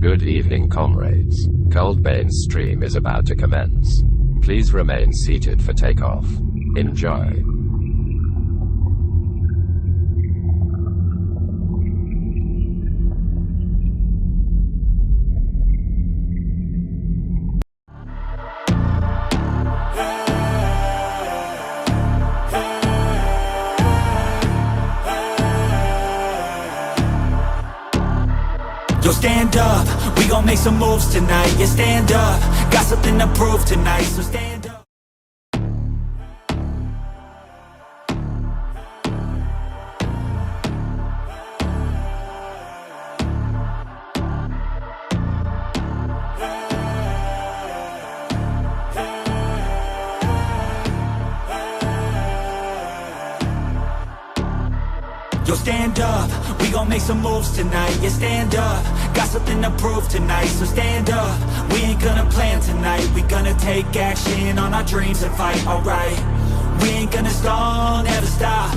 Good evening, comrades. Kouldbayne's stream is about to commence. Please remain seated for takeoff. Enjoy. Yo, stand up, we gon' make some moves tonight. Yeah, stand up, got something to prove tonight. So stand up. Yo, stand up, we gon' make some moves tonight. Yeah, stand up, got something to prove tonight. So stand up, we ain't gonna plan tonight. We gonna take action on our dreams and fight, alright. We ain't gonna stall, never stop.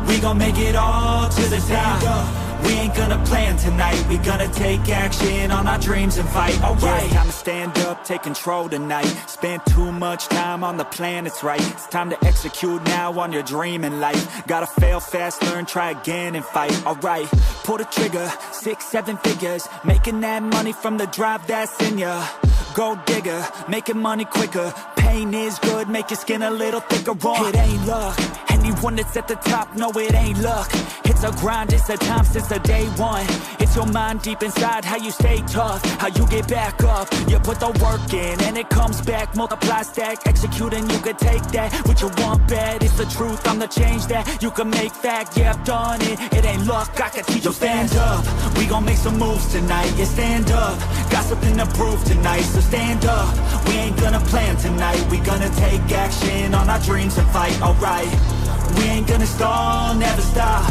We gon' make it all to the top. We ain't gonna plan tonight. We gonna take action on our dreams and fight, alright. Yeah, time to stand up, take control tonight. Spend too much time on the plan, it's right. It's time to execute now on your dream in life. Gotta fail fast, learn, try again and fight, alright. Pull the trigger, 6, 7 figures. Making that money from the drive that's in ya. Gold digger, making money quicker. Pain is good, make your skin a little thicker. It ain't luck, anyone that's at the top, no it ain't luck. It's a grind, it's a time since the day one. It's your mind deep inside, how you stay tough, how you get back up. You put the work in and it comes back. Multiply, stack, execute and you can take that. What you want bad, it's the truth, I'm the change that you can make fact. Yeah, I've done it, it ain't luck, I can teach you. Stand up, we gon' make some moves tonight. Yeah, stand up, got something to prove tonight. So stand up, we ain't gonna plan tonight. We gonna take action on our dreams and fight, alright. We ain't gonna stall, never stop.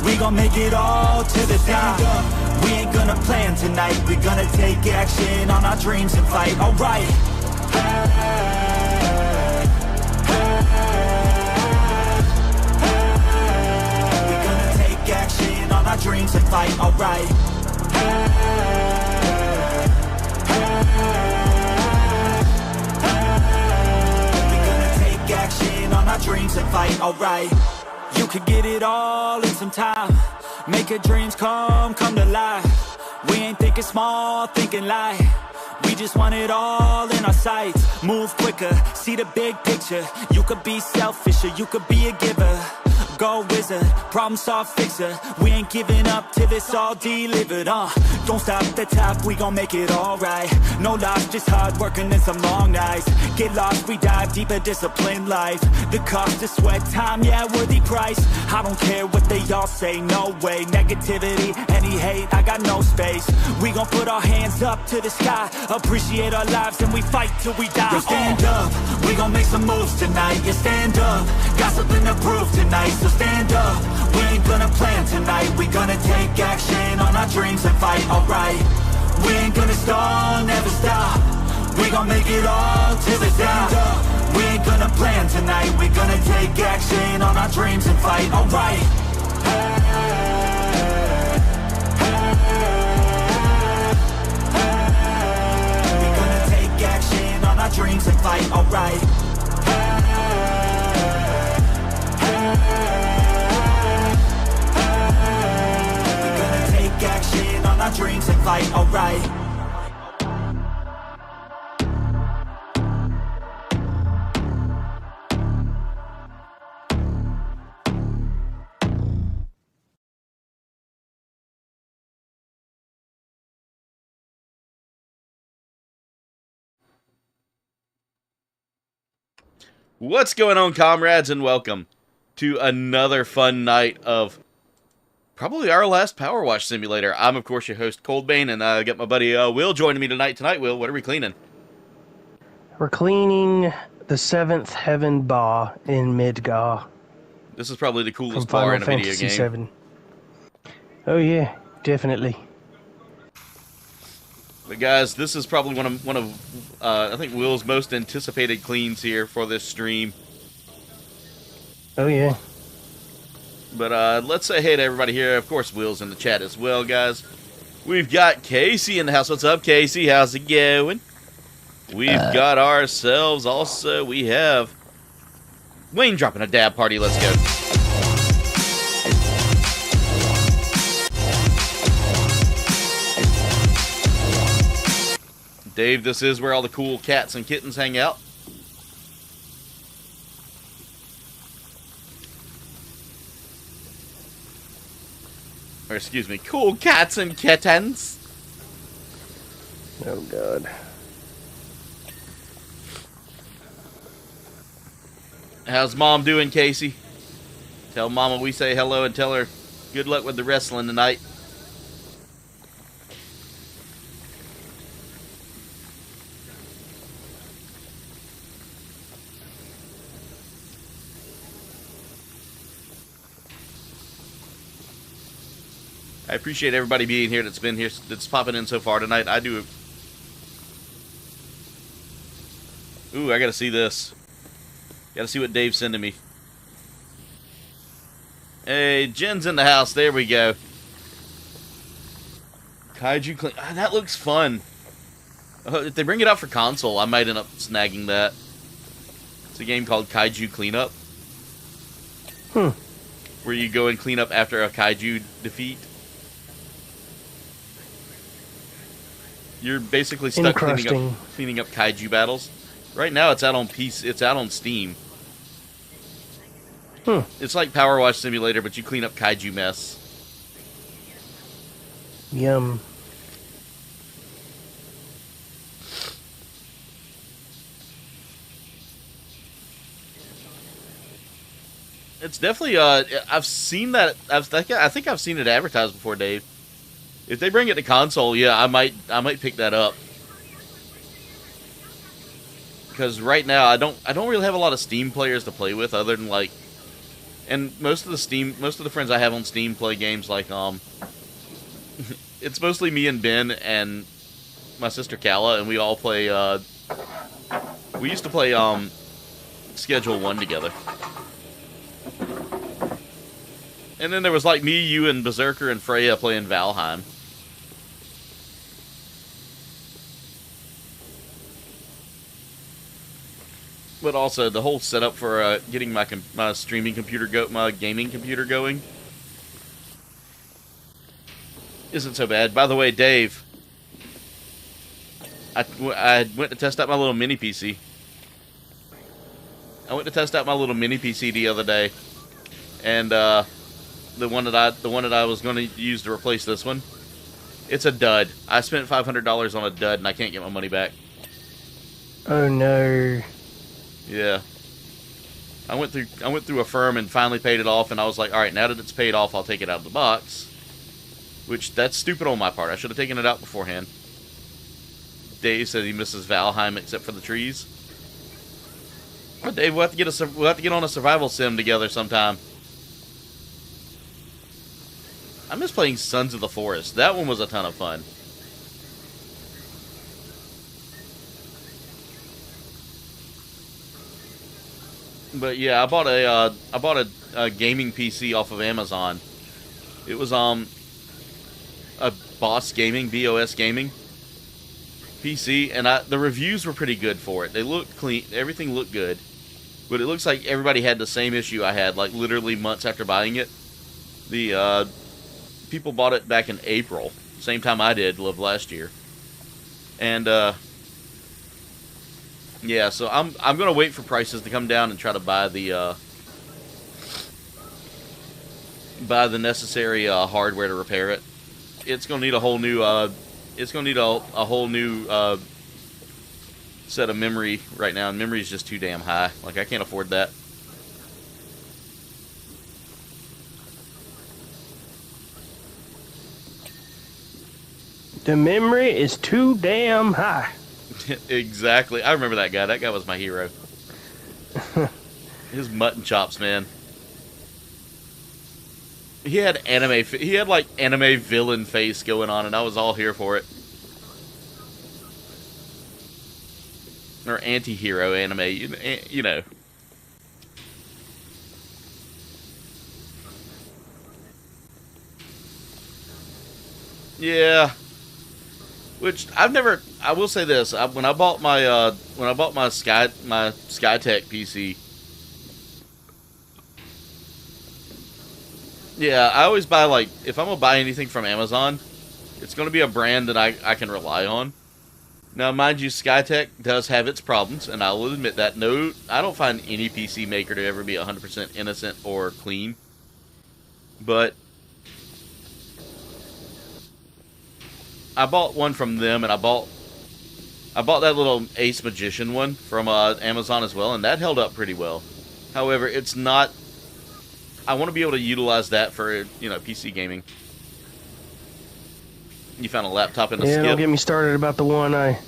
We gon' make it all to the top. We ain't gonna plan tonight. We gonna take action on our dreams and fight, alright. We gonna take action on our dreams and fight, alright. We gonna take action on our dreams and fight, alright. You could get it all in some time. Make your dreams come to life. We ain't thinking small, thinking light. We just want it all in our sights. Move quicker, see the big picture. You could be selfish or you could be a giver. Go wizard, problem solve fixer. We ain't giving up till it's all delivered, Don't stop at the top, we gon' make it alright. No loss, just hard working and some long nights. Get lost, we dive deeper, disciplined life. The cost of sweat, time, yeah, worthy price. I don't care what they all say, no way. Negativity, any hate, I got no space. We gon' put our hands up to the sky. Appreciate our lives and we fight till we die. Yo, stand up, we gon' make some moves tonight. Yeah, stand up, got something to prove tonight. So stand up, we ain't gonna plan tonight. We gonna take action on our dreams and fight, alright. We ain't gonna stall, never stop. We gon' make it all to the top. We ain't gonna plan tonight. We gonna take action on our dreams and fight, alright. We gonna take action on our dreams and fight, alright. Action on our dreams and fight, alright. What's going on, comrades, and welcome to another fun night of probably our last PowerWash Simulator. I'm, of course, your host, Kouldbayne, and I got my buddy Will joining me tonight. Will, what are we cleaning? We're cleaning the 7th Heaven Bar in Midgar. This is probably the coolest from bar Final in a video Fantasy game. VII. Oh yeah, definitely. But guys, this is probably one of I think Will's most anticipated cleans here for this stream. Oh yeah. But let's say hey to everybody here. Of course, Will's in the chat as well, guys. We've got Casey in the house. What's up, Casey? How's it going? We've got ourselves also, we have Wayne dropping a dab party. Let's go. Dave, this is where all the cool cats and kittens hang out. Or excuse me, cool cats and kittens. Oh, God. How's Mom doing, Casey? Tell Mama we say hello and tell her good luck with the wrestling tonight. I appreciate everybody being here that's been here, that's popping in so far tonight. I do. Ooh, I gotta see this. Gotta see what Dave's sending me. Hey, Jen's in the house. There we go. Kaiju Clean. Ah, that looks fun. If they bring it out for console, I might end up snagging that. It's a game called Kaiju Cleanup. Where you go and clean up after a kaiju defeat. You're basically stuck cleaning up kaiju battles. Right now, it's out on It's out on Steam. It's like PowerWash Simulator, but you clean up kaiju mess. Yum. It's definitely. I've seen that. I think I've seen it advertised before, Dave. If they bring it to console, yeah, I might pick that up. Because right now I don't really have a lot of Steam players to play with, other than like, and most of the friends I have on Steam play games like it's mostly me and Ben and my sister Kala, and we all play. We used to play Schedule 1 together. And then there was like me, you, and Berserker and Freya playing Valheim. But also the whole setup for getting my streaming computer my gaming computer going isn't so bad. By the way, Dave, I went to test out my little mini PC. I went to test out my little mini PC the other day, and the one that I was going to use to replace this one, it's a dud. I spent $500 on a dud, and I can't get my money back. Oh no. Yeah. I went through a firm and finally paid it off, and I was like, all right, now that it's paid off, I'll take it out of the box. Which, that's stupid on my part. I should have taken it out beforehand. Dave said he misses Valheim except for the trees. But Dave, we'll have to get on a survival sim together sometime. I miss playing Sons of the Forest. That one was a ton of fun. But yeah, I bought a gaming PC off of Amazon. It was a BOS Gaming PC, and the reviews were pretty good for it. They looked clean, everything looked good. But it looks like everybody had the same issue I had, like literally months after buying it. The people bought it back in April, same time I did, last year. And yeah, so I'm gonna wait for prices to come down and try to buy the necessary hardware to repair it. It's gonna need a whole new set of memory right now, and memory is just too damn high. Like, I can't afford that. The memory is too damn high. Exactly. I remember that guy. That guy was my hero. His mutton chops, man. He had like anime villain face going on, and I was all here for it. Or anti-hero anime, you know. Yeah. Which I've never. I will say this: when I bought my SkyTech PC, yeah, I always buy like if I'm gonna buy anything from Amazon, it's gonna be a brand that I can rely on. Now, mind you, SkyTech does have its problems, and I will admit that. No, I don't find any PC maker to ever be 100% innocent or clean, but I bought one from them, and I bought that little Ace Magician one from Amazon as well, and that held up pretty well. However, it's not. I want to be able to utilize that for PC gaming. You found a laptop in a skip. Don't get me started about the one I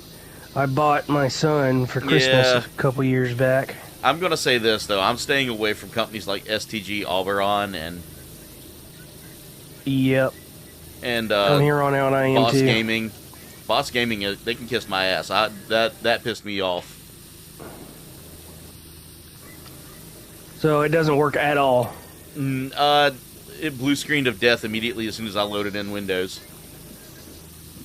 bought my son for Christmas a couple years back. I'm gonna say this though: I'm staying away from companies like STG, Auberon, and Yep. And from here on out, I am Boss too. Gaming. Boss Gaming, they can kiss my ass. That pissed me off. So it doesn't work at all. It blue screened of death immediately as soon as I loaded in Windows.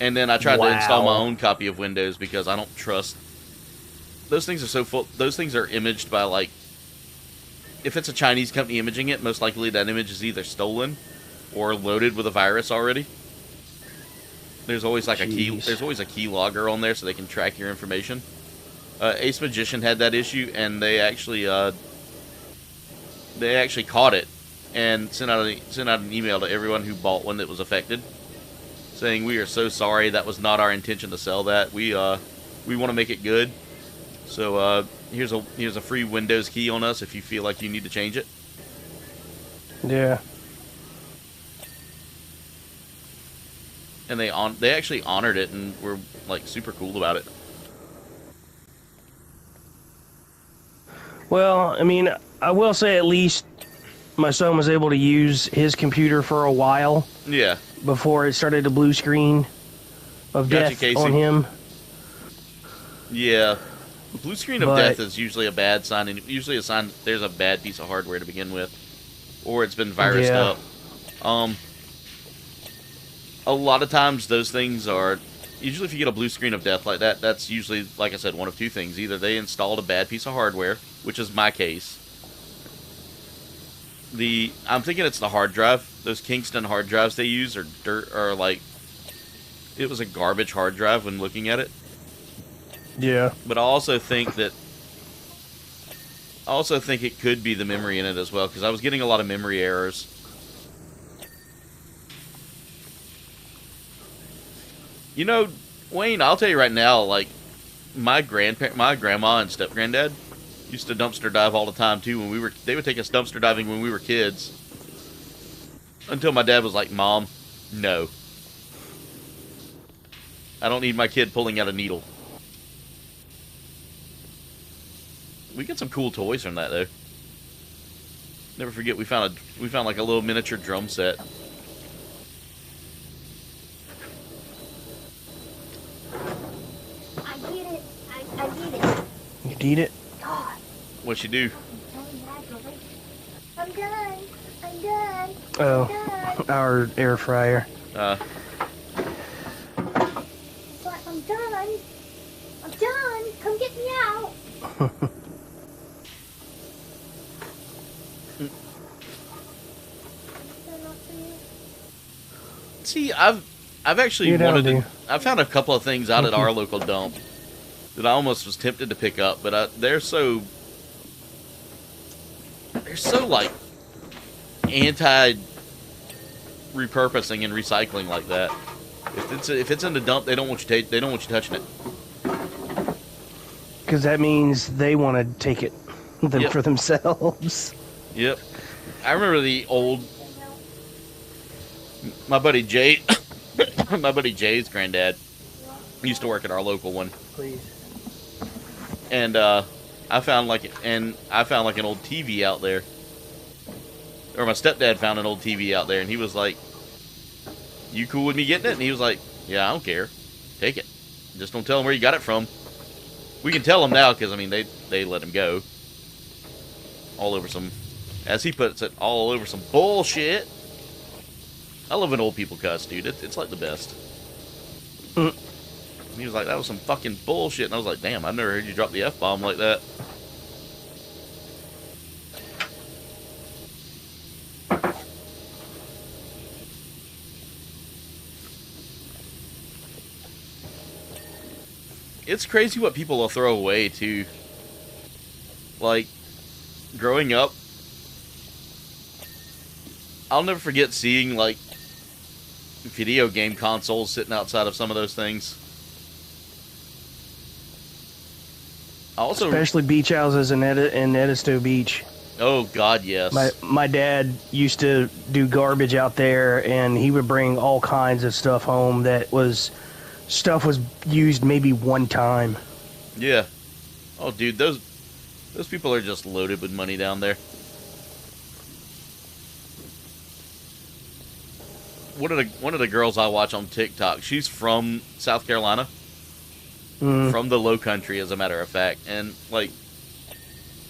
And then I tried to install my own copy of Windows because I don't trust. Those things are so full. Those things are imaged by like. If it's a Chinese company imaging it, most likely that image is either stolen or loaded with a virus already. There's always like a key. There's always a key logger on there so they can track your information. Ace Magician had that issue, and they actually caught it and sent out an email to everyone who bought one that was affected, saying we are so sorry. That was not our intention to sell that. We want to make it good. So here's a free Windows key on us if you feel like you need to change it. Yeah. And they actually honored it and were like super cool about it. Well, I mean, I will say at least my son was able to use his computer for a while. Yeah. Before it started to blue screen of death on him. Yeah. Blue screen of death is usually a bad sign, and usually a sign that there's a bad piece of hardware to begin with, or it's been virused up. A lot of times those things are, usually if you get a blue screen of death like that, that's usually, like I said, one of two things. Either they installed a bad piece of hardware, which is my case. I'm thinking it's the hard drive. Those Kingston hard drives they use are like, it was a garbage hard drive when looking at it. Yeah. But I also think it could be the memory in it as well, because I was getting a lot of memory errors. You know, Wayne, I'll tell you right now, like, my grandma and step-granddad used to dumpster dive all the time, too. They would take us dumpster diving when we were kids. Until my dad was like, Mom, no. I don't need my kid pulling out a needle. We get some cool toys from that, though. Never forget, we found like a little miniature drum set. I did it. I did it. You did it? God. What'd you do? I'm done. I'm done. Oh, I'm done. our air fryer. But I'm done. I'm done. Come get me out. See, I've actually I found a couple of things out at our local dump that I almost was tempted to pick up, but they're so like anti repurposing and recycling like that. If it's in the dump, they don't want you touching it. Because that means they want to take it for themselves. Yep. I remember my buddy Jay, my buddy Jay's granddad used to work at our local one. Please. And I found like an old TV out there. Or my stepdad found an old TV out there, and he was like, "You cool with me getting it?" And he was like, "Yeah, I don't care. Take it. Just don't tell him where you got it from." We can tell him now, because I mean they let him go. All over some, as he puts it, all over some bullshit. I love an old people cuss, dude. It's like the best. Mm. He was like, that was some fucking bullshit. And I was like, damn, I've never heard you drop the F-bomb like that. It's crazy what people will throw away, too. Like, growing up, I'll never forget seeing, like, video game consoles sitting outside of some of those things. Also, especially beach houses in Edisto Beach. Oh, God, yes. My dad used to do garbage out there, and he would bring all kinds of stuff home that was used maybe one time. Yeah. Oh, dude, those people are just loaded with money down there. One of the girls I watch on TikTok, she's from South Carolina. From the Low Country, as a matter of fact. And, like,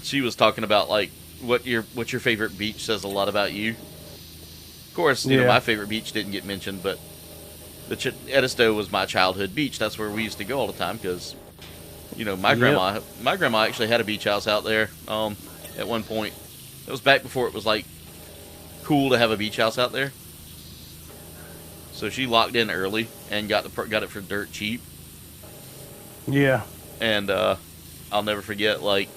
she was talking about, like, what your favorite beach says a lot about you. Of course, you know, my favorite beach didn't get mentioned, but Edisto was my childhood beach. That's where we used to go all the time because, you know, my grandma actually had a beach house out there at one point. It was back before it was, like, cool to have a beach house out there. So she locked in early and got it for dirt cheap. Yeah. And I'll never forget, like,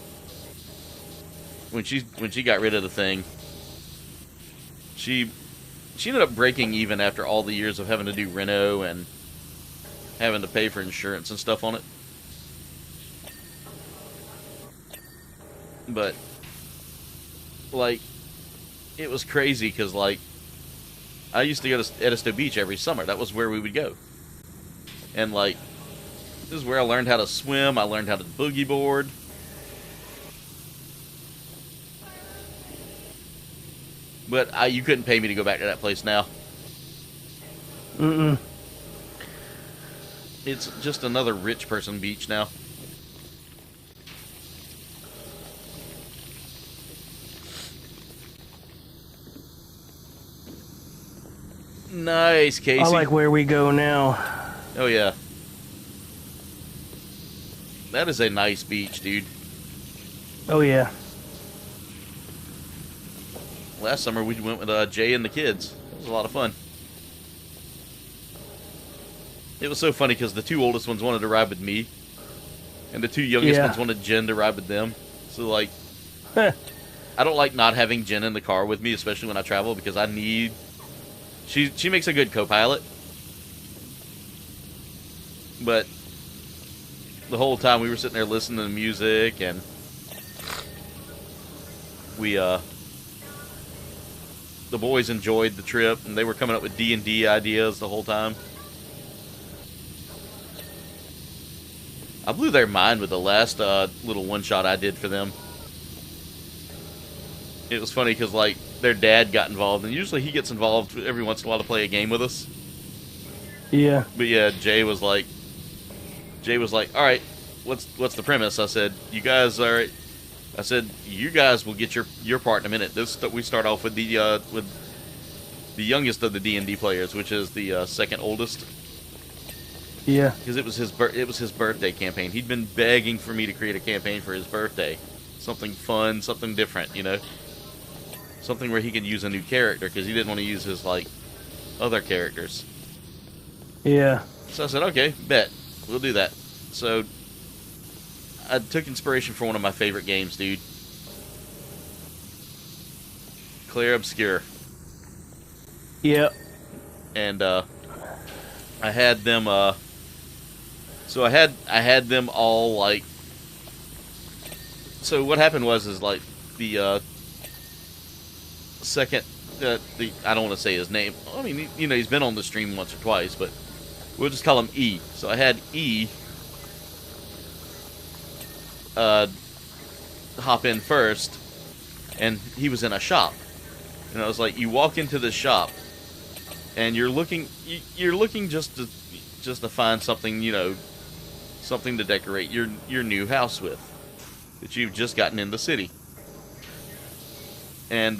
when she got rid of the thing, she ended up breaking even after all the years of having to do reno and having to pay for insurance and stuff on it. But, like, it was crazy because, like, I used to go to Edisto Beach every summer. That was where we would go. And, like, this is where I learned how to swim. I learned how to boogie board. But you couldn't pay me to go back to that place now. Mm-mm. It's just another rich person beach now. Nice, Casey. I like where we go now. Oh, yeah. That is a nice beach, dude. Oh, yeah. Last summer, we went with Jay and the kids. It was a lot of fun. It was so funny because the two oldest ones wanted to ride with me, and the two youngest ones wanted Jen to ride with them. So, like, I don't like not having Jen in the car with me, especially when I travel, because I need... She makes a good co-pilot. But the whole time we were sitting there listening to music, and the boys enjoyed the trip, and they were coming up with D&D ideas the whole time. I blew their mind with the last little one-shot I did for them. It was funny because, like, their dad got involved, and usually he gets involved every once in a while to play a game with us. Yeah. But yeah, Jay was like, all right, what's the premise? I said, you guys will get your part in a minute. We start off with the youngest of the D&D players, which is the second oldest. Yeah. Because it was his birthday campaign. He'd been begging for me to create a campaign for his birthday, something fun, something different, you know, something where he could use a new character because he didn't want to use his like other characters. Yeah. So I said, okay, bet. We'll do that. So I took inspiration from one of my favorite games, dude. Clair Obscur. Yep. And I had them so I had them all like, so what happened was like the second I don't want to say his name. I mean, you know, he's been on the stream once or twice, but we'll just call him E. So I had E hop in first, and he was in a shop. And I was like, you walk into the shop, and you're looking just to find something, you know, something to decorate your new house with that you've just gotten in the city. And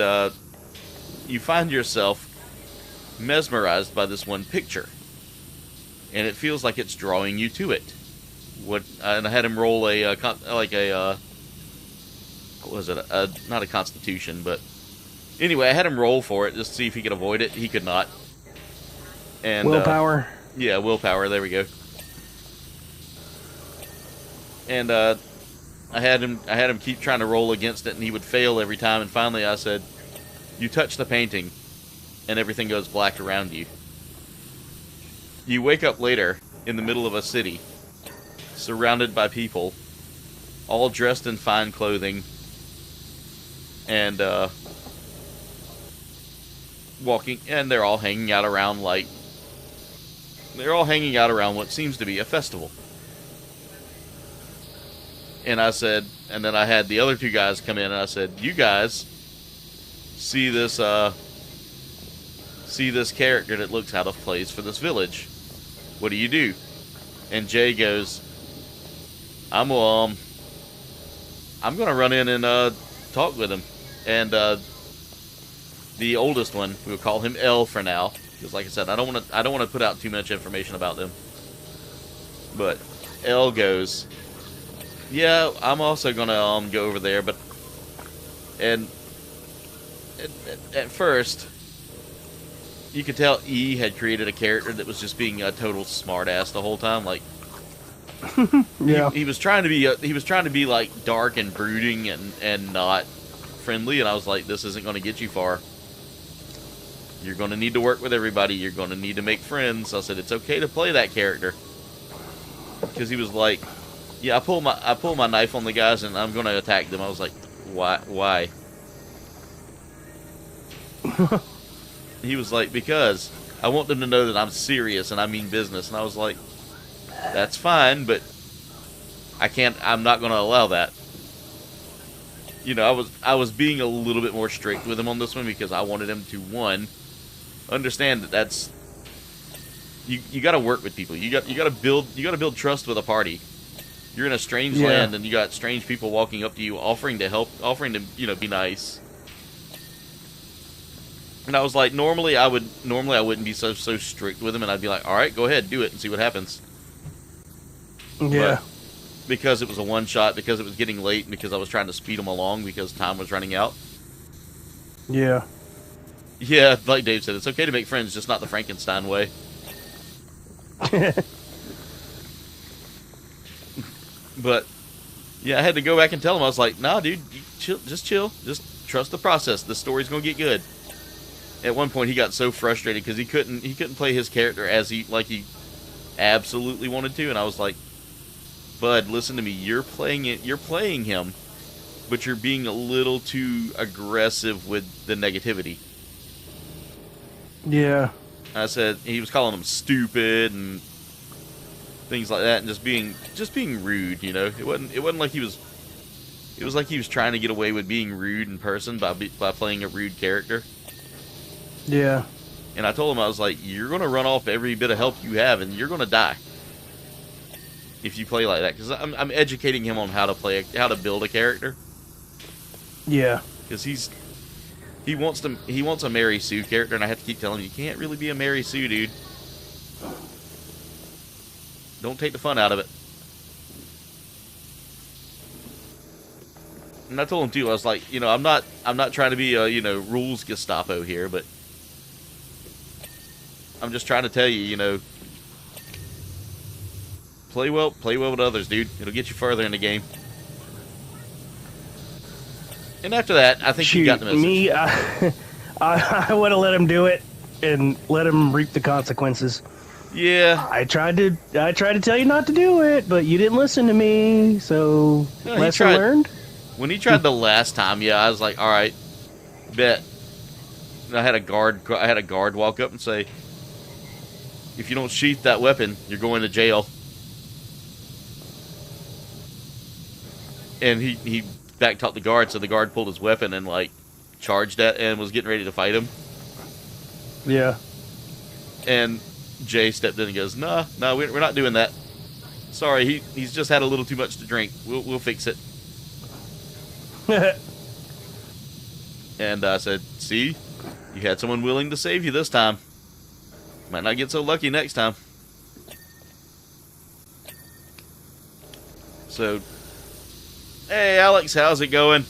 you find yourself mesmerized by this one picture, and it feels like it's drawing you to it. And I had him roll what was it? Not a constitution, but anyway, I had him roll for it just to see if he could avoid it. He could not. And willpower. Yeah, willpower. There we go. And I had him keep trying to roll against it, and he would fail every time. And finally, I said, "You touch the painting, and everything goes black around you. You wake up later in the middle of a city, surrounded by people, all dressed in fine clothing, and walking, and they're all hanging out around what seems to be a festival." And I said, and then I had the other two guys come in, and I said, "You guys see this character that looks out of place for this village. What do you do?" And Jay goes, I'm gonna run in and talk with him." And the oldest one, we'll call him L for now, because like I said, I don't want to put out too much information about them. But L goes, "Yeah, I'm also gonna go over there, but..." And at first, you could tell E had created a character that was just being a total smartass the whole time. Like, Yeah. he was trying to be like dark and brooding and not friendly. And I was like, "This isn't going to get you far. You're going to need to work with everybody. You're going to need to make friends." I said, "It's okay to play that character," because he was like, "Yeah, I pull my knife on the guys and I'm going to attack them." I was like, "Why?" He was like, "Because I want them to know that I'm serious and I mean business." And I was like, "That's fine, but I'm not going to allow that." You know, I was being a little bit more strict with him on this one because I wanted him to, one, understand that that's you got to work with people. You got to build trust with a party. You're in a strange land and you got strange people walking up to you offering to help, offering to, be nice. And I was like, normally I wouldn't be so strict with him, and I'd be like, "All right, go ahead, do it and see what happens." Yeah. But because it was a one shot, because it was getting late, and because I was trying to speed him along because time was running out. Yeah. Yeah, like Dave said, it's okay to make friends, just not the Frankenstein way. But yeah, I had to go back and tell him. I was like, "Nah, dude, chill, just trust the process. This story's gonna get good." At one point, he got so frustrated because he couldn't play his character as he absolutely wanted to, and I was like, "Bud, listen to me. You're playing him, but you're being a little too aggressive with the negativity." Yeah. I said he was calling him stupid and things like that, and just being rude. It wasn't like he was. It was like he was trying to get away with being rude in person by playing a rude character. Yeah. And I told him, I was like, "You're going to run off every bit of help you have, and you're going to die if you play like that." Because I'm educating him on how to build a character. Yeah. Because he wants a Mary Sue character, and I have to keep telling him, "You can't really be a Mary Sue, dude. Don't take the fun out of it." And I told him too, I was like, I'm not trying to be a rules Gestapo here, but I'm just trying to tell you, play well with others, dude. It'll get you further in the game. And after that, I think you got the message. Me, I would have let him do it and let him reap the consequences. Yeah. I tried to tell you not to do it, but you didn't listen to me. So lesson learned. When he tried the last time, yeah, I was like, "All right, bet." And I had a guard walk up and say, "If you don't sheath that weapon, you're going to jail." And he back-talked the guard, so the guard pulled his weapon and charged at and was getting ready to fight him. Yeah. And Jay stepped in and goes, "No, we're not doing that. Sorry, he's just had a little too much to drink. We'll fix it." And I said, "See, you had someone willing to save you this time." Might not get so lucky next time. So, hey Alex, how's it going?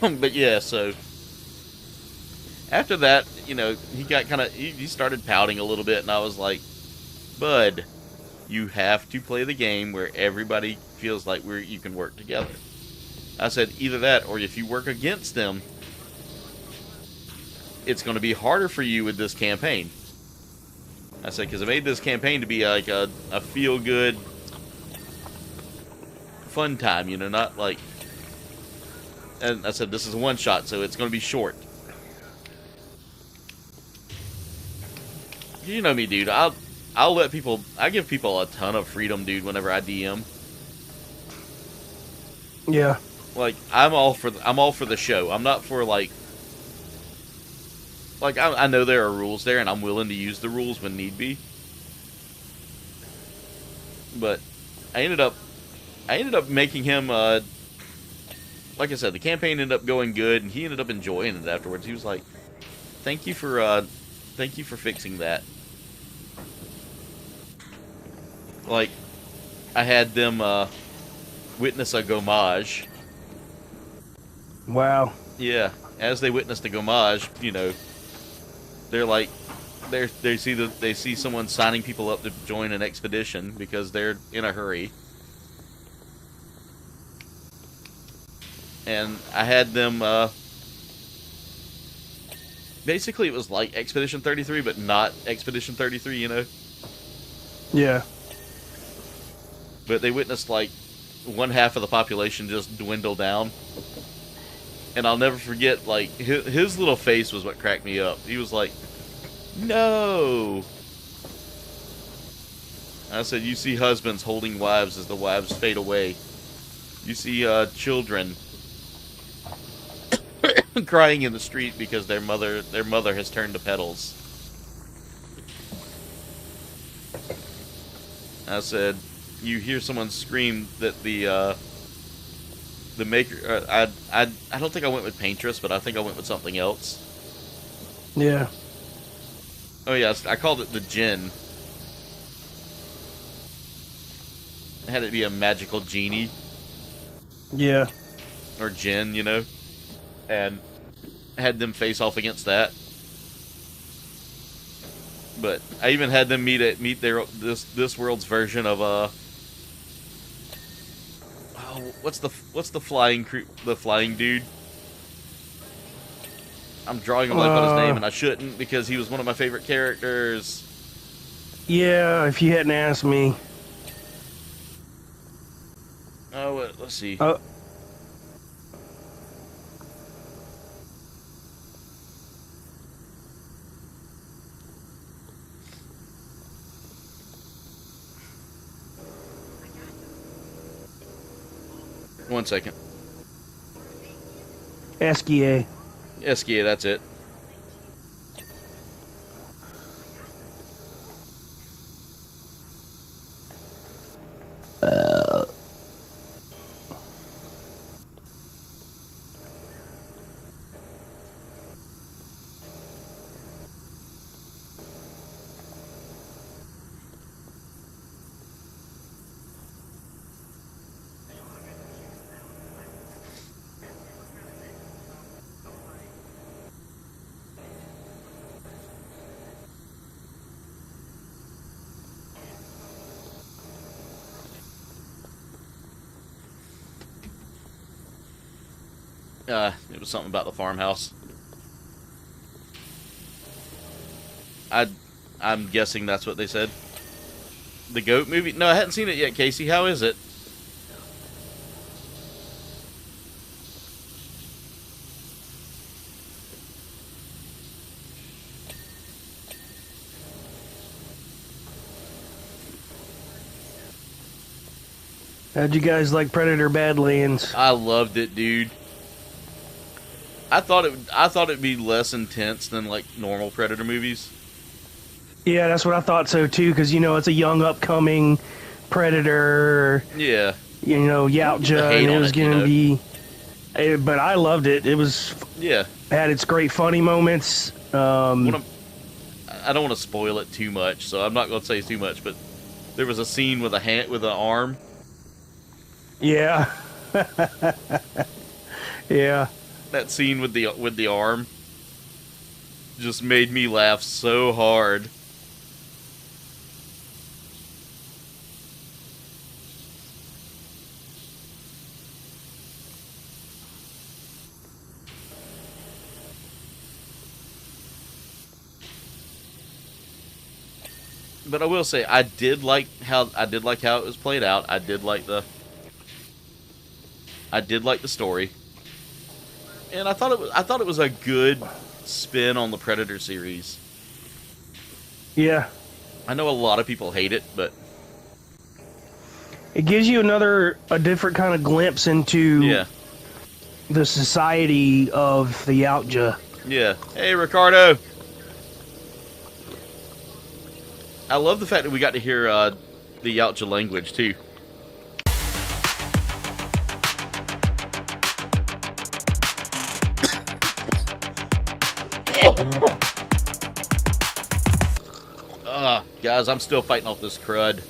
But yeah, so after that, you know, he got he started pouting a little bit, and I was like, bud, you have to play the game where everybody feels like you can work together. I said, either that, or if you work against them, it's going to be harder for you with this campaign. I said, because I made this campaign to be like a feel-good, fun time, you know, not like... And I said, this is a one-shot, so it's going to be short. You know me, dude. I'll let people... I give people a ton of freedom, dude, whenever I DM. Yeah. Like, I'm all for the show. I'm not for, like... Like, I know there are rules there, and I'm willing to use the rules when need be. But I ended up making him... like I said, the campaign ended up going good, and he ended up enjoying it afterwards. He was like, thank you for fixing that. Like, I had them witness a gommage. Wow. Yeah, as they witnessed the gommage, you know, they're like, they see someone signing people up to join an expedition because they're in a hurry. And I had them, basically it was like Expedition 33, but not Expedition 33, you know? Yeah. But they witnessed, like, one half of the population just dwindle down. And I'll never forget, like, his little face was what cracked me up. He was like, no! I said, you see husbands holding wives as the wives fade away. You see, children crying in the street because their mother has turned to petals. I said, you hear someone scream that the maker. I don't think I went with Paintress, but I think I went with something else. Yeah. Oh yeah, I called it the Djinn. I had it be a magical genie. Yeah. Or Djinn, you know, and had them face off against that. But I even had them meet this world's version of what's the flying dude? I'm drawing a blank on his name, and I shouldn't because he was one of my favorite characters. Yeah, if you hadn't asked me. Oh, let's see. 1 second. Esquier. Esquier, that's it. It was something about the farmhouse. I'm guessing that's what they said. The goat movie? No, I hadn't seen it yet, Casey. How is it? How'd you guys like Predator Badlands? I loved it, dude. I thought it'd be less intense than like normal Predator movies. Yeah, that's what I thought so too, because you know it's a young upcoming Predator. Yeah. You know, Yautja, and it was gonna be. But I loved it. It was Yeah. Had its great funny moments. I don't want to spoil it too much, so I'm not going to say too much, but there was a scene with with an arm. Yeah. Yeah. That scene with the arm just made me laugh so hard. But I will say I did like how it was played out. I did like the story. And I thought it was a good spin on the Predator series. Yeah. I know a lot of people hate it, but it gives you a different kind of glimpse into the society of the Yautja. Yeah. Hey, Ricardo. I love the fact that we got to hear the Yautja language, too. Guys, I'm still fighting off this crud.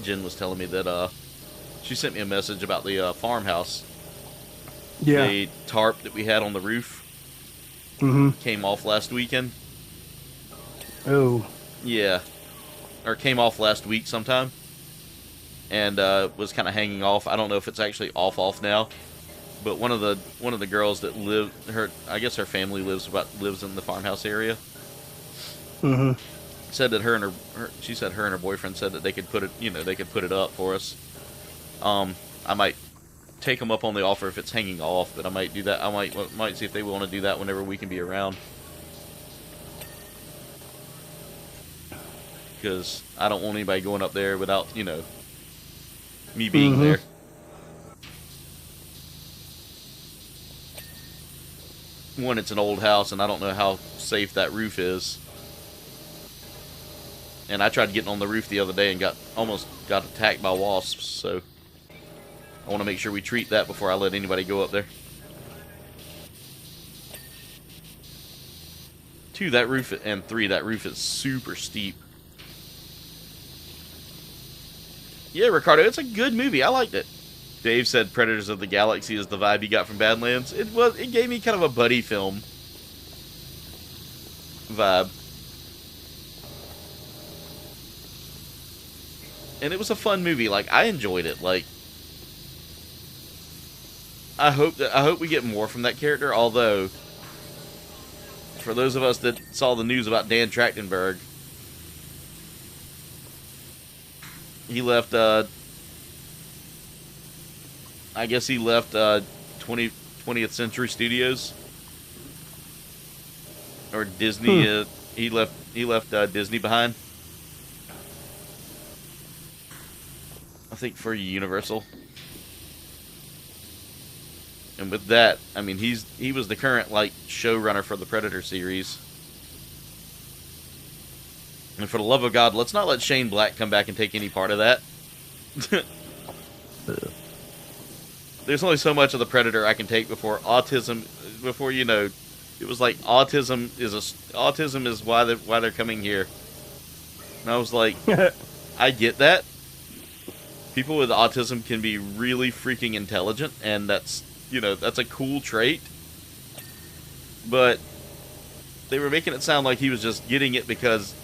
Jen was telling me that she sent me a message about the farmhouse. Yeah. The tarp that we had on the roof came off last weekend. Oh. Yeah. Or came off last week sometime. And was kind of hanging off. I don't know if it's actually off now. But one of the girls that I guess her family lives in the farmhouse area. Said that her and her boyfriend said that they could put it up for us. I might take them up on the offer if it's hanging off, but I might do that. I might see if they want to do that whenever we can be around. Because I don't want anybody going up there without, me being there. One, it's an old house, and I don't know how safe that roof is. And I tried getting on the roof the other day and almost got attacked by wasps, so I want to make sure we treat that before I let anybody go up there. 2, that roof, and 3, that roof is super steep. Yeah, Ricardo, it's a good movie. I liked it. Dave said Predators of the Galaxy is the vibe he got from Badlands. It gave me kind of a buddy film vibe. And it was a fun movie. Like, I enjoyed it. Like, I hope we get more from that character, although for those of us that saw the news about Dan Trachtenberg, he left I guess he left 20th Century Studios or Disney. He left Disney behind. I think for Universal. And with that, I mean, he was the current showrunner for the Predator series. And for the love of God, let's not let Shane Black come back and take any part of that. There's only so much of the Predator I can take before it was like autism is why they're coming here. And I was like, I get that. People with autism can be really freaking intelligent, and that's a cool trait. But they were making it sound like he was just getting it because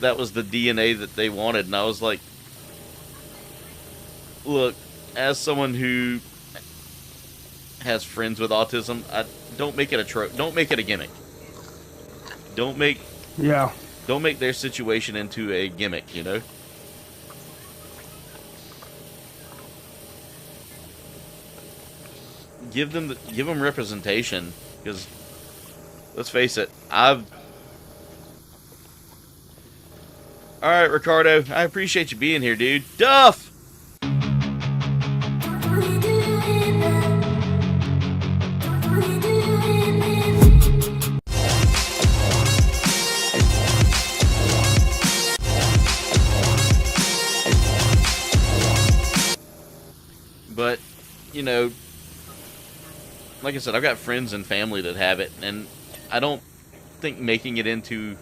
that was the DNA that they wanted, and I was like, look, as someone who has friends with autism, don't make it don't make it a gimmick. Don't make their situation into a gimmick, Give them representation, because let's face it, All right, Ricardo, I appreciate you being here, dude. Duff! But you know, like I said, I've got friends and family that have it, and I don't think making it into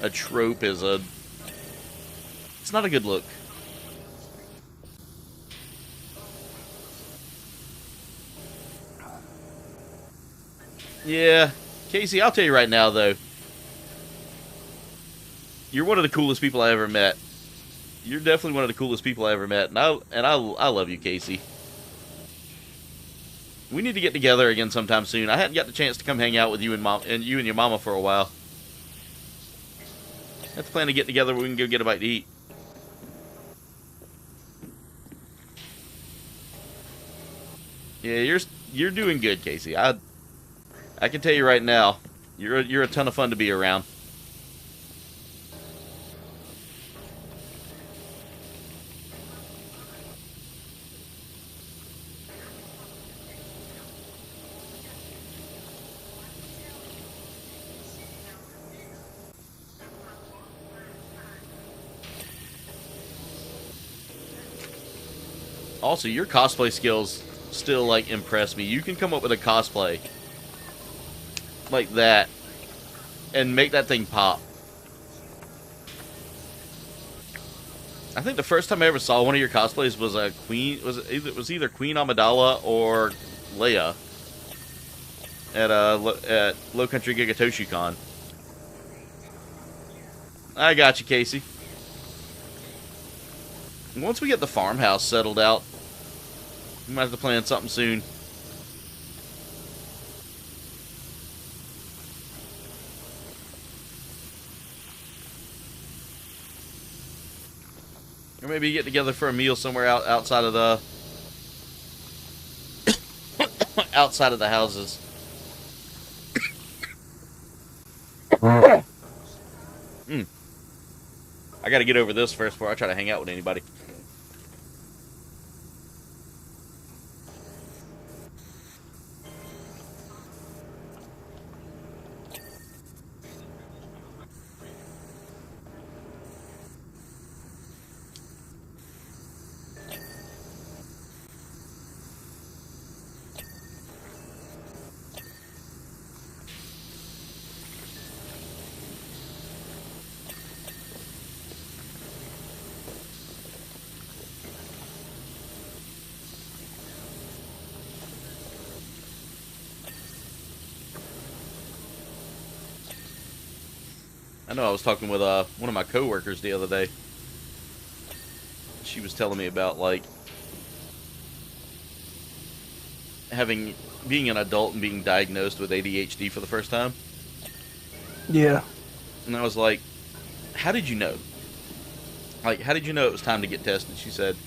a trope is it's not a good look. Yeah, Casey, I'll tell you right now, though, you're one of the coolest people I ever met. You're definitely one of the coolest people I ever met, and I love you, Casey. We need to get together again sometime soon. I hadn't got the chance to come hang out with you and you and your mama for a while. I have to plan to get together where we can go get a bite to eat. Yeah, you're doing good, Casey. I can tell you right now, you're a ton of fun to be around. Also, your cosplay skills still, like, impress me. You can come up with a cosplay like that and make that thing pop. I think the first time I ever saw one of your cosplays was a Queen. It was either Queen Amidala or Leia at Low Country Gigatoshi Con. I got you, Casey. Once we get the farmhouse settled out, we might have to plan something soon. Or maybe get together for a meal somewhere outside of the outside of the houses. I gotta get over this first before I try to hang out with anybody. I know I was talking with one of my coworkers the other day. She was telling me about, like, being an adult and being diagnosed with ADHD for the first time. Yeah. And I was like, how did you know? Like, how did you know it was time to get tested? She said,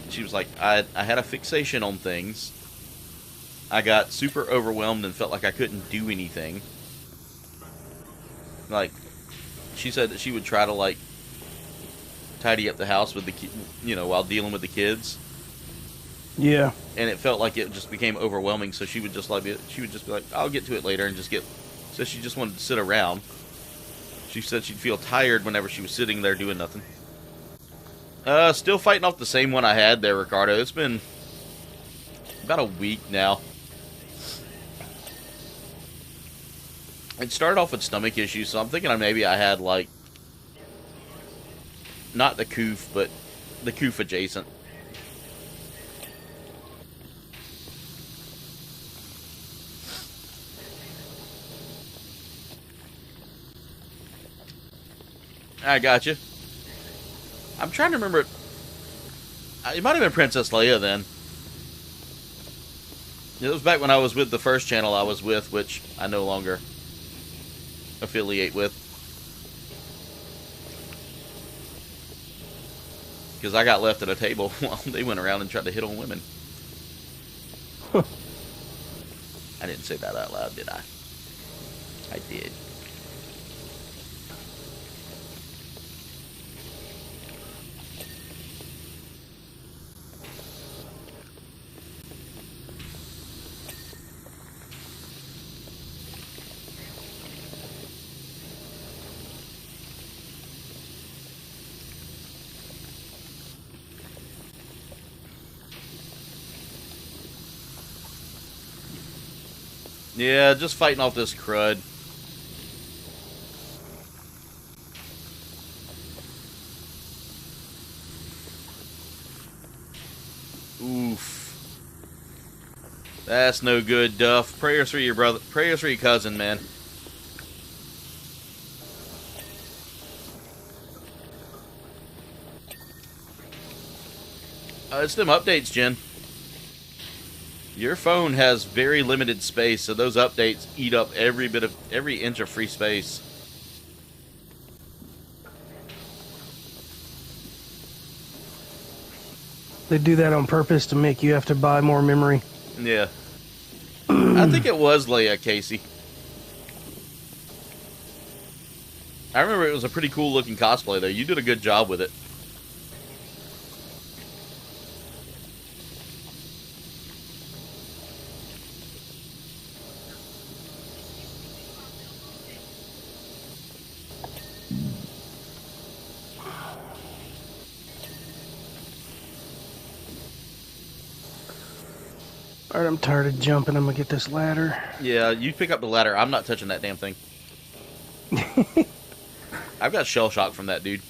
she was like, I had a fixation on things. I got super overwhelmed and felt like I couldn't do anything. Like, she said that she would try to, like, tidy up the house with while dealing with the kids. Yeah. And it felt like it just became overwhelming, so she would just be like, I'll get to it later, and so she just wanted to sit around. She said she'd feel tired whenever she was sitting there doing nothing. Still fighting off the same one I had there, Ricardo. It's been about a week now. It started off with stomach issues, so I'm thinking maybe I had, like, not the coof, but the coof adjacent. I got you. I'm trying to remember. It might have been Princess Leia then. It was back when I was with the first channel I was with, which I no longer affiliate with. Because I got left at a table while they went around and tried to hit on women. I didn't say that out loud, did I? I did. Yeah, just fighting off this crud. Oof. That's no good, Duff. Prayers for your brother. Prayers for your cousin, man. It's them updates, Jen. Your phone has very limited space, so those updates eat up every inch of free space. They do that on purpose to make you have to buy more memory. Yeah. I think it was Leia, Casey. I remember it was a pretty cool looking cosplay, though. You did a good job with it. Alright, I'm tired of jumping. I'm gonna get this ladder. Yeah, you pick up the ladder. I'm not touching that damn thing. I've got shell shock from that dude.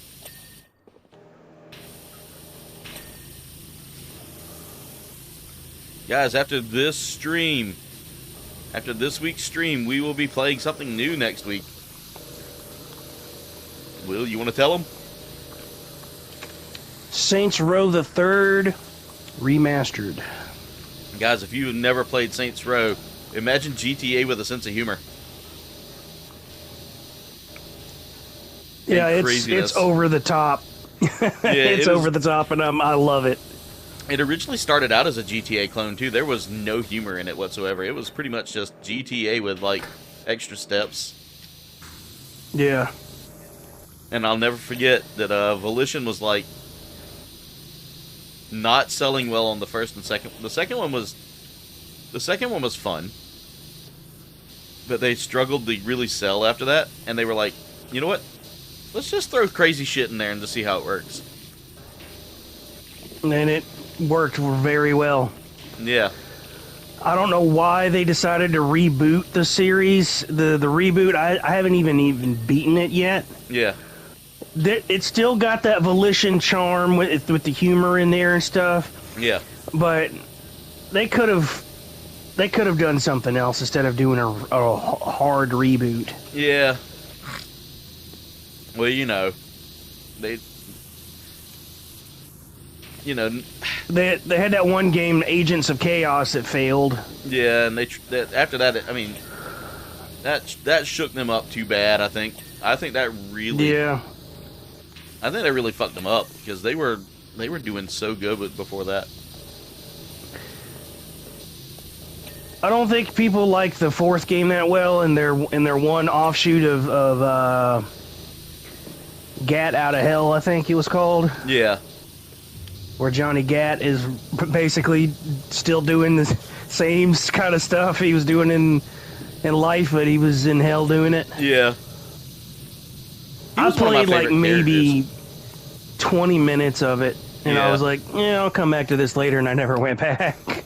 Guys, after this stream, after this week's stream, we will be playing something new next week. Will, you want to tell them? Saints Row the Third Remastered. Guys, if you've never played Saints Row, imagine GTA with a sense of humor. Yeah, it's over the top. It's over the top, and I love it. It originally started out as a GTA clone, too. There was no humor in it whatsoever. It was pretty much just GTA with, like, extra steps. Yeah. And I'll never forget that Volition was, like, not selling well on the first and second. The second one was fun, but they struggled to really sell after that. And they were like, you know what? Let's just throw crazy shit in there and just see how it works. And it worked very well. Yeah. I don't know why they decided to reboot the series. The reboot, I haven't even beaten it yet. Yeah. It still got that Volition charm with the humor in there and stuff. Yeah. But they could have done something else instead of doing a hard reboot. Yeah. Well, you know, they had that one game, Agents of Chaos, that failed. Yeah, and after that, I mean, that shook them up too bad. I think that really. Yeah. I think they really fucked them up because they were doing so good before that. I don't think people like the fourth game that well, and their one offshoot of Gat Out of Hell, I think it was called. Yeah. Where Johnny Gat is basically still doing the same kind of stuff he was doing in life, but he was in hell doing it. Yeah. I played like maybe 20 minutes of it, and I was like, yeah, I'll come back to this later, and I never went back.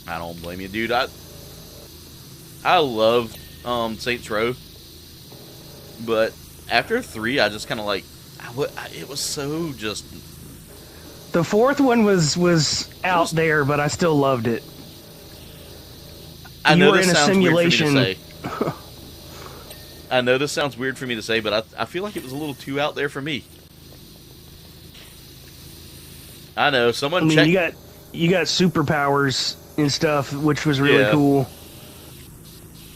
I don't blame you, dude. I love Saints Row, but after 3, I just kind of like, it was so just. The fourth one was out there, but I still loved it. I know this sounds weird for me to say. I know this sounds weird for me to say, but I feel like it was a little too out there for me. I know, someone checked. You got superpowers and stuff, which was really cool.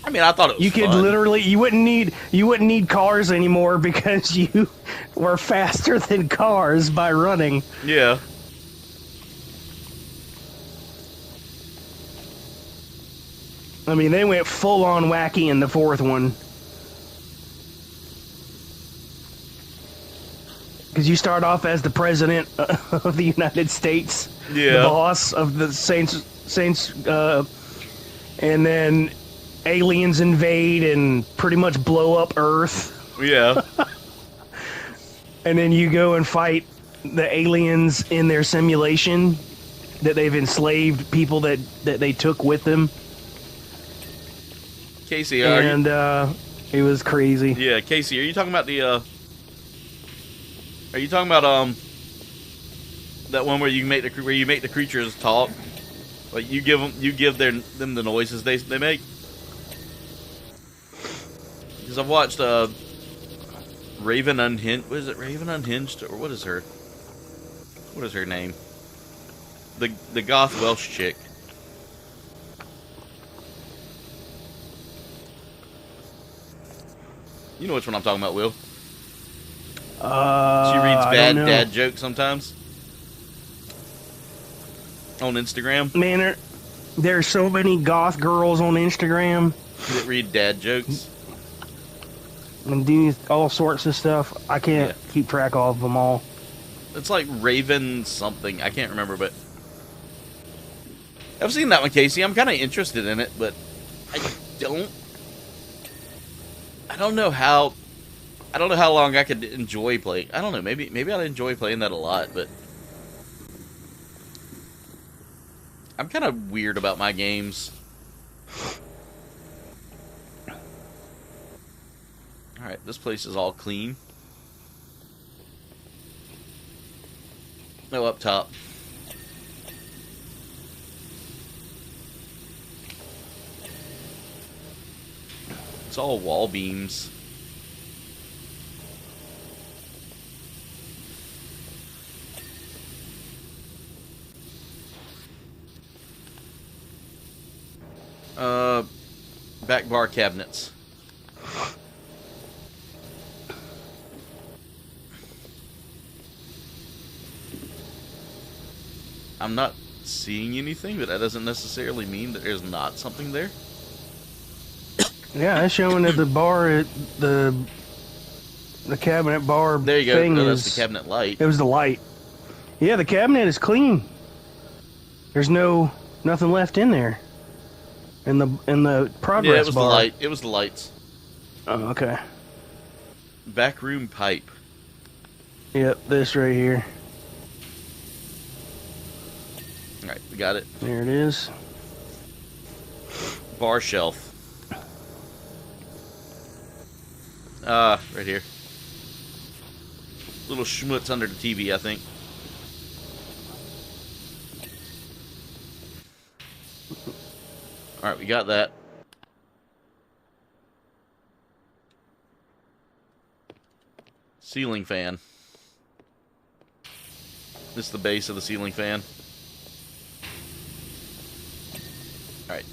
I mean, I thought it was You could fun. literally, you wouldn't need cars anymore because you were faster than cars by running. Yeah. I mean, they went full on wacky in the fourth one. Because you start off as the president of the United States, the boss of the Saints, and then aliens invade and pretty much blow up Earth. Yeah. And then you go and fight the aliens in their simulation that they've enslaved people that they took with them. Casey, and it was crazy. yeah, Casey, are you talking about the? Are you talking about that one where you make the creatures talk? Like you give them the noises they make? Because I've watched Raven Unhinged. What is it? Raven Unhinged, or what is her? What is her name? The goth Welsh chick. You know which one I'm talking about, Will. She reads bad dad jokes sometimes on Instagram. Man, there's so many goth girls on Instagram That read dad jokes. and do all sorts of stuff. I can't keep track of them all. It's like Raven something. I can't remember, but I've seen that one, Casey. I'm kind of interested in it, but I don't know how long I could enjoy playing. I don't know. Maybe I'd enjoy playing that a lot, but I'm kind of weird about my games. All right, this place is all clean. No, up top. It's all wall beams. Back bar cabinets. I'm not seeing anything, but that doesn't necessarily mean that there's not something there. Yeah, it's showing that the bar, the cabinet bar. There you go. Thing No, that's the cabinet light. It was the light. Yeah, the cabinet is clean. There's nothing left in there. In the progress Yeah, it was bar. the light. It was the lights. Oh, okay. Backroom pipe. Yep, this right here. All right, we got it. There it is. Bar shelf. Right here. Little schmutz under the TV, I think. Alright, we got that. Ceiling fan. This is the base of the ceiling fan. Alright.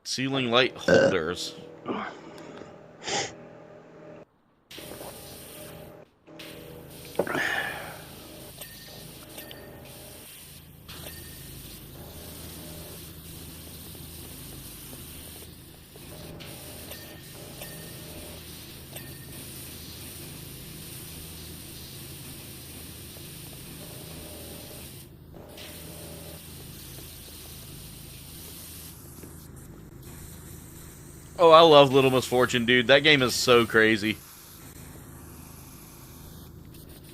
Ceiling light holders. Oh, I love Little Misfortune, dude. That game is so crazy.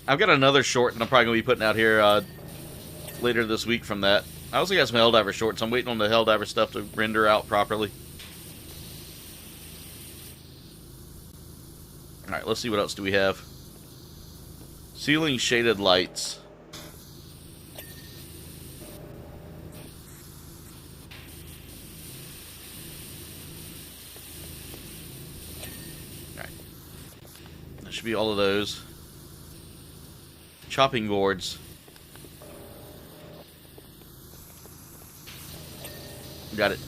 I've got another short that I'm probably going to be putting out here later this week from that. I also got some Helldiver shorts. I'm waiting on the Helldiver stuff to render out properly. Alright, let's see what else do we have. Ceiling shaded lights. Alright. That should be all of those. Chopping boards. Got it.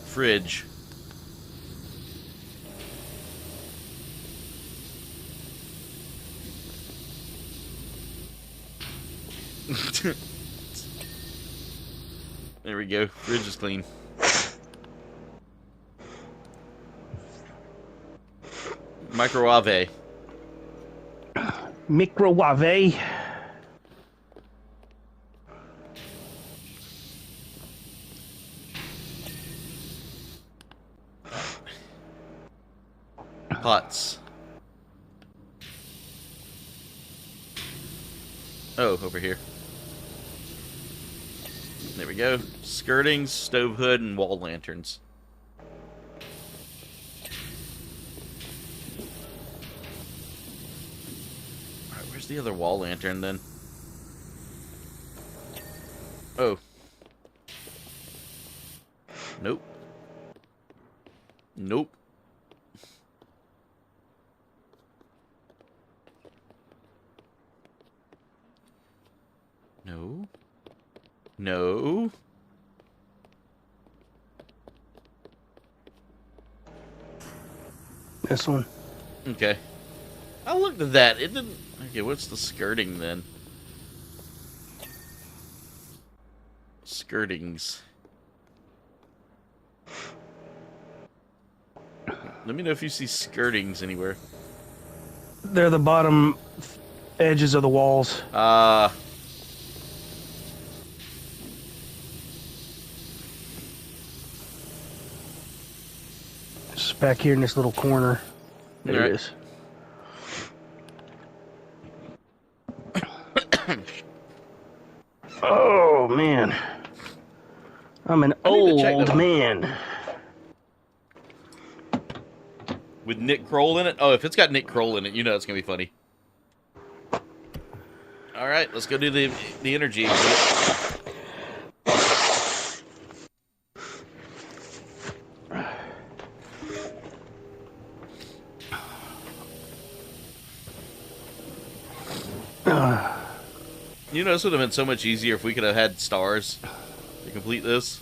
Fridge. There we go. Fridge is clean. Microwave. Microwave. Pots. Oh, over here. There we go. Skirtings, stove hood, and wall lanterns. Alright, where's the other wall lantern then? Oh. Nope. Nope. No. No. This one. Okay. I looked at that. It didn't... Okay, what's the skirting then? Skirtings. Let me know if you see skirtings anywhere. They're the bottom edges of the walls. Just back here in this little corner. There Right. it is. Oh, man. I'm an I need to check old that one. man. With Nick Kroll in it? Oh, if it's got Nick Kroll in it, you know it's going to be funny. Alright, let's go do the energy exhibit. You know, this would have been so much easier if we could have had stars to complete this.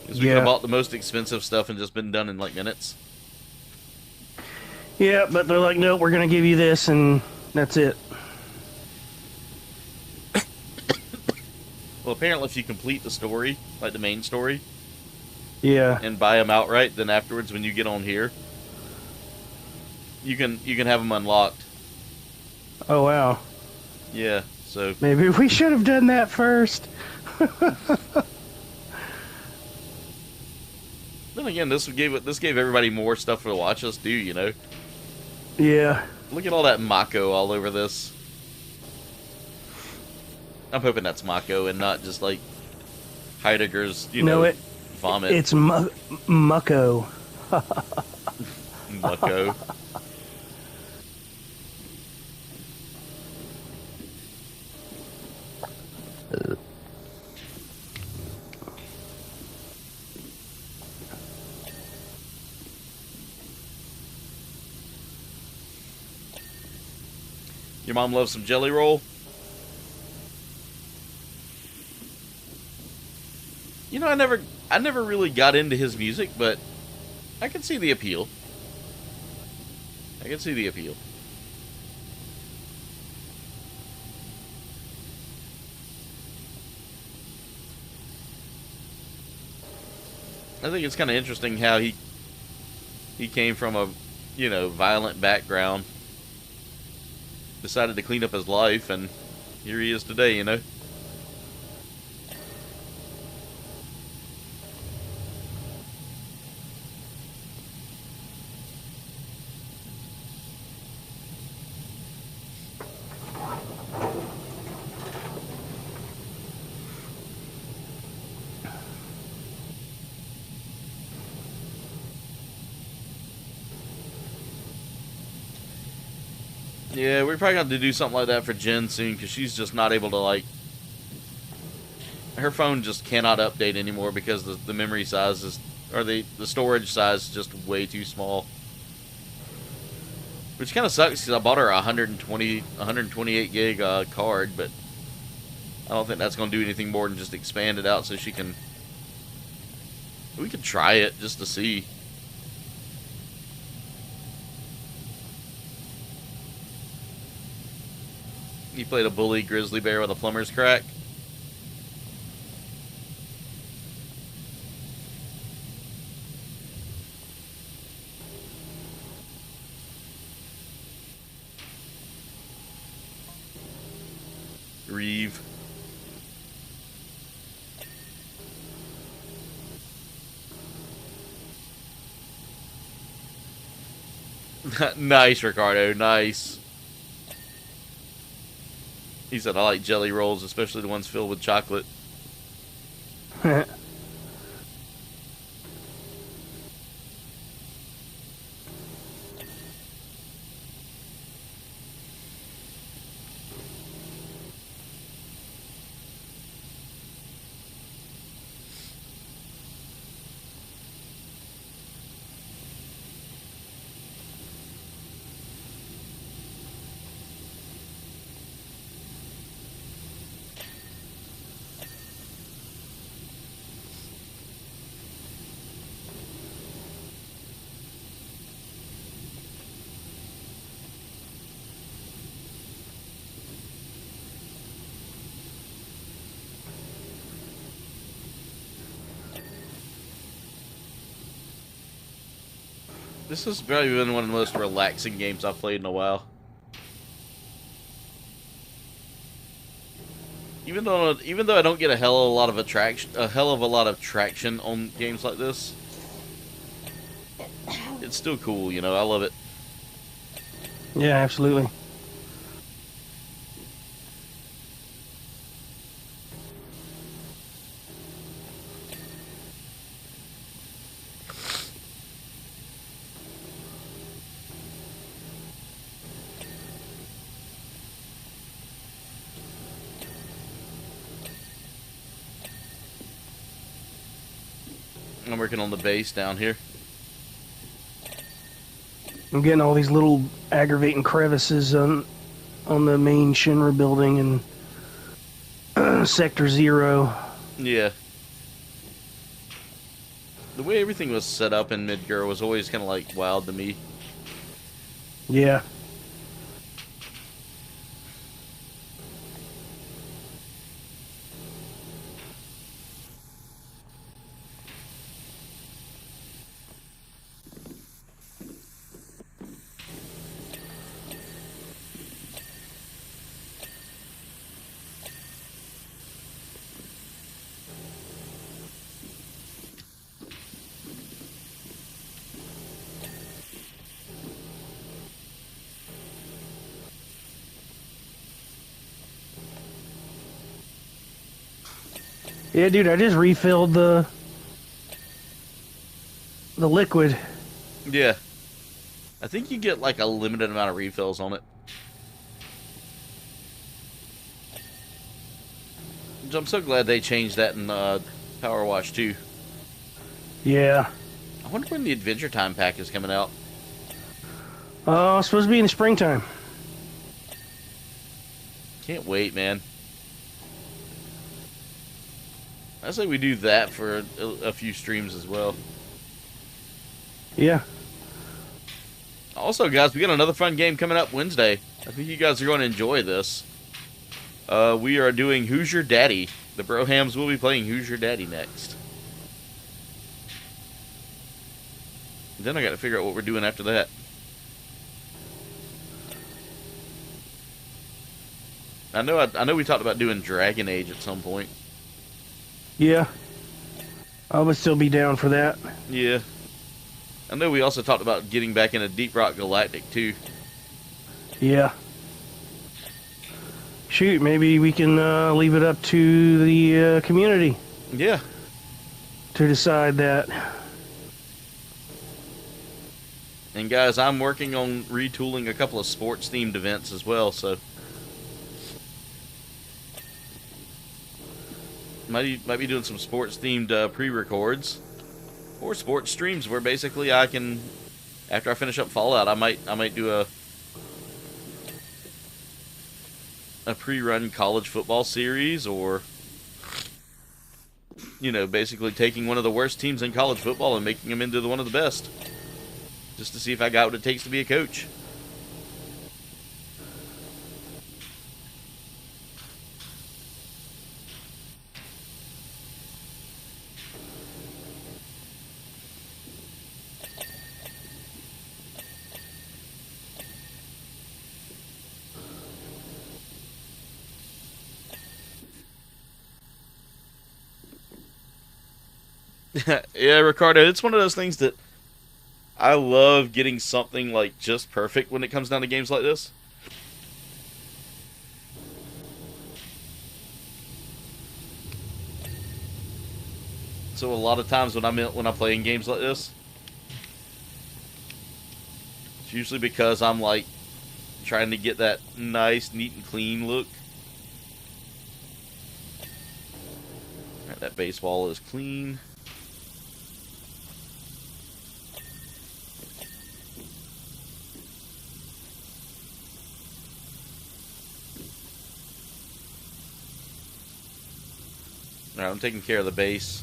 Because we could have bought the most expensive stuff and just been done in like minutes. Yeah, but they're like, nope, we're going to give you this, and that's it. Well, apparently if you complete the story, like the main story, Yeah. and buy them outright, then afterwards when you get on here, you can have them unlocked. Oh, wow. Yeah, so... Maybe we should have done that first. Then again, this gave everybody more stuff to watch us do, you know? Yeah. Look at all that Mako all over this. I'm hoping that's Mako and not just like Heidegger's, vomit. It's Mucko. Mako. Your mom loves some jelly roll? You know, I never really got into his music, but I can see the appeal. I can see the appeal. I think it's kind of interesting how he came from a, violent background, decided to clean up his life, and here he is today, you know? Yeah, we're probably going to have to do something like that for Jen soon, because she's just not able to, her phone just cannot update anymore because the memory size is, or the storage size is just way too small. Which kind of sucks, because I bought her a 128 gig card, but I don't think that's going to do anything more than just expand it out so she can, we could try it just to see. You played a bully grizzly bear with a plumber's crack? Reeve. Nice, Ricardo. Nice. He said, I like jelly rolls, especially the ones filled with chocolate. This has probably been one of the most relaxing games I've played in a while. Even though I don't get a hell of a lot of traction on games like this, it's still cool, you know. I love it. Yeah, absolutely. I'm working on the base down here. I'm getting all these little aggravating crevices on the main Shinra building and Sector 0. Yeah. The way everything was set up in Midgar was always kind of like wild to me. Yeah. Yeah, dude, I just refilled the liquid. Yeah. I think you get like a limited amount of refills on it. I'm so glad they changed that in PowerWash 2. Yeah. I wonder when the Adventure Time pack is coming out. It's supposed to be in the springtime. Can't wait, man. I say we do that for a few streams as well. Yeah. Also, guys, we got another fun game coming up Wednesday. I think you guys are going to enjoy this. We are doing Who's Your Daddy? The Brohams will be playing Who's Your Daddy next. Then I got to figure out what we're doing after that. I know we talked about doing Dragon Age at some point. Yeah. I would still be down for that. Yeah. I know we also talked about getting back into Deep Rock Galactic too. Yeah. Shoot, maybe we can leave it up to the community. Yeah. To decide that. And guys, I'm working on retooling a couple of sports-themed events as well, so might be doing some sports-themed pre-records or sports streams where basically I can, after I finish up Fallout, I might do a pre-run college football series, or you know, basically taking one of the worst teams in college football and making them into one of the best, just to see if I got what it takes to be a coach. Yeah, Ricardo, it's one of those things that I love getting something like just perfect when it comes down to games like this. So a lot of times when I'm playing games like this, it's usually because I'm like trying to get that nice, neat, and clean look. Alright, that base wall is clean. Alright, I'm taking care of the base.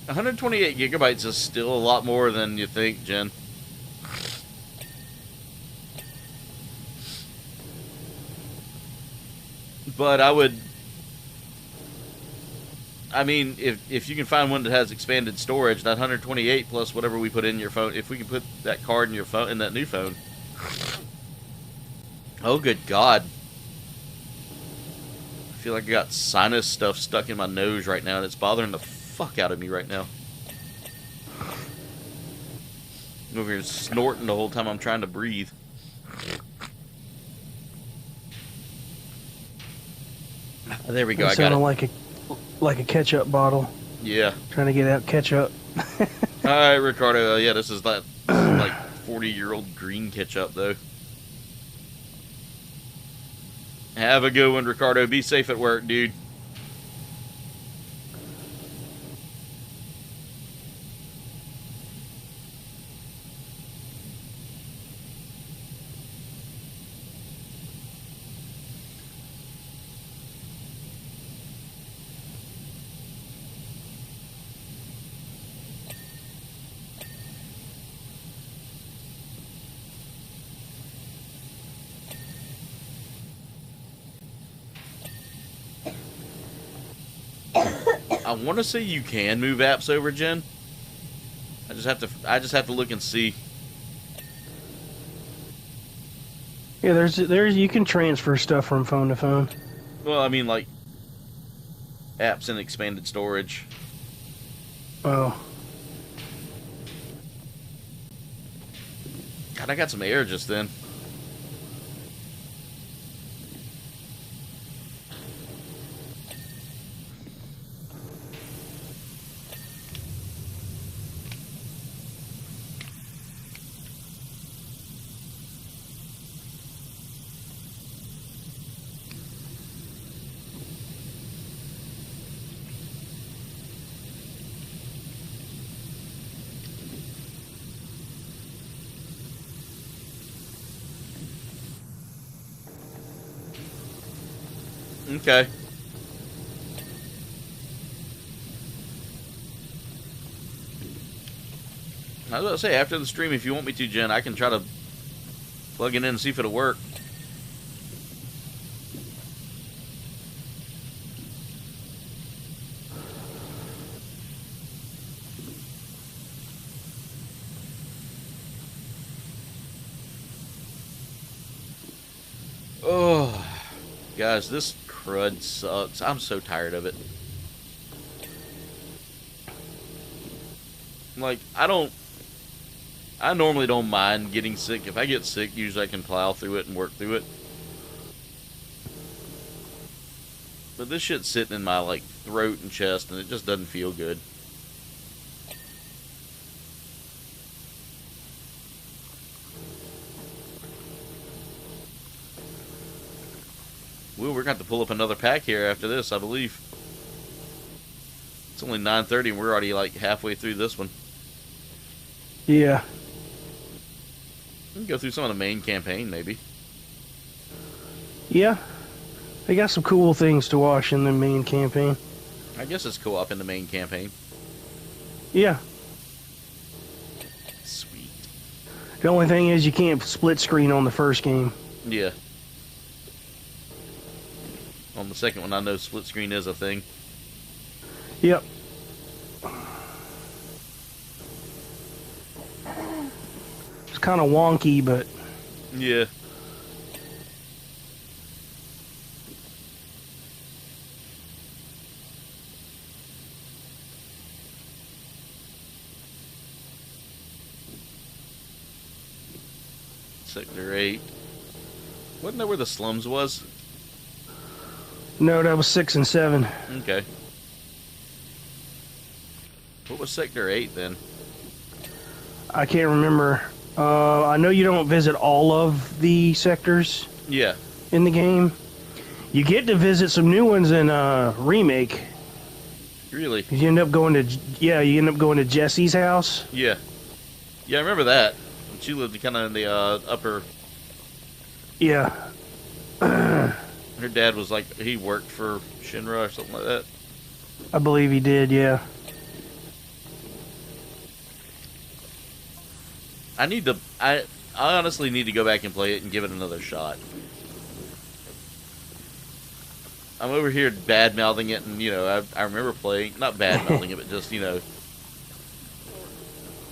128 gigabytes is still a lot more than you think, Jen. But I mean, if you can find one that has expanded storage, that 128 plus whatever we put in your phone, if we can put that card in your phone, in that new phone. Oh, good God. I feel like I got sinus stuff stuck in my nose right now, and it's bothering the fuck out of me right now. I'm over here snorting the whole time I'm trying to breathe. There we go. I got it. Like a ketchup bottle. Yeah. Trying to get out ketchup. All right, Ricardo. Yeah, this is like 40-year-old green ketchup, though. Have a good one, Ricardo. Be safe at work, dude. I want to say you can move apps over, Jen. I just have to look and see. Yeah, there's you can transfer stuff from phone to phone. Well, I mean, like apps in expanded storage. Oh. God, I got some air just then. Okay. I was about to say, after the stream, if you want me to, Jen, I can try to plug it in and see if it'll work. Oh, guys, this crud sucks. I'm so tired of it. Like, I normally don't mind getting sick. If I get sick, usually I can plow through it and work through it. But this shit's sitting in my, like, throat and chest, and it just doesn't feel good. Well, we're going to have to pull up another pack here after this, I believe. It's only 9:30 and we're already, like, halfway through this one. Yeah. We can go through some of the main campaign, maybe. Yeah. They got some cool things to watch in the main campaign. I guess it's co-op in the main campaign. Yeah. Sweet. The only thing is you can't split screen on the first game. Yeah. On the second one, I know split screen is a thing. Yep. It's kind of wonky, but... Yeah. Sector 8. Wasn't that where the slums was? No, that was 6 and 7. Okay. What was Sector 8 then? I can't remember. I know you don't visit all of the sectors. Yeah. In the game. You get to visit some new ones in Remake. Really? You end up going to Jesse's house. Yeah. Yeah, I remember that. She lived kind of in the upper... Yeah. Her dad was like, he worked for Shinra or something like that. I believe he did, yeah. I honestly need to go back and play it and give it another shot. I'm over here bad-mouthing it, and, I remember playing, not bad-mouthing it, but just, I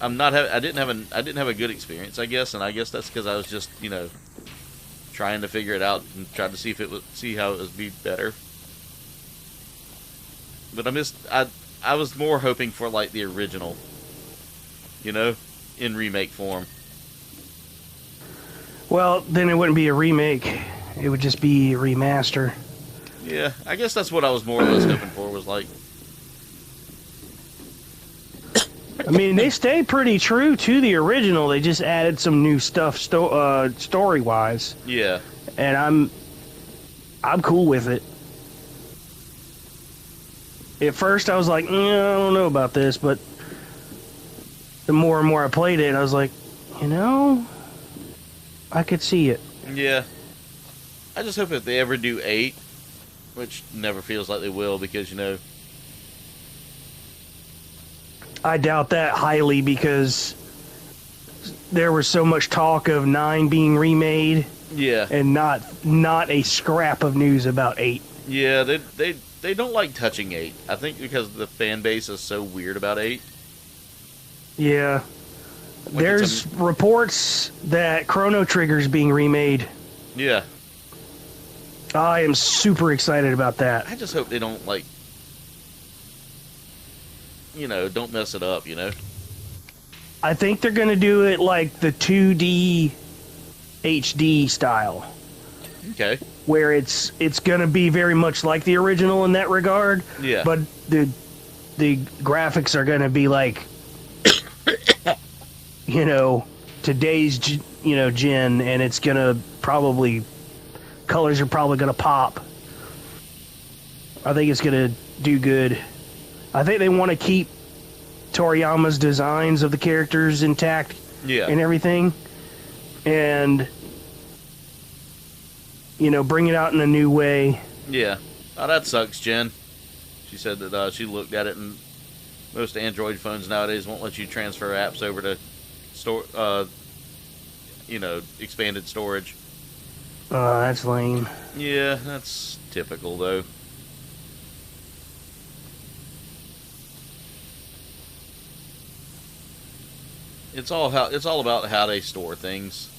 didn't have a good experience, I guess, and I guess that's because I was just, trying to figure it out and trying to see how it would be better. But I was more hoping for, like, the original, in remake form. Well, then it wouldn't be a remake. It would just be a remaster. Yeah, I guess that's what I was more or less hoping for, was like... I mean, they stay pretty true to the original. They just added some new stuff story-wise. Yeah. And I'm cool with it. At first, I was like, I don't know about this, but the more and more I played it, I was like, I could see it. Yeah. I just hope if they ever do 8, which never feels like they will, because, I doubt that highly, because there was so much talk of 9 being remade. Yeah. And not a scrap of news about 8. Yeah, they don't like touching 8. I think because the fan base is so weird about 8. Yeah. There's reports that Chrono Trigger's being remade. Yeah. I am super excited about that. I just hope they don't, like, don't mess it up, I think they're going to do it like the 2D HD style. Okay. Where it's going to be very much like the original in that regard. Yeah. But the graphics are going to be like, today's, gen, and it's going to probably, colors are probably going to pop. I think it's going to do good. I think they want to keep Toriyama's designs of the characters intact. Yeah. And everything. And, bring it out in a new way. Yeah. Oh, that sucks, Jen. She said that she looked at it, and most Android phones nowadays won't let you transfer apps over to expanded storage. That's lame. Yeah, that's typical, though. It's all about how they store things,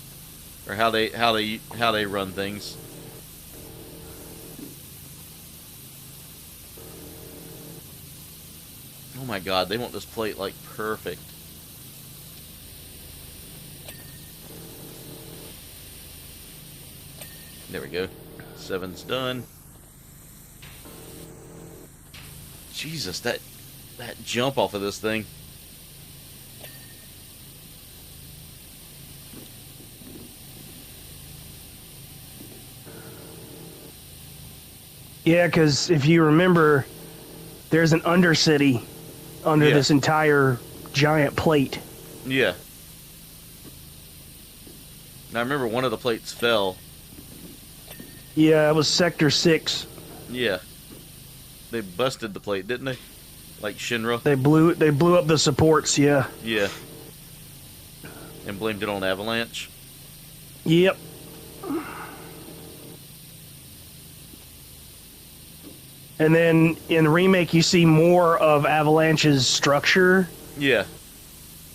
or how they run things. Oh my God, they want this plate like perfect. There we go. 7's done. Jesus, that jump off of this thing. Yeah, because if you remember, there's an undercity under this entire giant plate. Yeah. Now I remember one of the plates fell. Yeah, it was Sector 6. Yeah. They busted the plate, didn't they? Like Shinra. They blew up the supports, yeah. Yeah. And blamed it on Avalanche. Yep. And then in the remake, you see more of Avalanche's structure. Yeah.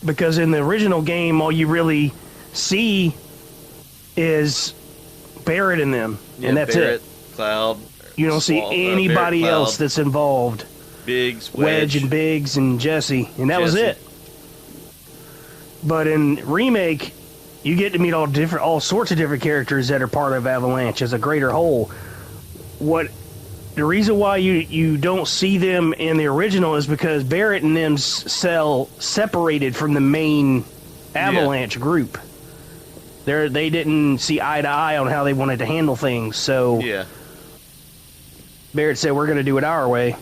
Because in the original game, all you really see is Barrett and them. Yeah, and that's Barrett, it. Cloud. You don't see anybody Barrett, else that's involved. Biggs, Wedge and Biggs and Jesse. And that was it. But in remake, you get to meet all sorts of different characters that are part of Avalanche as a greater whole. The reason why you don't see them in the original is because Barrett and them separated from the main Avalanche group. They didn't see eye to eye on how they wanted to handle things, so Barrett said, we're going to do it our way.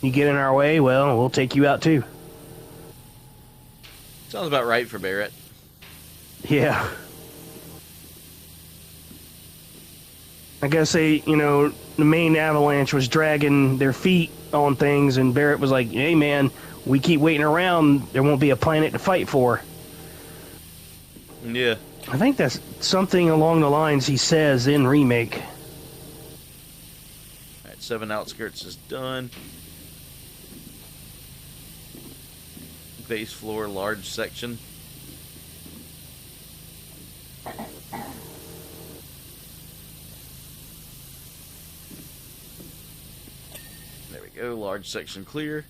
You get in our way, well, we'll take you out too. Sounds about right for Barrett. Yeah. I guess the main Avalanche was dragging their feet on things, and Barrett was like, hey man, we keep waiting around, there won't be a planet to fight for. Yeah. I think that's something along the lines he says in Remake. Alright, 7 outskirts is done. Base floor, large section. There we go, large section clear.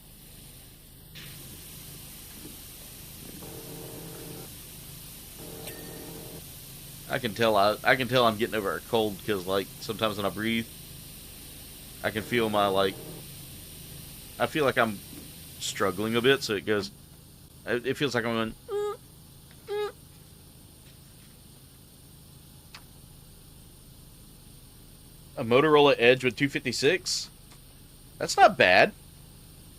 I can tell I'm getting over a cold because, like, sometimes when I breathe, I can feel my, like, I feel like I'm struggling a bit, so it goes, it feels like I'm going, A Motorola Edge with 256? That's not bad.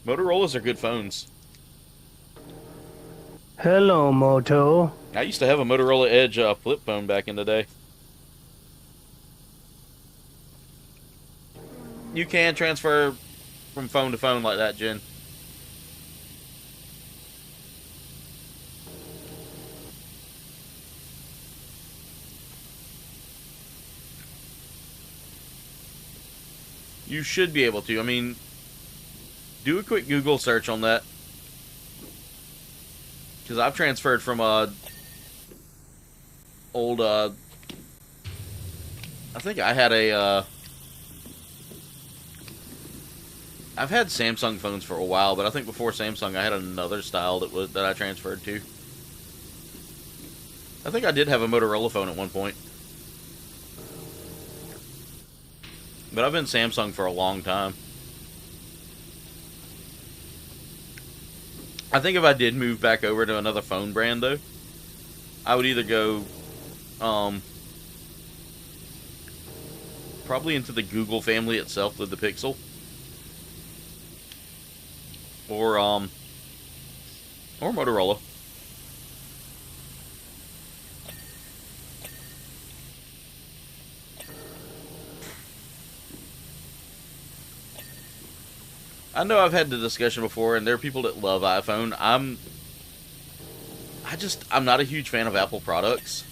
Motorola's are good phones. Hello, Moto. I used to have a Motorola Edge flip phone back in the day. You can transfer from phone to phone like that, Jen. You should be able to. I mean, do a quick Google search on that. Because I've transferred from old, I think I had a, I've had Samsung phones for a while, but I think before Samsung I had another style that I transferred to. I think I did have a Motorola phone at one point. But I've been Samsung for a long time. I think if I did move back over to another phone brand, though, I would either go, probably into the Google family itself with the Pixel. Or Motorola. I know I've had the discussion before, and there are people that love iPhone. I'm not a huge fan of Apple products.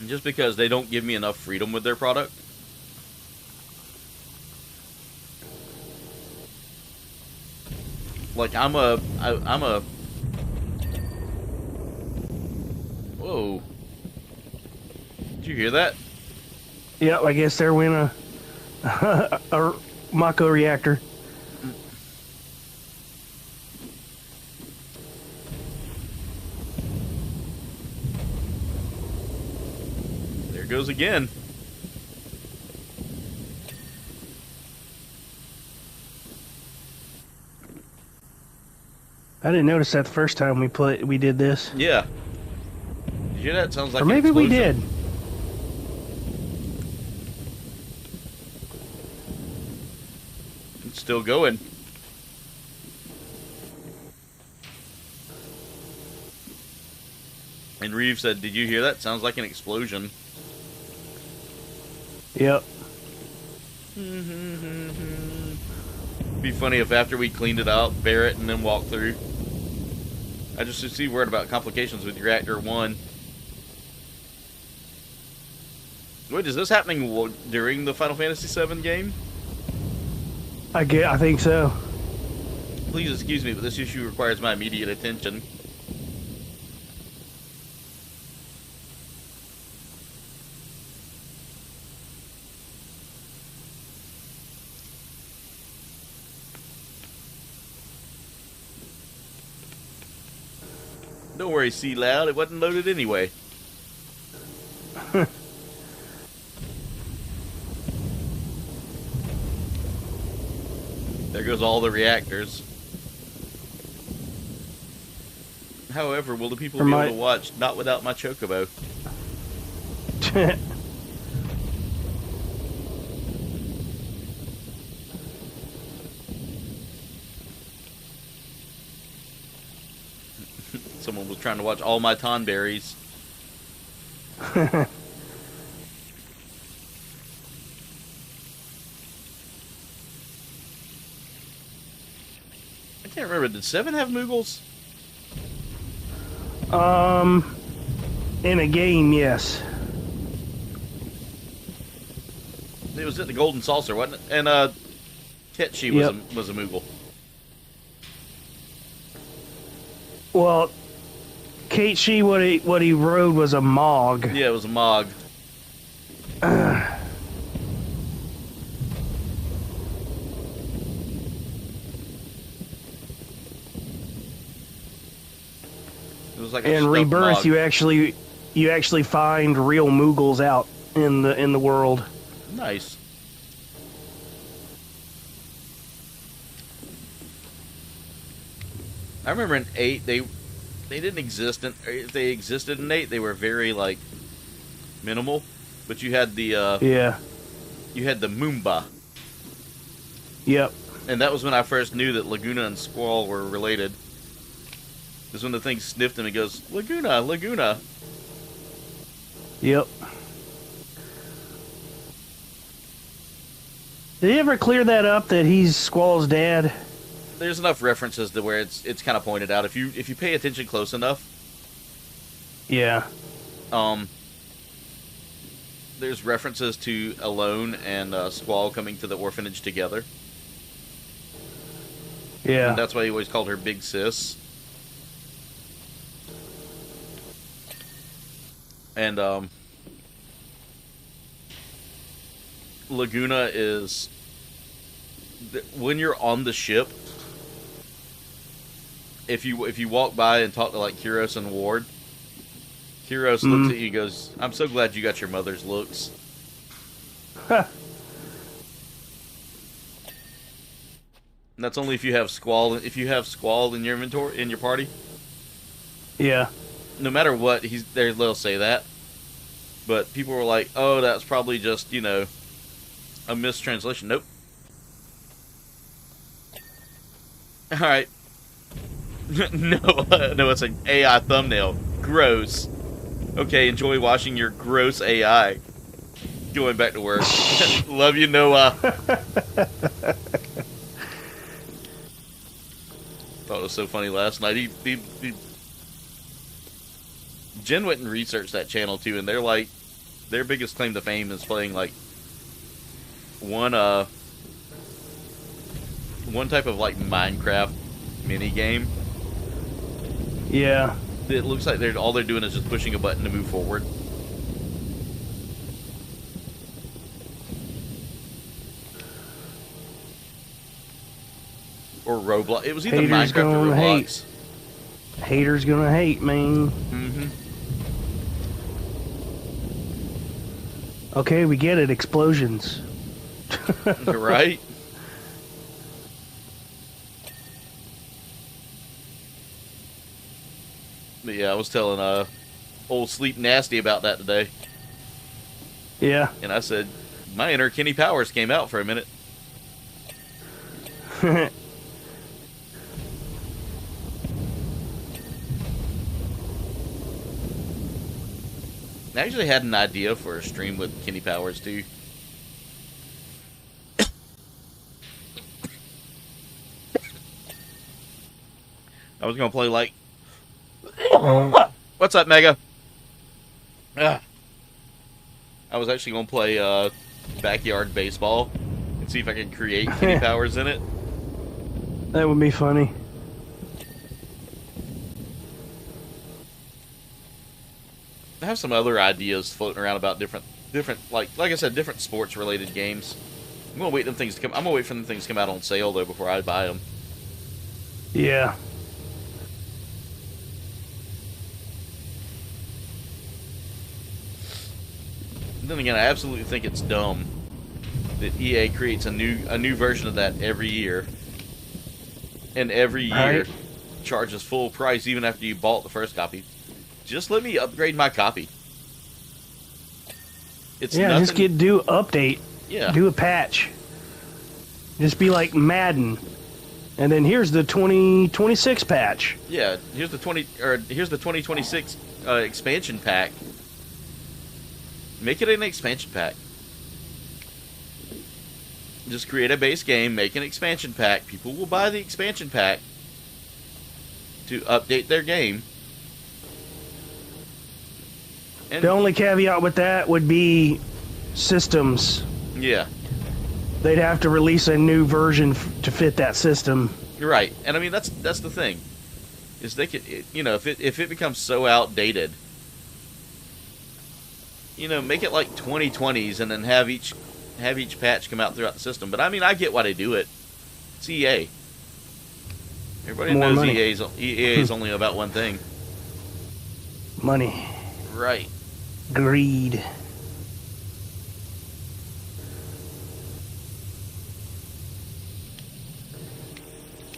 Just because they don't give me enough freedom with their product. Like, I'm a... Whoa. Did you hear that? Yep, I guess there went a Mako reactor. There it goes again. I didn't notice that the first time we did this. Yeah. Did you hear that? Sounds like Or an maybe we explosion. did. It's still going. And Reeve said, "Did you hear that? Sounds like an explosion." Yep. Be funny if after we cleaned it out, bear it, and then walk through. I just received word about complications with Reactor 1. Wait, is this happening during the Final Fantasy VII game? I think so. Please excuse me, but this issue requires my immediate attention. Don't worry, C Loud, it wasn't loaded anyway. There goes all the reactors. However, will the people be able to watch? Not without my chocobo. Someone was trying to watch all my tonberries. I can't remember. Did 7 have Moogles? In a game, yes. It was at the Golden Saucer, wasn't it? And Ketchi was a Moogle. Well, Ketchi, what he rode was a Mog. Yeah, it was a Mog. It was like a in stuffed Rebirth, Mog. you actually find real Moogles out in the world. Nice. I remember in 8 they didn't exist in, if they existed in 8 they were very like minimal, but you had the you had the Moomba. Yep. And that was when I first knew that Laguna and Squall were related. Because when the thing sniffed him, it goes, Laguna, Laguna. Yep. Did he ever clear that up that he's Squall's dad? There's enough references to where it's kind of pointed out. If you pay attention close enough. Yeah. There's references to Alone and Squall coming to the orphanage together. Yeah. And that's why he always called her Big Sis. And Laguna is when you're on the ship. If you walk by and talk to like Kyros and Ward, Kyros looks at you and goes, "I'm so glad you got your mother's looks." And that's only if you have Squall. If you have Squall in your inventory in your party. Yeah. No matter what, they'll say that. But people were like, "Oh, that's probably just a mistranslation." Nope. All right. No, it's an AI thumbnail. Gross. Okay, enjoy watching your gross AI. Going back to work. Love you, Noah. Thought it was so funny last night. Jen went and researched that channel too, and they're like, their biggest claim to fame is playing like one type of like Minecraft mini game. Yeah. It looks like all they're doing is just pushing a button to move forward. Or Roblox. It was either Haters Minecraft or gonna Roblox. Haters gonna hate, man. Mm-hmm. Okay, we get it. Explosions. Right? But yeah, I was telling old Sleep Nasty about that today. Yeah. And I said, my inner Kenny Powers came out for a minute. I actually had an idea for a stream with Kenny Powers too. I was gonna play like, what's up, Mega? I was actually gonna play backyard baseball and see if I could create Kenny Powers in it. That would be funny. I have some other ideas floating around about different like I said, different sports related games. I'm gonna wait for them things to come out on sale though before I buy them. Yeah. Then again, I absolutely think it's dumb that EA creates a new version of that every year, and every year charges full price even after you bought the first copy. Just let me upgrade my copy. It's nothing. Just do update. Yeah. Do a patch. Just be like Madden. And then here's the 2026 patch. Yeah, here's the 2026 expansion pack. Make it an expansion pack. Just create a base game, make an expansion pack. People will buy the expansion pack to update their game. And The only caveat with that would be systems. yeah, They'd have to release a new version to fit that system. you're right. And I mean, that's the thing, is they could, you know, if it becomes so outdated, you know, make it like 2020s and then have each patch come out throughout the system. But I mean, I get why they do it. It's EA. Everybody More knows money. EA is only about one thing. Money. Right. Greed.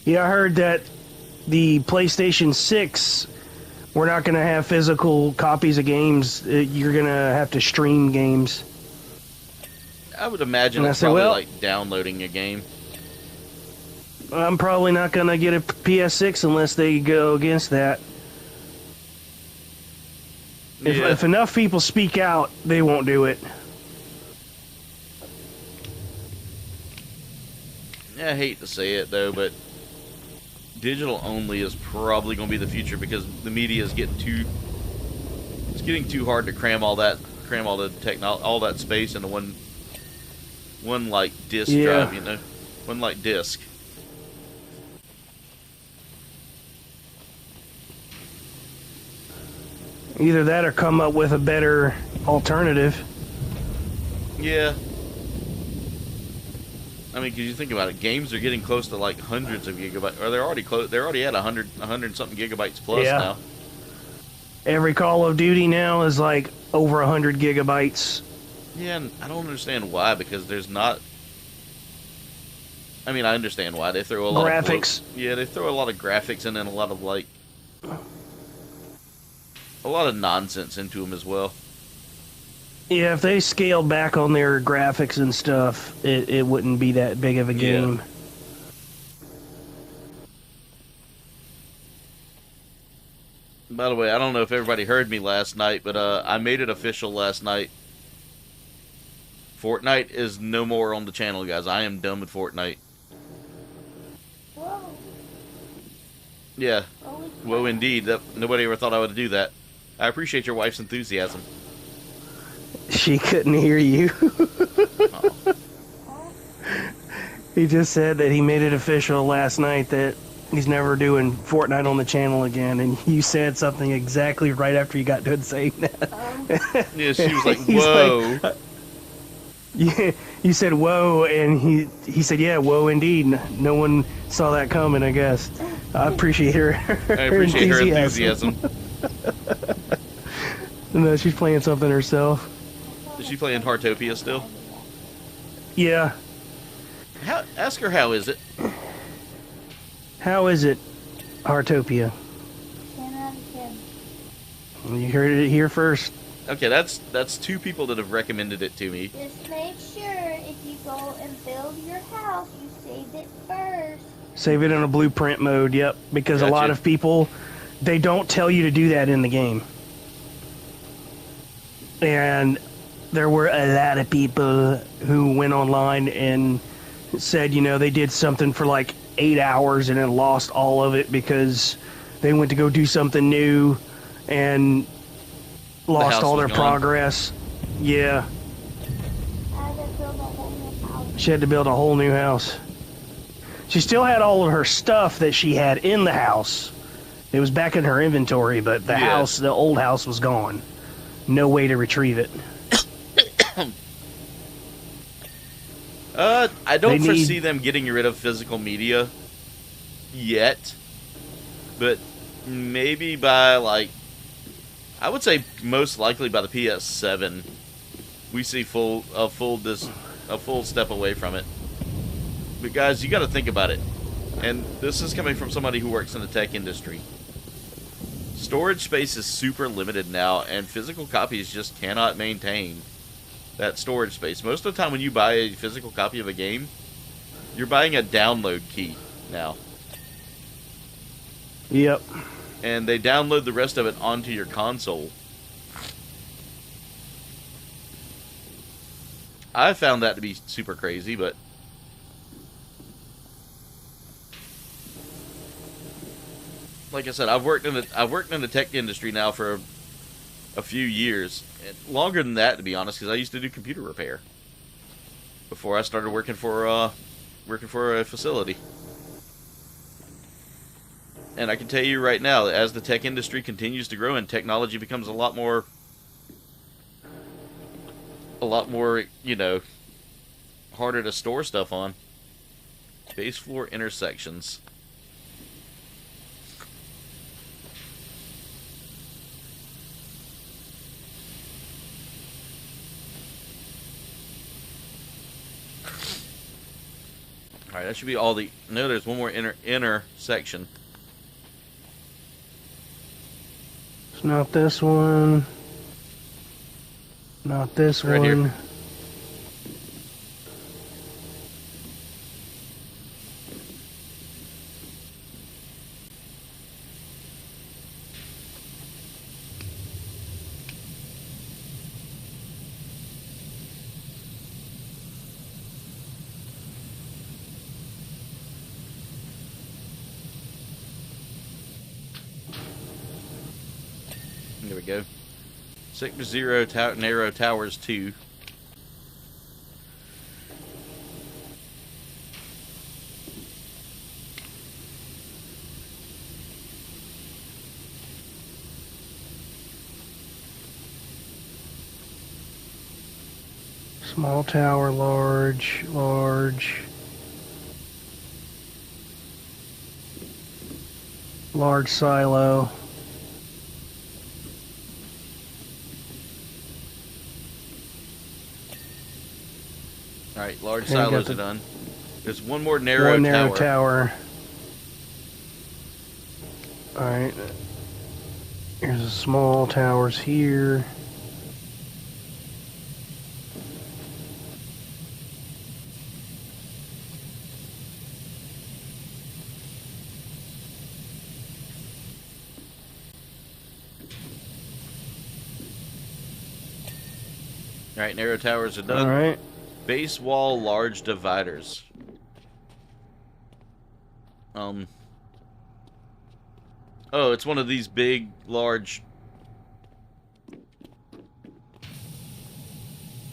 Yeah, I heard that the PlayStation 6, we're not going to have physical copies of games. You're going to have to stream games. I would imagine And I it's said, probably well- like downloading a game. I'm probably not going to get a PS6 unless they go against that. Yeah. If enough people speak out, they won't do it. I hate to say it though, but digital only is probably going to be the future because the media is getting too hard to cram all the all that space into one like disc Yeah. drive, you know, one like disc. Either that or come up with a better alternative. Yeah. I mean, because you think about it, games are getting close to like hundreds of gigabytes, or they're already close. They're already at 100 something gigabytes plus Yeah. now. Every Call of Duty now is like over 100 gigabytes. Yeah, and I don't understand why, because there's not. I mean, I understand why they throw a lot Graphics. Yeah, they throw a lot of graphics and then a lot of like a lot of nonsense into them as well. Yeah, if they scaled back on their graphics and stuff, it wouldn't be that big of a Yeah. game. By the way, I don't know if everybody heard me last night, but I made it official last night. Fortnite is no more on the channel, guys. I am done with Fortnite. Whoa. Yeah, Holy whoa, crap. indeed. Nobody ever thought I would do that. I appreciate your wife's enthusiasm. She couldn't hear you. Oh. He just said that he made it official last night that he's never doing Fortnite on the channel again, and you said something exactly right after you got done saying that. Yeah, she was like, He's whoa. Yeah, you said whoa, and he said, yeah, whoa, indeed. No one saw that coming, I guess. I appreciate her. I appreciate her enthusiasm. No, she's playing something herself. Is she playing Heartopia still? Yeah. Ask her how is it. How is it, Heartopia? 10 out of 10. You heard it here first. Okay, that's two people that have recommended it to me. Just make sure if you go and build your house, you save it first. Save it in a blueprint mode, yep. Because a lot Gotcha. of people, they don't tell you to do that in the game. And there were a lot of people who went online and said, you know, they did something for like 8 hours and then lost all of it because they went to go do something new and lost house all was their gone. progress. Yeah, I had to build a whole new house. she had to build a whole new house. She still had all of her stuff that she had in the house. It was back in her inventory, but the Yeah. house, the old house, was gone. No way to retrieve it. I don't They need- foresee them getting rid of physical media yet, but maybe by like, I would say most likely by the PS7, we see a full step away from it. But guys, you got to think about it, and this is coming from somebody who works in the tech industry. Storage space is super limited now, and physical copies just cannot maintain that storage space. Most of the time when you buy a physical copy of a game, you're buying a download key now. Yep. And they download the rest of it onto your console. I found that to be super crazy, but like I said, I've worked in the tech industry now for a few years. Longer than that, to be honest, because I used to do computer repair before I started working for a facility. And I can tell you right now, as the tech industry continues to grow and technology becomes a lot more, you know, harder to store stuff on. Base floor intersections. Alright, that should be all the... No, there's one more intersection. It's not this one. Not this Right one. here. There we go. Sector 0, Narrow Towers 2. Small tower, large, large. Large silo. Alright, large Yeah, you got silos are done. There's one more narrow One narrow tower. tower. Alright. Here's a small towers here. Alright, narrow towers are done. Alright. Base wall, large dividers. Oh, it's one of these big, large...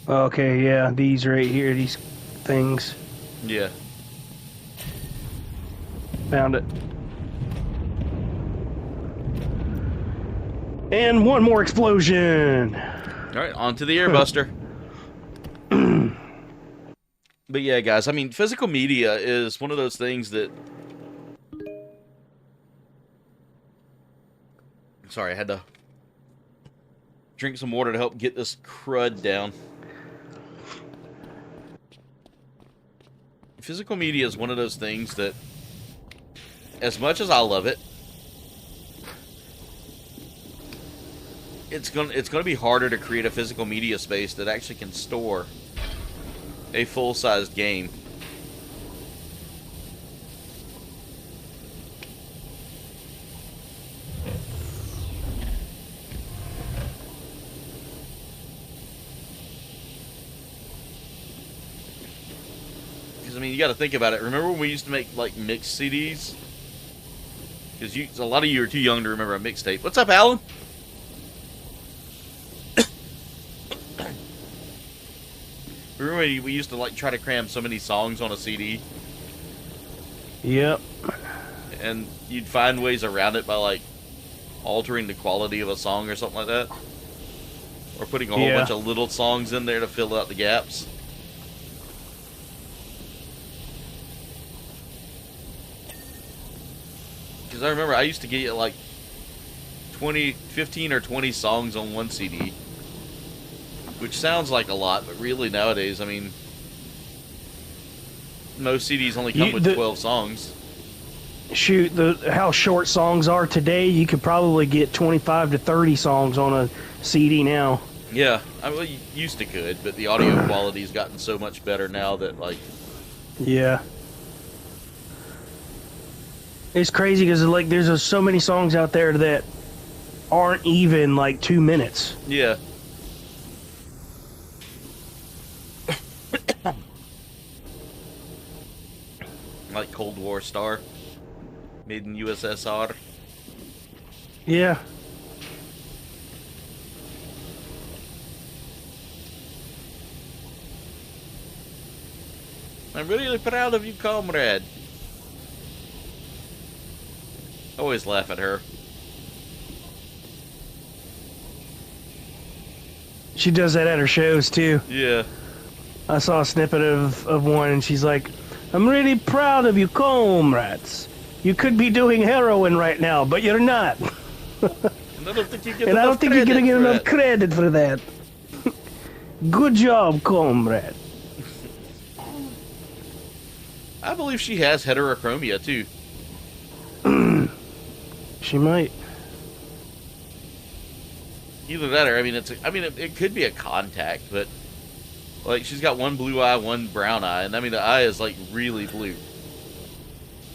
Okay, yeah, these right here, these things. Yeah. Found it. And one more explosion! Alright, on to the airbuster. But yeah, guys, I mean, physical media is one of those things that... Sorry, I had to drink some water to help get this crud down. Physical media is one of those things that, as much as I love it, it's gonna be harder to create a physical media space that actually can store a full-sized game. Because I mean, you got to think about it. Remember when we used to make like mixed CDs? Because a lot of you are too young to remember a mixtape. What's up, Alan? Remember when we used to like try to cram so many songs on a CD? Yep. And you'd find ways around it by like altering the quality of a song or something like that, or putting a whole bunch of little songs in there to fill out the gaps. Because I remember I used to get like 15 or 20 songs on one CD, which sounds like a lot, but really nowadays, I mean, most CDs only come with 12 songs. Shoot, how short songs are today, you could probably get 25 to 30 songs on a CD now. Yeah, I mean, you used to could, but the audio quality's gotten so much better now that, like... Yeah. It's crazy because, like, there's just so many songs out there that aren't even, like, 2 minutes. Yeah. Like Cold War Star. Made in USSR. Yeah. I'm really proud of you, comrade. I always laugh at her. She does that at her shows, too. Yeah. I saw a snippet of one, and she's like, I'm really proud of you, comrades. You could be doing heroin right now, but you're not. And I don't think you get And I don't think you're getting enough credit for that. Good job, comrade. I believe she has heterochromia, too. She might. Either that or, I mean, it could be a contact, but, like, she's got one blue eye, one brown eye, and, I mean, the eye is, like, really blue.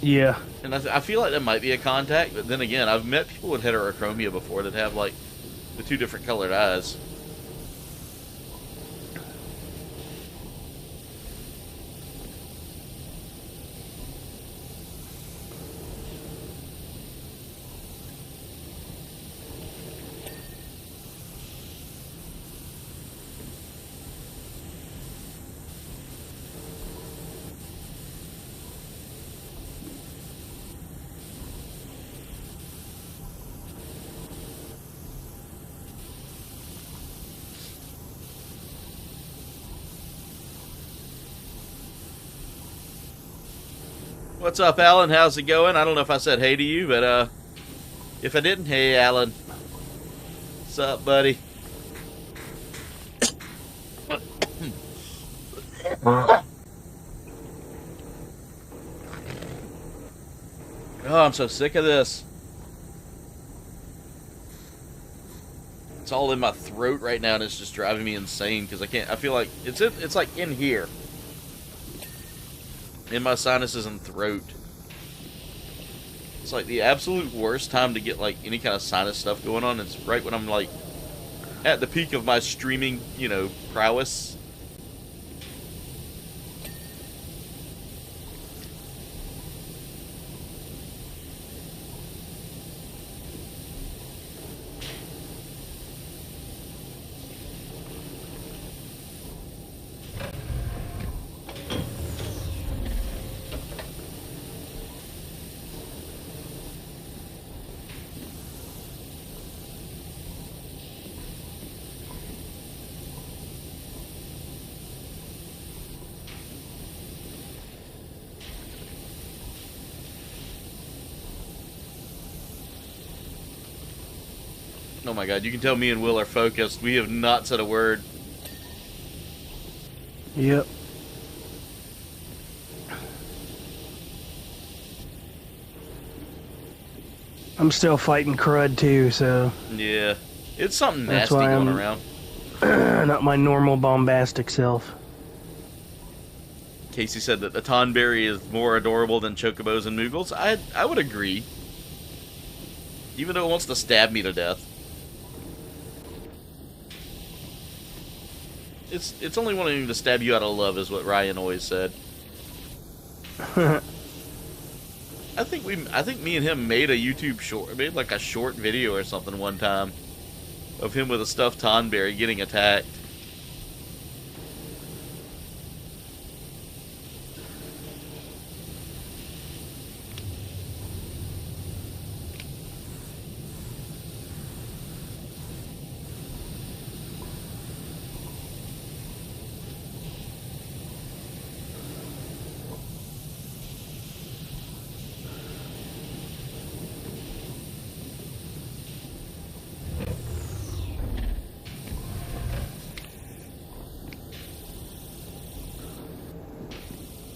Yeah. And I feel like that might be a contact, but then again, I've met people with heterochromia before that have, like, the two different colored eyes. What's up, Alan? How's it going? I don't know if I said hey to you, but if I didn't, hey, Alan. What's up, buddy? Oh, I'm so sick of this. It's all in my throat right now, and it's just driving me insane because I can't. I feel like it's like in here. In my sinuses and throat. It's like the absolute worst time to get like any kind of sinus stuff going on. It's right when I'm like at the peak of my streaming, you know, prowess. Oh my god, you can tell me and Will are focused. We have not said a word. Yep. I'm still fighting crud too, so... Yeah. It's something That's nasty why going I'm around. not my normal bombastic self. Casey said that the Tonberry is more adorable than Chocobos and Moogles. I would agree. Even though it wants to stab me to death. It's only wanting to stab you out of love, is what Ryan always said. I think me and him made a YouTube short, made like a short video or something one time of him with a stuffed Tonberry getting attacked.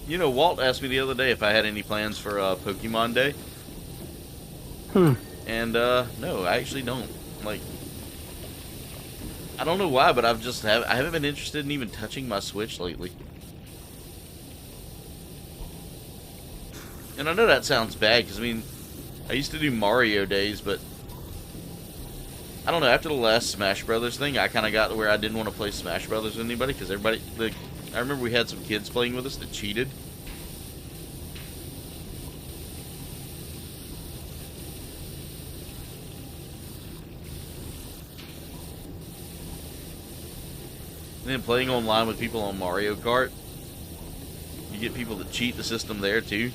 You know, Walt asked me the other day if I had any plans for Pokemon Day. And, no, I actually don't. Like, I don't know why, but I haven't been interested in even touching my Switch lately. And I know that sounds bad, because, I mean, I used to do Mario days, but I don't know, after the last Smash Brothers thing, I kind of got to where I didn't want to play Smash Brothers with anybody, because everybody, like, I remember we had some kids playing with us that cheated. And then playing online with people on Mario Kart, You get people that cheat the system there, too.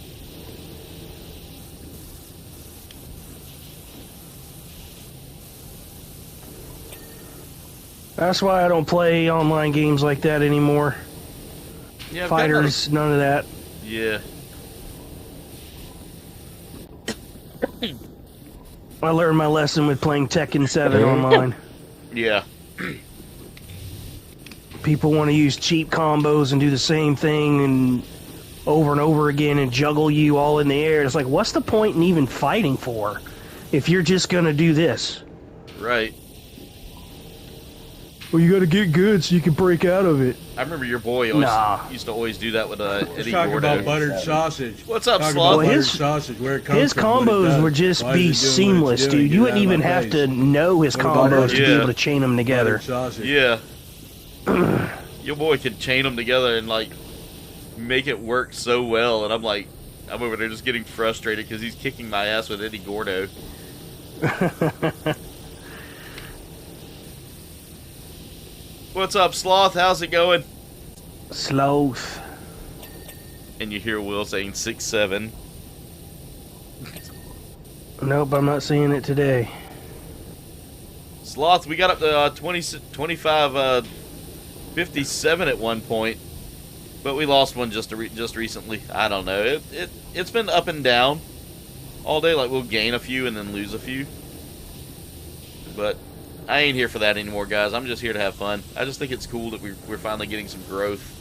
That's why I don't play online games like that anymore. Yeah, Fighters, none of that. Yeah. I learned my lesson with playing Tekken 7 online. Yeah. People want to use cheap combos and do the same thing and over again and juggle you all in the air. It's like, what's the point in even fighting for if you're just going to do this? Right. Well, you got to get good so you can break out of it. I remember your boy always used to always do that with Eddie Talking Gordo. about buttered sausage. What's up, Talking Sloth? about Well, buttered sausage, where it comes His from, what it combos does, would just why be is it doing what seamless, it's doing, dude. get You it wouldn't out of even my have face. to know his What about combos it? to be Yeah. able to chain them together. Buttered sausage. Yeah. Your boy could chain them together and, like, make it work so well. And I'm like, I'm over there just getting frustrated because he's kicking my ass with Eddie Gordo. What's up, Sloth? How's it going? Sloth. And you hear Will saying 6'7". Nope, I'm not seeing it today. Sloth, we got up to 25, 57 at one point, but we lost one just recently. I don't know. It's been up and down all day. Like, we'll gain a few and then lose a few. But I ain't here for that anymore, guys. I'm just here to have fun. I just think it's cool that we're finally getting some growth.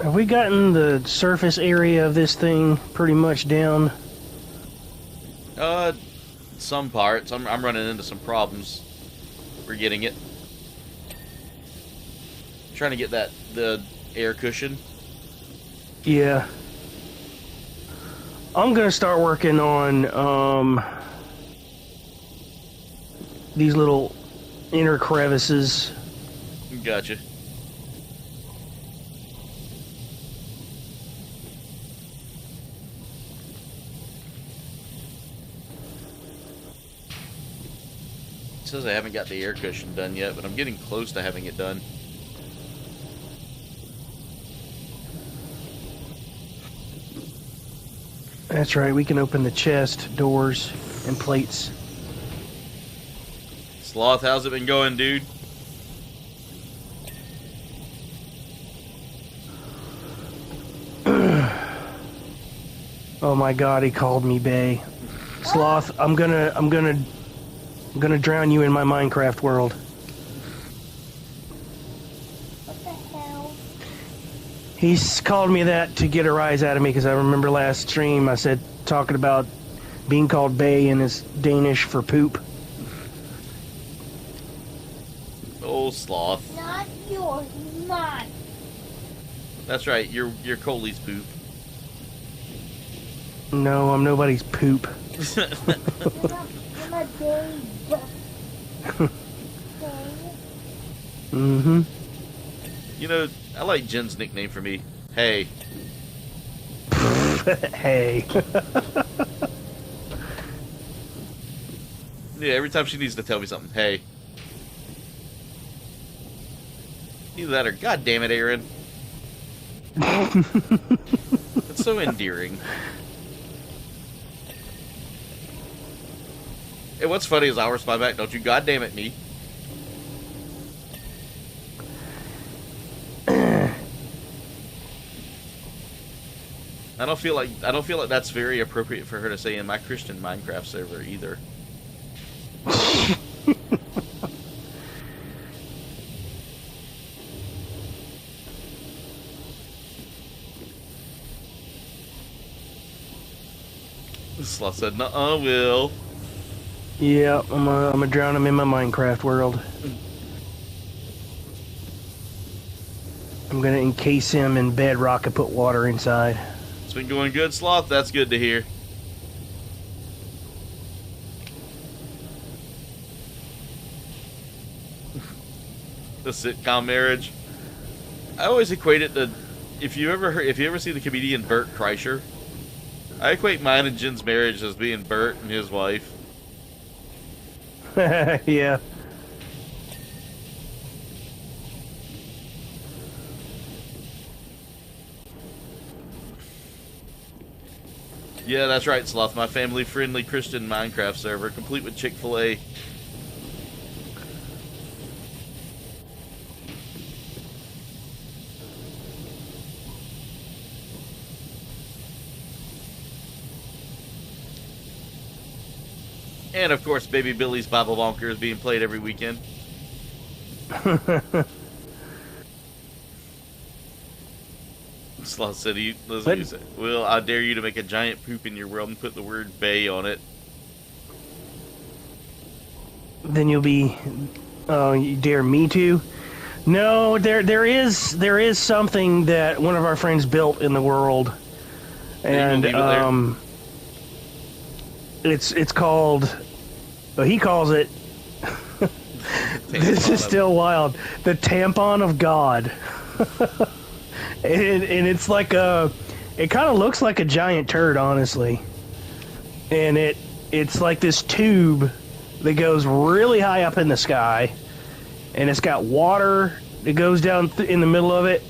Have we gotten the surface area of this thing pretty much down? Some parts. I'm running into some problems. We're getting it. Trying to get the air cushion. Yeah. I'm gonna start working on these little inner crevices. Gotcha. It says I haven't got the air cushion done yet, but I'm getting close to having it done. That's right, we can open the chest, doors, and plates. Sloth, how's it been going, dude? Oh my god, he called me Bay. Sloth, I'm gonna drown you in my Minecraft world. What the hell? He's called me that to get a rise out of me because I remember last stream I said talking about being called Bay and is Danish for poop. Oh, Sloth. Not yours, mine. That's right, you're Coley's poop. No, I'm nobody's poop. You're my baby. Okay. Mm-hmm. You know, I like Jen's nickname for me. Hey. Hey. Yeah, every time she needs to tell me something, hey. Either that or, God damn it, Aaron. It's so endearing. And what's funny is I'll respond back, don't you goddamn it me. I don't feel like that's very appropriate for her to say in my Christian Minecraft server either. Sloth said, "Nuh-uh, Will." Yeah, I'm gonna drown him in my Minecraft world. I'm gonna encase him in bedrock and put water inside. It's been going good, Sloth. That's good to hear. The sitcom marriage. I always equate it to if you ever see the comedian Bert Kreischer, I equate mine and Jen's marriage as being Bert and his wife. Yeah. Yeah, that's right, Sloth. My family-friendly Christian Minecraft server, complete with Chick-fil-A. And, of course, Baby Billy's Bible Bonker is being played every weekend. Sloth said, Will, I dare you to make a giant poop in your world and put the word bay on it. Then you'll be... Oh, you dare me to? No, there is something that one of our friends built in the world. And, it's called... Well, he calls it... This is still wild. The tampon of God. And it's like it kind of looks like a giant turd, honestly. And it's like this tube that goes really high up in the sky, and it's got water that goes down in the middle of it.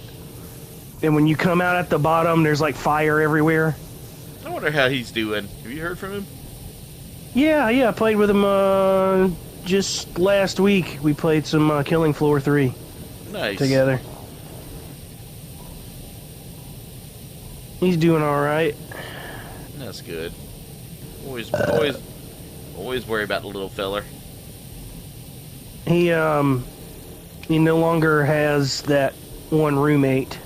And when you come out at the bottom, there's like fire everywhere. I wonder how he's doing. Have you heard from him? Yeah, I played with him just last week. We played some Killing Floor 3 Nice. together. He's doing all right. That's good. Always worry about the little feller. He no longer has that one roommate.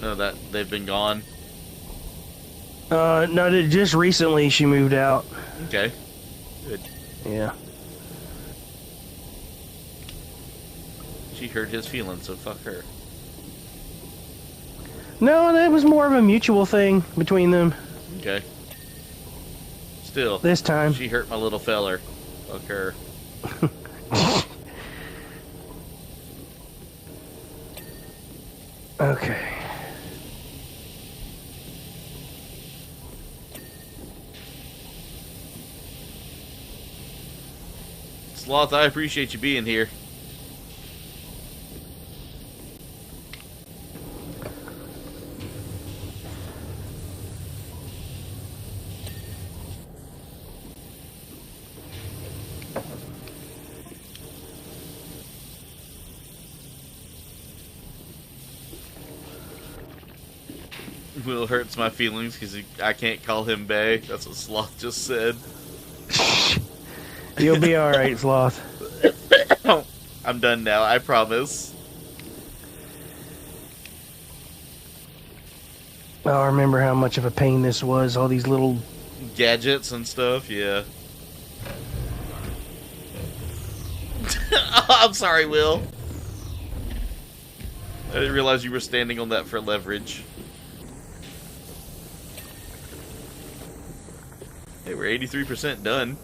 No, that they've been gone. No, just recently she moved out. Okay. Good. Yeah. She hurt his feelings, so fuck her. No, that was more of a mutual thing between them. Okay. Still. This time. She hurt my little feller. Fuck her. Okay. Sloth, I appreciate you being here. Will hurts my feelings because I can't call him Bay. That's what Sloth just said. You'll be alright, Sloth. I'm done now, I promise. Oh, I remember how much of a pain this was. All these little... Gadgets and stuff, yeah. I'm sorry, Will. I didn't realize you were standing on that for leverage. Hey, we're 83% done.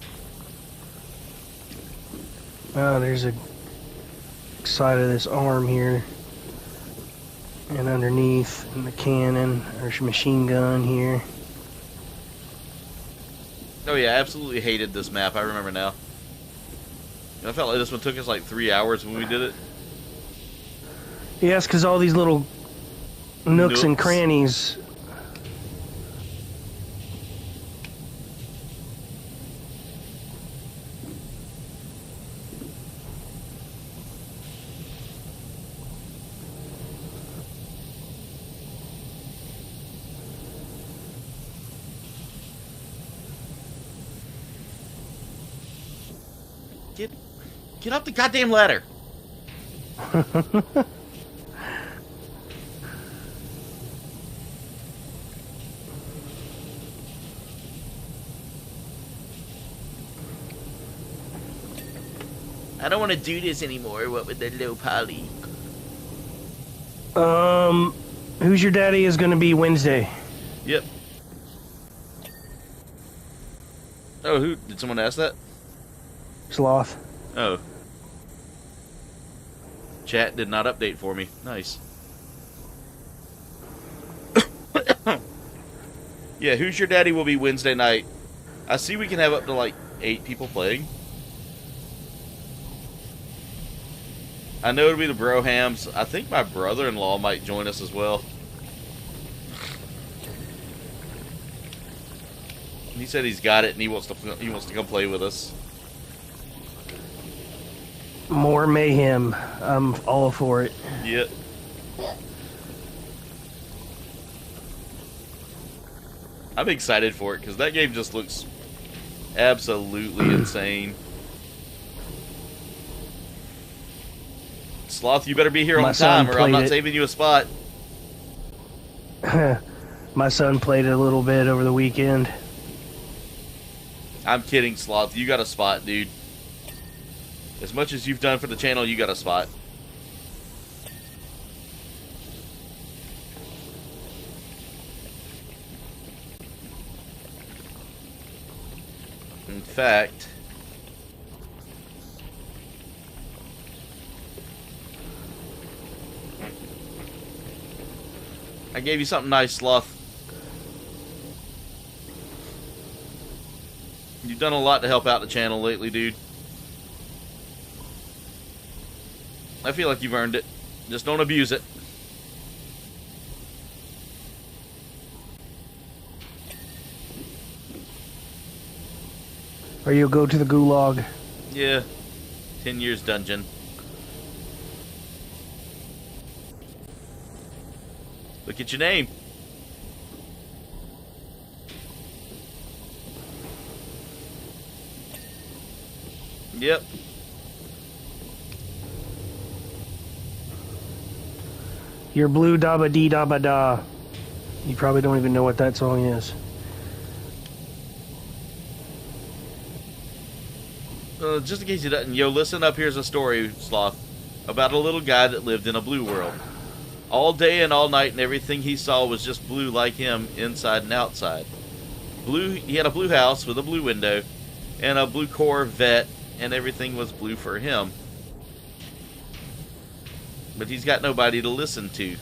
Oh, there's a side of this arm here. And underneath, in the cannon, there's a machine gun here. Oh yeah, I absolutely hated this map, I remember now. I felt like this one took us like 3 hours when we did it. Yes, because all these little nooks and crannies. Get up the goddamn ladder! I don't want to do this anymore, what with the low poly. Who's Your Daddy is going to be Wednesday. Yep. Oh, who? Did someone ask that? Sloth. Oh. Chat did not update for me. Nice. Yeah, Who's Your Daddy will be Wednesday night. I see we can have up to like 8 people playing. I know it'll be the Brohams. I think my brother-in-law might join us as well. He said he's got it and he wants to come play with us. More mayhem. I'm all for it. Yep. I'm excited for it because that game just looks absolutely insane. Sloth, you better be here on time or I'm not saving you a spot. My son played it a little bit over the weekend. I'm kidding, Sloth. You got a spot, dude. As much as you've done for the channel, you got a spot. In fact, I gave you something nice, Sloth. You've done a lot to help out the channel lately, dude. I feel like you've earned it. Just don't abuse it. Or you'll go to the gulag. Yeah. 10 years dungeon. Look at your name. Yep. Your blue dabba dee dabba da. You probably don't even know what that song is. Just in case you didn't, listen up. Here's a story, Sloth, about a little guy that lived in a blue world. All day and all night, and everything he saw was just blue like him, inside and outside. Blue. He had a blue house with a blue window, and a blue Corvette, and everything was blue for him. But he's got nobody to listen to.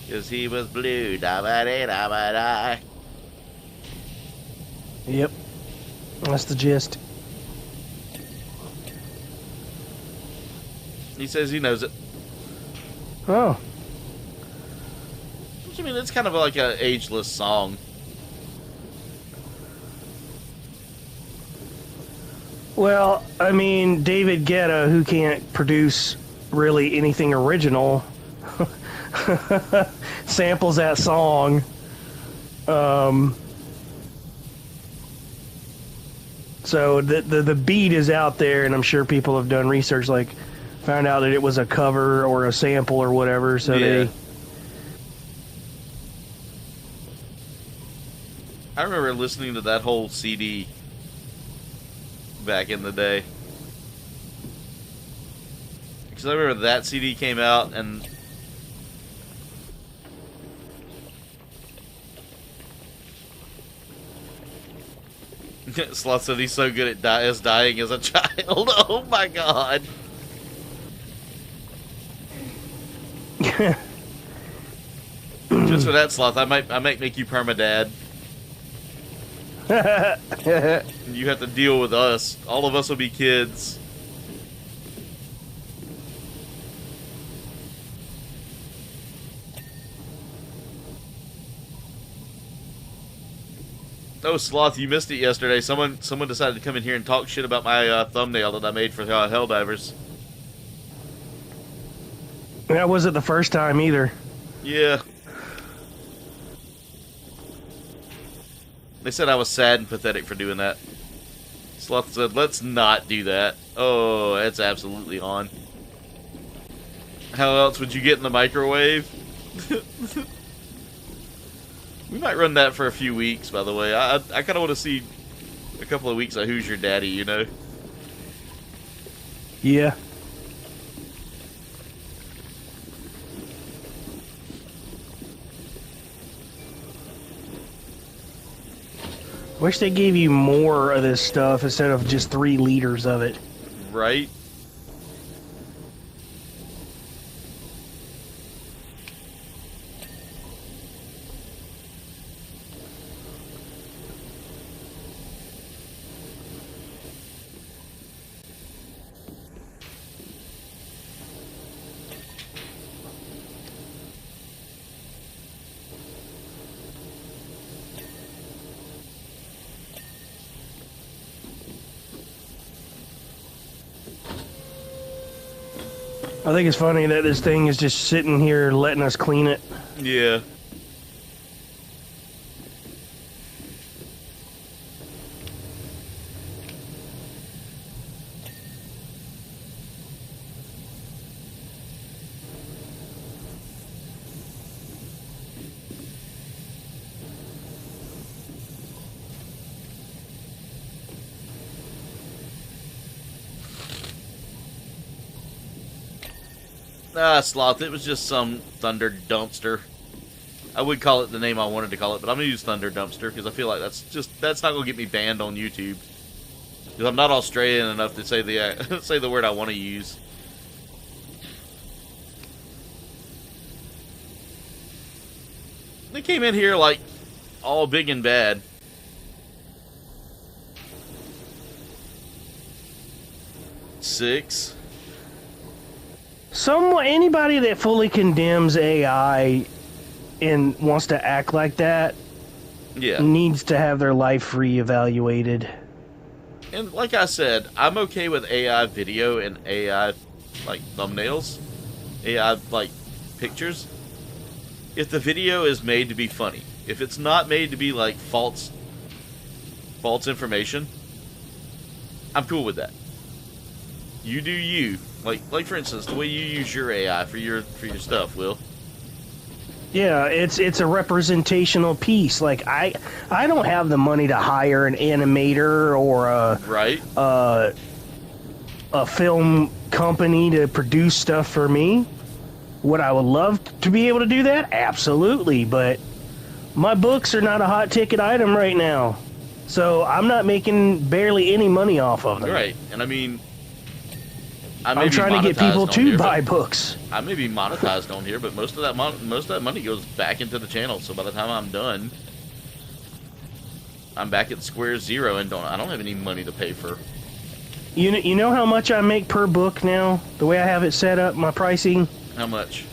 Because he was blue. Da-ba-da-da-ba-da. Yep. That's the gist. He says he knows it. Oh. Which, I mean, it's kind of like an ageless song. Well, I mean, David Guetta, who can't produce really anything original, samples that song. So the beat is out there, and I'm sure people have done research, like found out that it was a cover or a sample or whatever. So yeah. they. I remember listening to that whole CD back in the day. Because I remember that CD came out and Sloth said he's so good at dying as a child. Oh my god. Just for that, Sloth, I might make you permadad. You have to deal with us. All of us will be kids. Oh, Sloth, you missed it yesterday. Someone decided to come in here and talk shit about my thumbnail that I made for Helldivers. That wasn't the first time either. Yeah. They said I was sad and pathetic for doing that. Sloth said, let's not do that. Oh, that's absolutely on. How else would you get in the microwave? We might run that for a few weeks, by the way. I kind of want to see a couple of weeks of Who's Your Daddy, you know? Yeah. Wish they gave you more of this stuff instead of just 3 liters of it. Right? I think it's funny that this thing is just sitting here letting us clean it. Yeah. Sloth, it was just some Thunder Dumpster. I would call it the name I wanted to call it, but I'm going to use Thunder Dumpster because I feel like that's not going to get me banned on YouTube. Because I'm not Australian enough to say the say the word I want to use. They came in here like all big and bad. Six. Anybody that fully condemns AI and wants to act like that needs to have their life reevaluated. And like I said, I'm okay with AI video and AI like thumbnails, AI like pictures. If the video is made to be funny, if it's not made to be like false information, I'm cool with that. You do you. Like for instance, the way you use your AI for your stuff, Will. Yeah, it's a representational piece. Like I don't have the money to hire an animator or a film company to produce stuff for me. Would I would love to be able to do that? Absolutely, but my books are not a hot ticket item right now. So I'm not making barely any money off of them. Right. And I mean, I'm trying to get people to buy books. I may be monetized on here, but most of that money goes back into the channel. So by the time I'm done, I'm back at square zero and I don't have any money to pay for. You know how much I make per book now? The way I have it set up, my pricing. How much?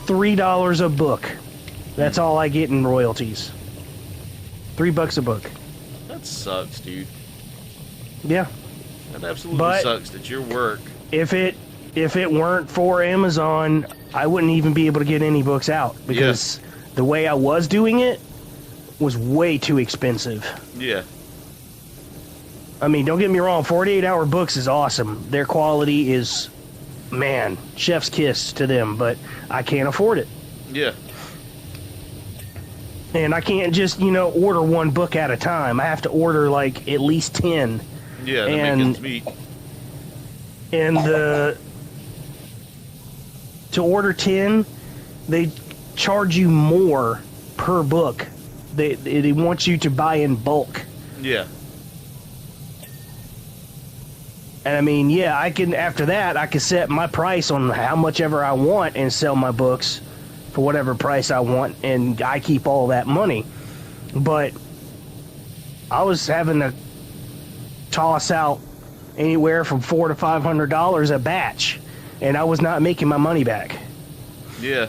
$3 a book. That's all I get in royalties. $3 a book. That sucks, dude. Yeah. That absolutely sucks that your work. If it weren't for Amazon, I wouldn't even be able to get any books out because the way I was doing it was way too expensive. Yeah. I mean, don't get me wrong, 48-hour books is awesome. Their quality is, man, chef's kiss to them, but I can't afford it. Yeah. And I can't just, order one book at a time. I have to order, like, at least 10. Yeah, that makes meat. And to order 10, they charge you more per book. They want you to buy in bulk. Yeah. And I mean, I can, after that, I can set my price on how much ever I want and sell my books for whatever price I want, and I keep all that money. But I was having to toss out anywhere from $400 to $500 a batch, and I was not making my money back. Yeah.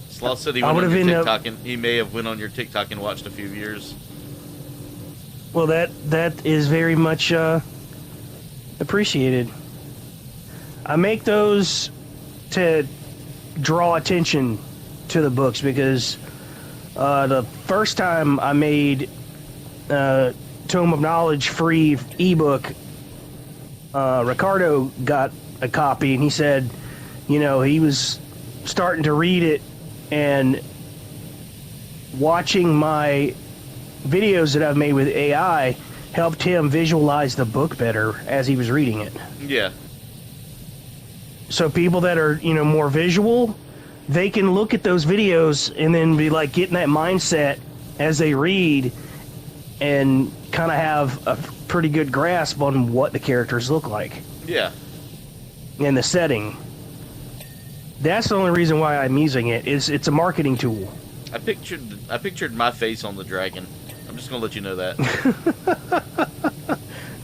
Sloth said he went on your TikTok, and he may have went on your TikTok and watched a few years. Well, that is very much appreciated. I make those to draw attention to the books because the first time I made Tome of Knowledge free ebook, Ricardo got a copy and he said, he was starting to read it and watching my videos that I've made with AI helped him visualize the book better as he was reading it. Yeah. So people that are, more visual, they can look at those videos and then be like getting that mindset as they read and kind of have a pretty good grasp on what the characters look like. Yeah. And the setting. That's the only reason why I'm using it. It's a marketing tool. I pictured my face on the dragon. I'm just gonna let you know that.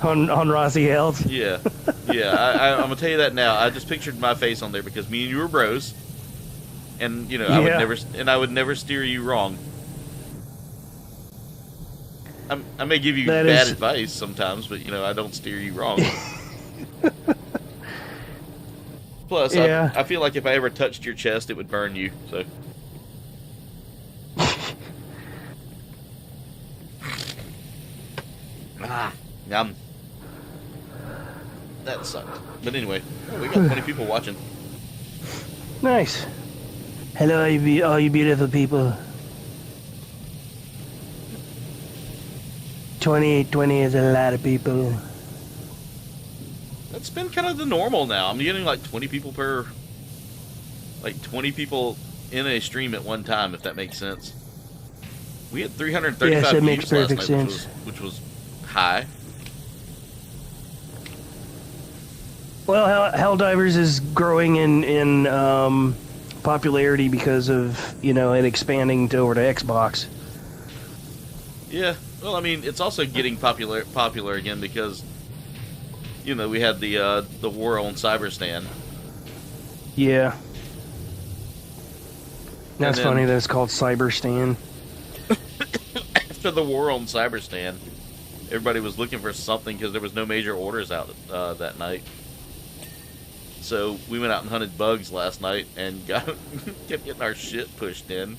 on Raziel's? Yeah. I'm gonna tell you that now. I just pictured my face on there because me and you were bros, and I would never steer you wrong. I may give you bad advice sometimes, but I don't steer you wrong. Plus, Yeah. I feel like if I ever touched your chest, it would burn you. So. Yum. That sucked. But anyway, we got 20 people watching. Nice. Hello, all you beautiful people. 20 is a lot of people. That's been kind of the normal now. I'm getting like 20 people per... Like 20 people in a stream at one time, if that makes sense. We had 335 yes, that views makes perfect last night, sense. which was high. Well, Helldivers is growing in popularity because of, it expanding over to Xbox. Yeah, well, I mean, it's also getting popular again because, we had the war on Cyberstan. Yeah. That's then- funny that it's called Cyberstan. After the war on Cyberstan, everybody was looking for something because there was no major orders out that night. So we went out and hunted bugs last night and kept getting our shit pushed in.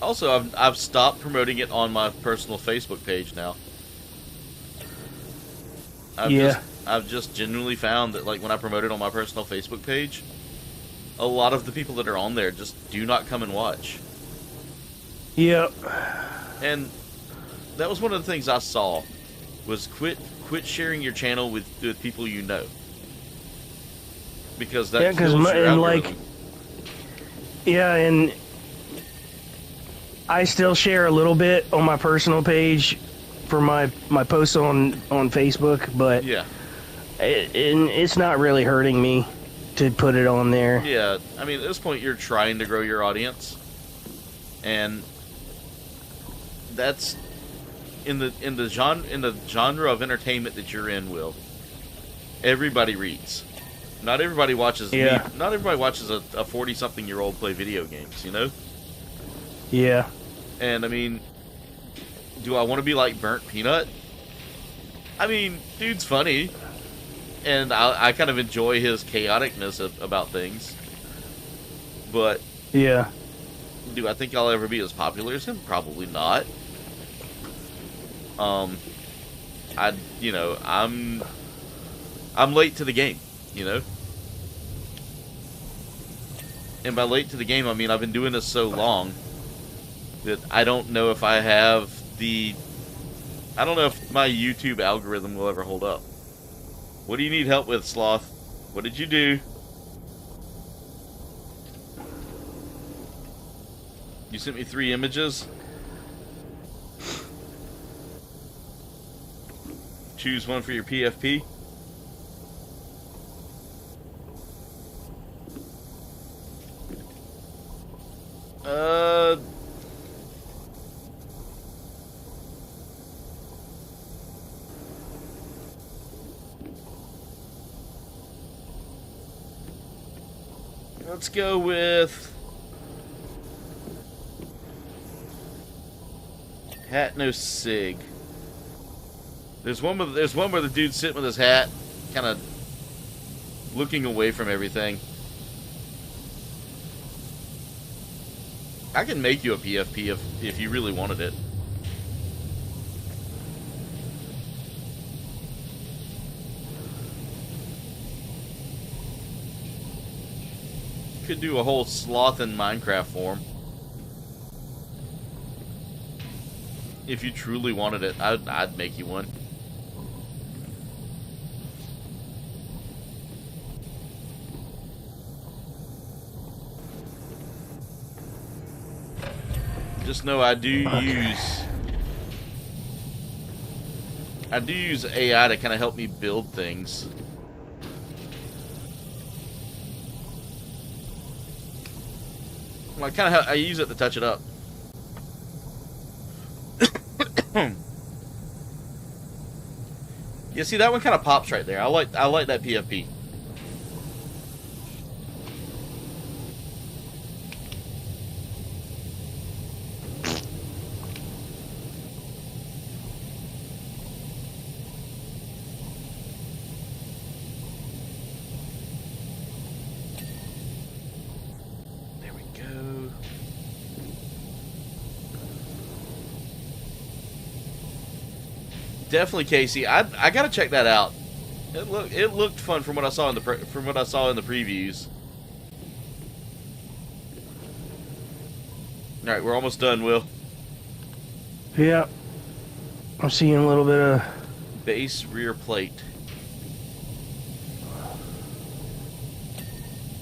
Also, I've stopped promoting it on my personal Facebook page now. I've just genuinely found that, like, when I promote it on my personal Facebook page, a lot of the people that are on there just do not come and watch. Yep. And that was one of the things I saw, was quit sharing your channel with people you know. Because that kills your algorithm. And I still share a little bit on my personal page for my posts on Facebook, but yeah, it's not really hurting me to put it on there. Yeah, I mean, at this point, you're trying to grow your audience, and that's in the genre of entertainment that you're in. Will, everybody reads. Not everybody watches. Yeah. Not everybody watches a 40-something-year-old play video games. Yeah. And I mean, do I want to be like Burnt Peanut? I mean, dude's funny, and I kind of enjoy his chaoticness about things. But yeah, do I think I'll ever be as popular as him? Probably not. I'm late to the game, And by late to the game, I mean I've been doing this so long that I don't know if I don't know if my YouTube algorithm will ever hold up. What do you need help with, Sloth? What did you do? You sent me 3 images? Choose one for your PFP? Let's go with hat, no sig. There's one where the dude's sitting with his hat, kind of looking away from everything. I can make you a PFP if you really wanted it. Could do a whole sloth in Minecraft form. If you truly wanted it, I'd make you one. Just know I do use AI to kind of help me build things. Well, I use it to touch it up. Yeah, see, that one kind of pops right there. I like that PFP. Definitely, Casey. I gotta check that out. It looked fun from what I saw in the previews. All right, we're almost done, Will. Yeah. I'm seeing a little bit of Base rear plate.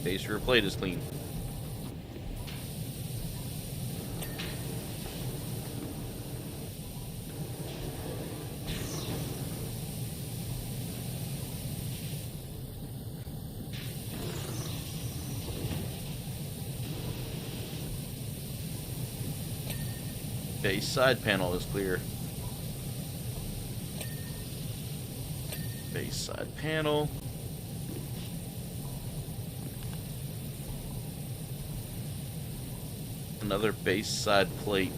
Base rear plate is clean. Base side panel is clear. Base side panel. Another base side plate.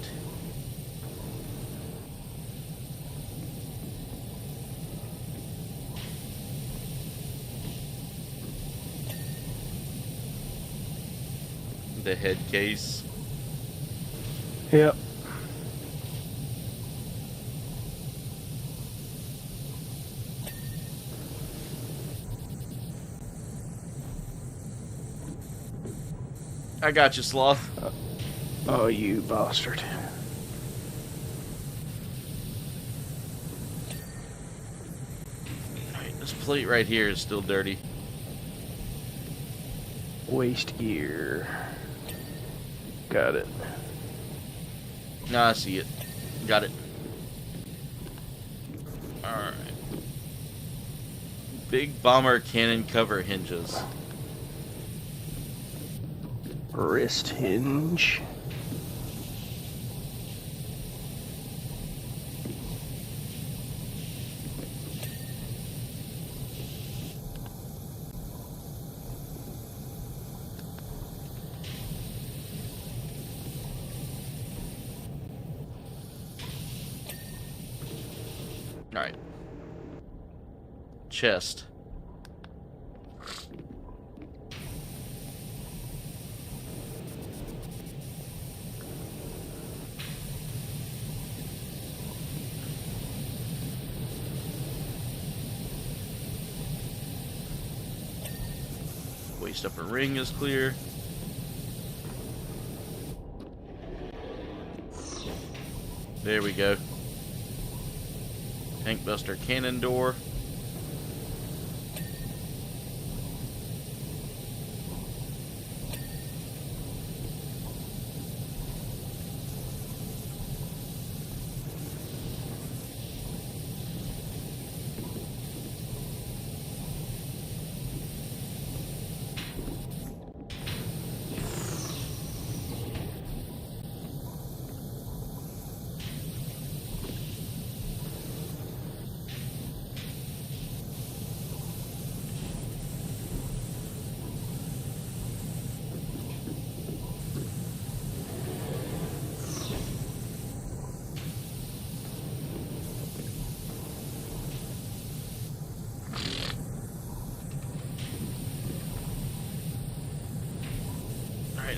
The head case. Yep. I got you, Sloth. Oh, you bastard. Alright, this plate right here is still dirty. Waste gear. Got it. Nah, I see it. Got it. Alright. Big bomber cannon cover hinges. Wrist hinge. Alright. Chest. Waist upper ring is clear. There we go. Tank buster cannon door.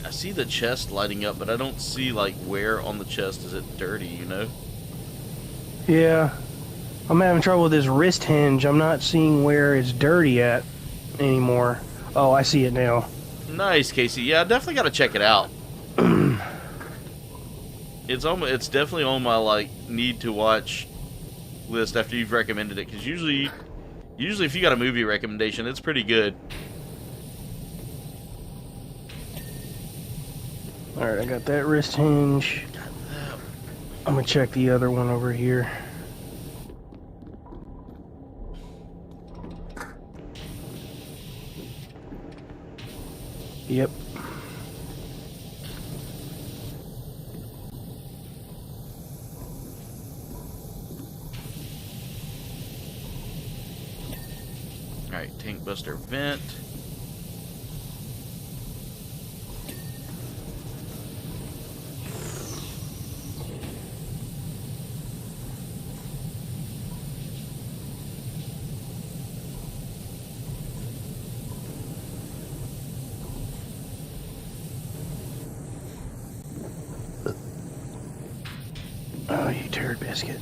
I see the chest lighting up, but I don't see, like, where on the chest is it dirty, you know? Yeah. I'm having trouble with this wrist hinge. I'm not seeing where it's dirty at anymore. Oh, I see it now. Nice, Casey. Yeah, I definitely got to check it out. It's definitely on my, like, need to watch list after you've recommended it, because usually if you got a movie recommendation, it's pretty good. Alright, I got that wrist hinge. I'm gonna check the other one over here. Yep. Alright, tank buster vent. Oh, you turd biscuit.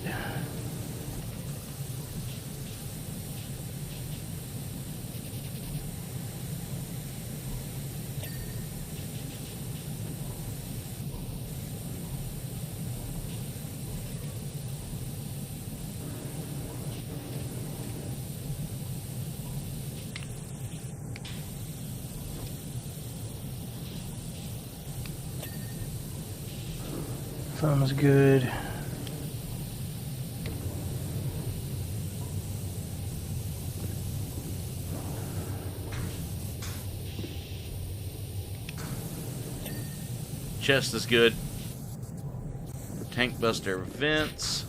Thumb's good. Chest is good. Tank buster vents.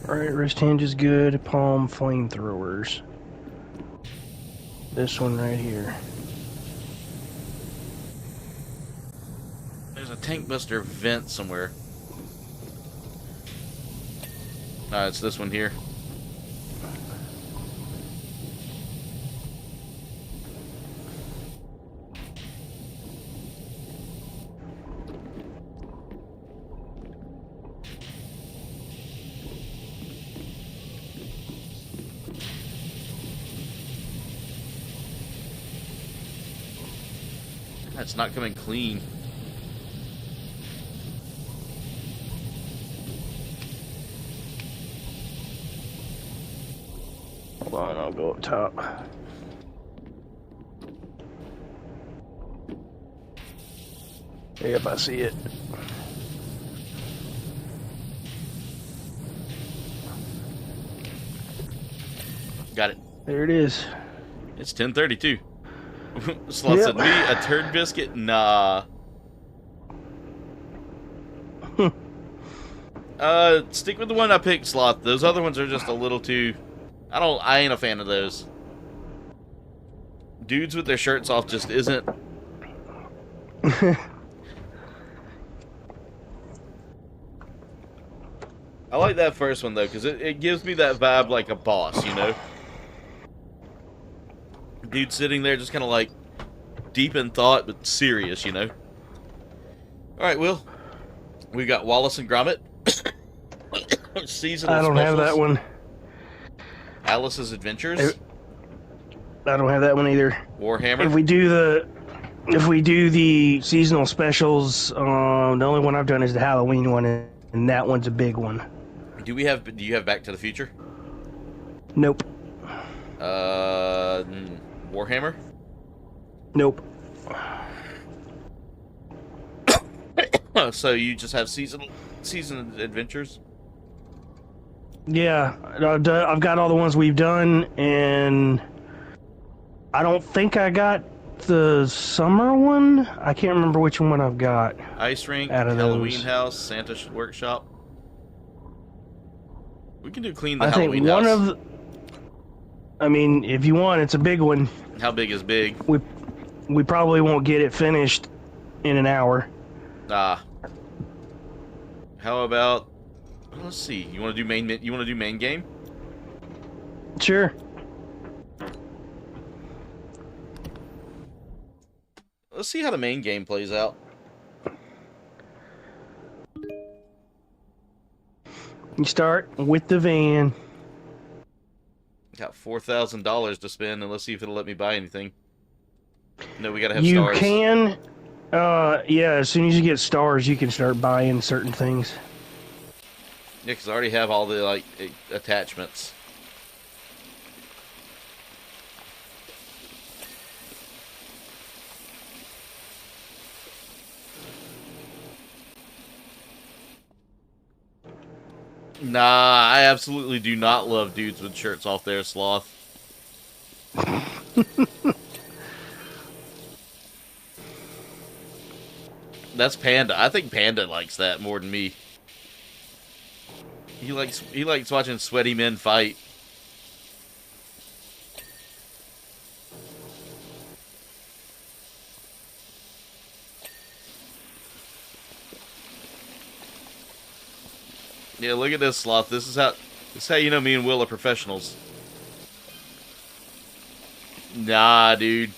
Alright, wrist hinge is good. Palm flamethrowers. This one right here. There's a tank buster vent somewhere. It's this one here. It's not coming clean. Hold on, I'll go up top. Yep, I see it. Got it. There it is. It's 10:32. Sloth said, me, a turd biscuit? Nah. Stick with the one I picked, Sloth. Those other ones are just a little too... I ain't a fan of those. Dudes with their shirts off just isn't... I like that first one, though, because it gives me that vibe like a boss, you know? Dude sitting there just kind of like deep in thought, but serious, you know? Alright, Will. We got Wallace and Gromit. Seasonal I don't have that one. Alice's Adventures. I don't have that one either. Warhammer. If we do the seasonal specials, the only one I've done is the Halloween one, and that one's a big one. Do you have Back to the Future? Nope. Warhammer? Nope. So you just have season adventures? Yeah, I've got all the ones we've done, and I don't think I got the summer one. I can't remember which one I've got. Ice Rink, out of Halloween those. House, Santa Workshop. We can do clean the I think Halloween one House. of the, I mean, if you want, it's a big one. How big is big? We probably won't get it finished in an hour. How about? Let's see. You want to do main? You want to do main game? Sure. Let's see how the main game plays out. You start with the van. Got $4,000 to spend, and let's see if it'll let me buy anything. No, we gotta have You stars. can, yeah, as soon as you get stars, you can start buying certain things. Yeah, because I already have all the, like, attachments. Nah, I absolutely do not love dudes with shirts off there, Sloth. That's Panda. I think Panda likes that more than me. He likes watching sweaty men fight. Yeah, look at this, Sloth. This is how you know me and Will are professionals. Nah, dude.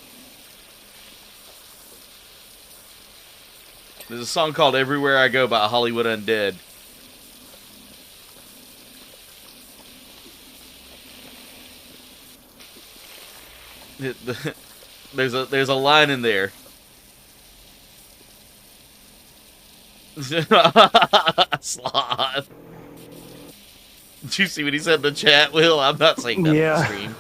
There's a song called Everywhere I Go by Hollywood Undead. There's a line in there. Sloth. Did you see what he said in the chat, Will? I'm not saying that on the stream.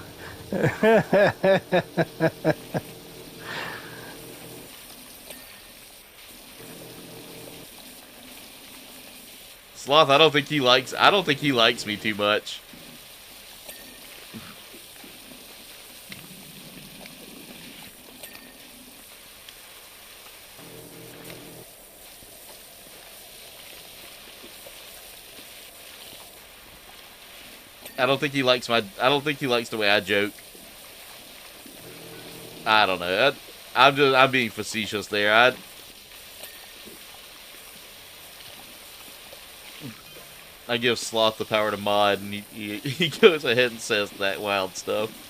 Sloth, I don't think he likes me too much. I don't think he likes the way I joke. I don't know. I'm being facetious there. I give Sloth the power to mod, and he goes ahead and says that wild stuff.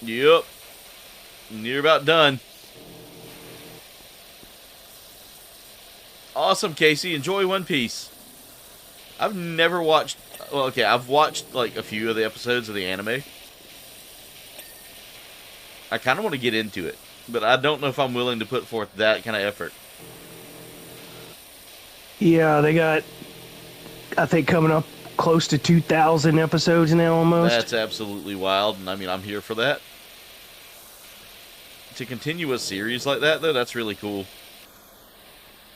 Yep. You're about done. Awesome, Casey. Enjoy One Piece. I've never watched... Well, okay, I've watched, like, a few of the episodes of the anime. I kind of want to get into it, but I don't know if I'm willing to put forth that kind of effort. Yeah, they got, I think, coming up close to 2,000 episodes now almost. That's absolutely wild, and I mean, I'm here for that. To continue a series like that, though, that's really cool.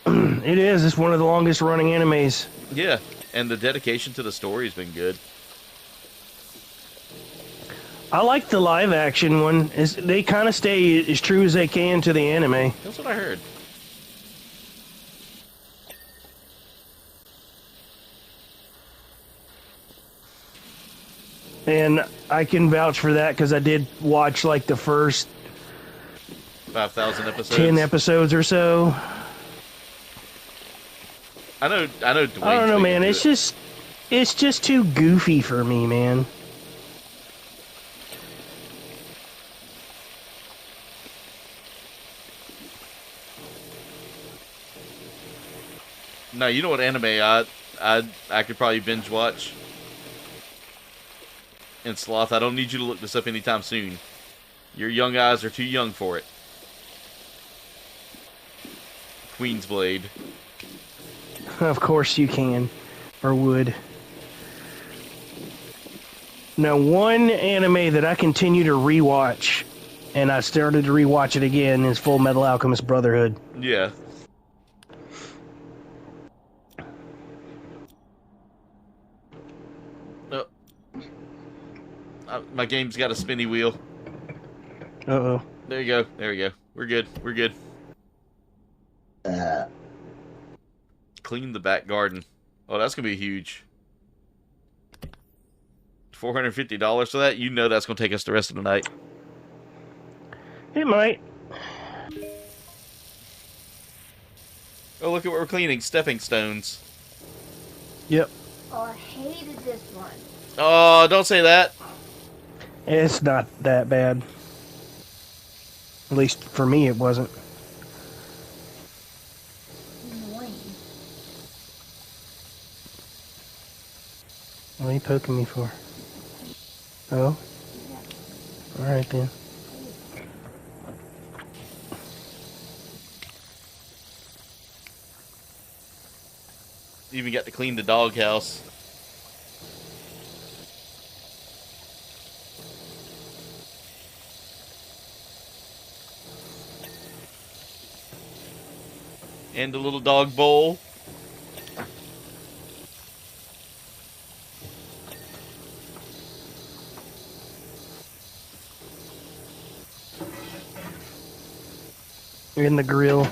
It is. It's one of the longest running animes. Yeah, and the dedication to the story has been good. I like the live action one. They kind of stay as true as they can to the anime. That's what I heard. And I can vouch for that because I did watch like the first 5,000 episodes. 10 episodes or so. I know. I don't know, man. It's just too goofy for me, man. No, you know what anime I could probably binge watch? And Sloth, I don't need you to look this up anytime soon. Your young eyes are too young for it. Queen's Blade. Of course you can, or would. Now, one anime that I continue to rewatch, and I started to rewatch it again, is Full Metal Alchemist Brotherhood. Yeah. My game's got a spinny wheel. Uh-oh. There you go. There we go. We're good. We're good. Clean the back garden. Oh, that's going to be huge. $450 for that? You know that's going to take us the rest of the night. It might. Oh, look at what we're cleaning. Stepping stones. Yep. Oh, I hated this one. Oh, don't say that. It's not that bad. At least for me, it wasn't. Annoying. What are you poking me for? Oh? Alright then. Even got to clean the doghouse. And a little dog bowl. In the grill.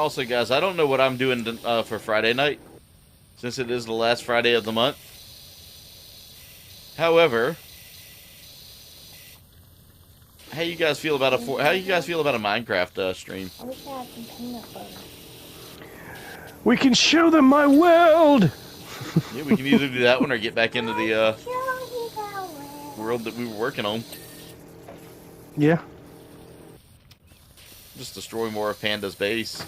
Also, guys, I don't know what I'm doing for Friday night, since it is the last Friday of the month. However, how you guys feel about a Minecraft stream? I wish I had some peanut butter. We can show them my world. Yeah, we can either do that one or get back into the Show you the way. world that we were working on. Yeah. Just destroy more of Panda's base.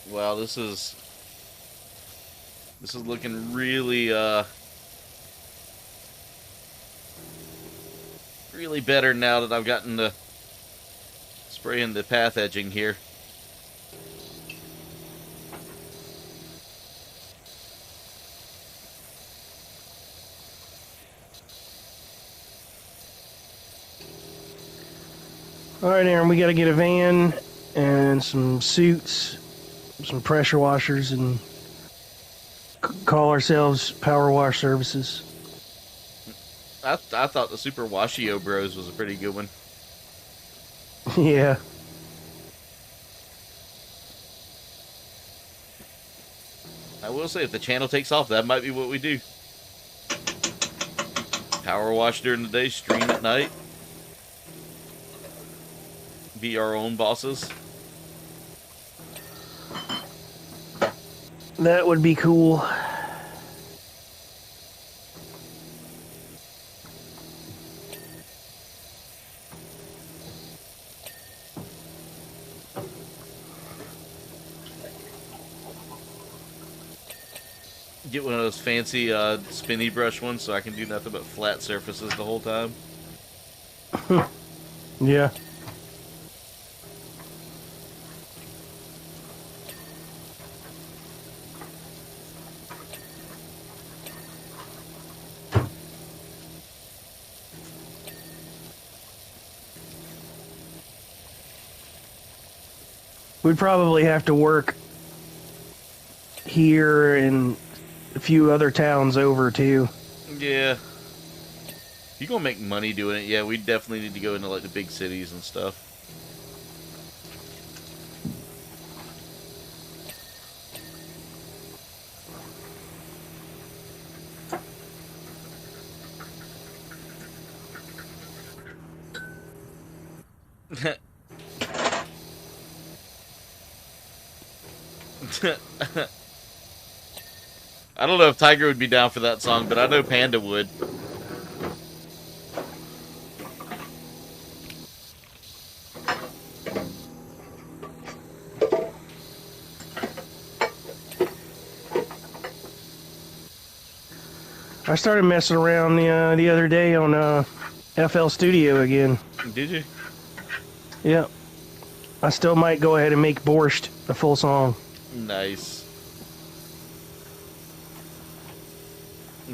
Wow, this is looking really really better now that I've gotten the spraying the path edging here. All right, Aaron, we got to get a van and some suits, some pressure washers, and call ourselves PowerWash Services. I thought the Super Washio Bros was a pretty good one. Yeah. I will say, if the channel takes off, that might be what we do. Power wash during the day, stream at night. Be our own bosses. That would be cool. Get one of those fancy spinny brush ones so I can do nothing but flat surfaces the whole time. Yeah. We'd probably have to work here and a few other towns over too. Yeah. If you're gonna make money doing it, yeah, we definitely need to go into like the big cities and stuff. I don't know if Tiger would be down for that song, but I know Panda would. I started messing around the other day on FL Studio again. Did you? Yep. I still might go ahead and make Borscht a full song. Nice.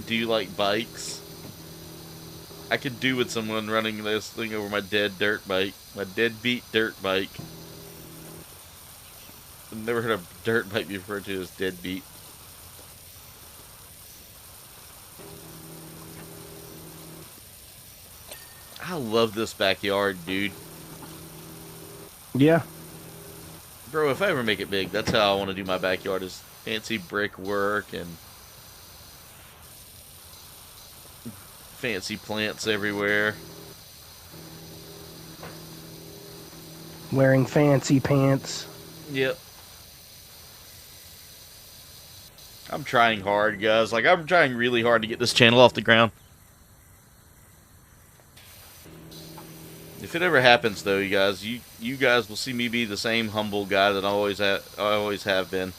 Do you like bikes? I could do with someone running this thing over my dead dirt bike. My deadbeat dirt bike. I've never heard a dirt bike be referred to as deadbeat. I love this backyard, dude. Yeah. Bro, if I ever make it big, that's how I want to do my backyard, is fancy brickwork and fancy plants everywhere. Wearing fancy pants. Yep. I'm trying hard, guys. Like, I'm trying really hard to get this channel off the ground. If it ever happens, though, you guys will see me be the same humble guy that I always have been.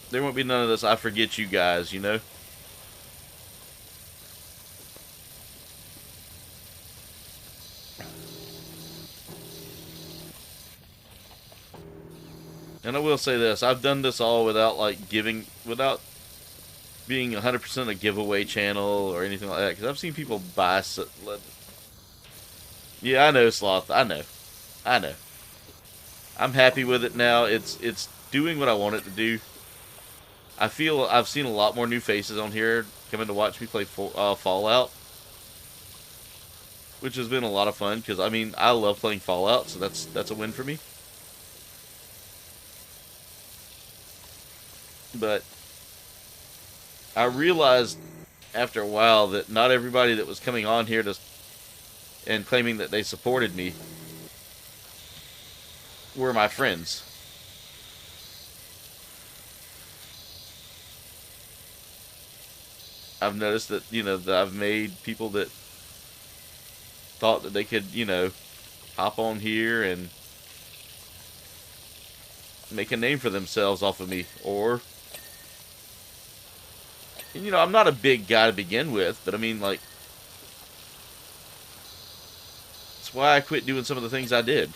There won't be none of this I forget you guys, you know? And I will say this, I've done this all without, like, without being 100% a giveaway channel or anything like that, because I've seen people buy... Yeah, I know, Sloth, I know. I'm happy with it now. It's doing what I want it to do. I feel I've seen a lot more new faces on here coming to watch me play Fallout, which has been a lot of fun, because, I mean, I love playing Fallout, so that's a win for me. But I realized after a while that not everybody that was coming on here and claiming that they supported me were my friends. I've noticed that, that I've made people that thought that they could, hop on here and make a name for themselves off of me, or... And, I'm not a big guy to begin with, but I mean, like, that's why I quit doing some of the things I did.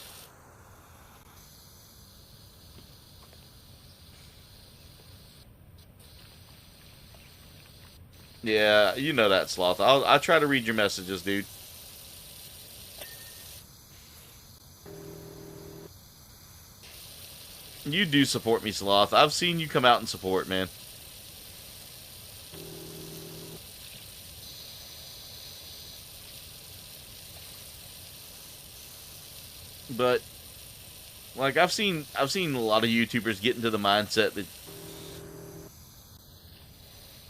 Yeah, you know that, Sloth. I'll try to read your messages, dude. You do support me, Sloth. I've seen you come out and support, man. But, like, I've seen a lot of YouTubers get into the mindset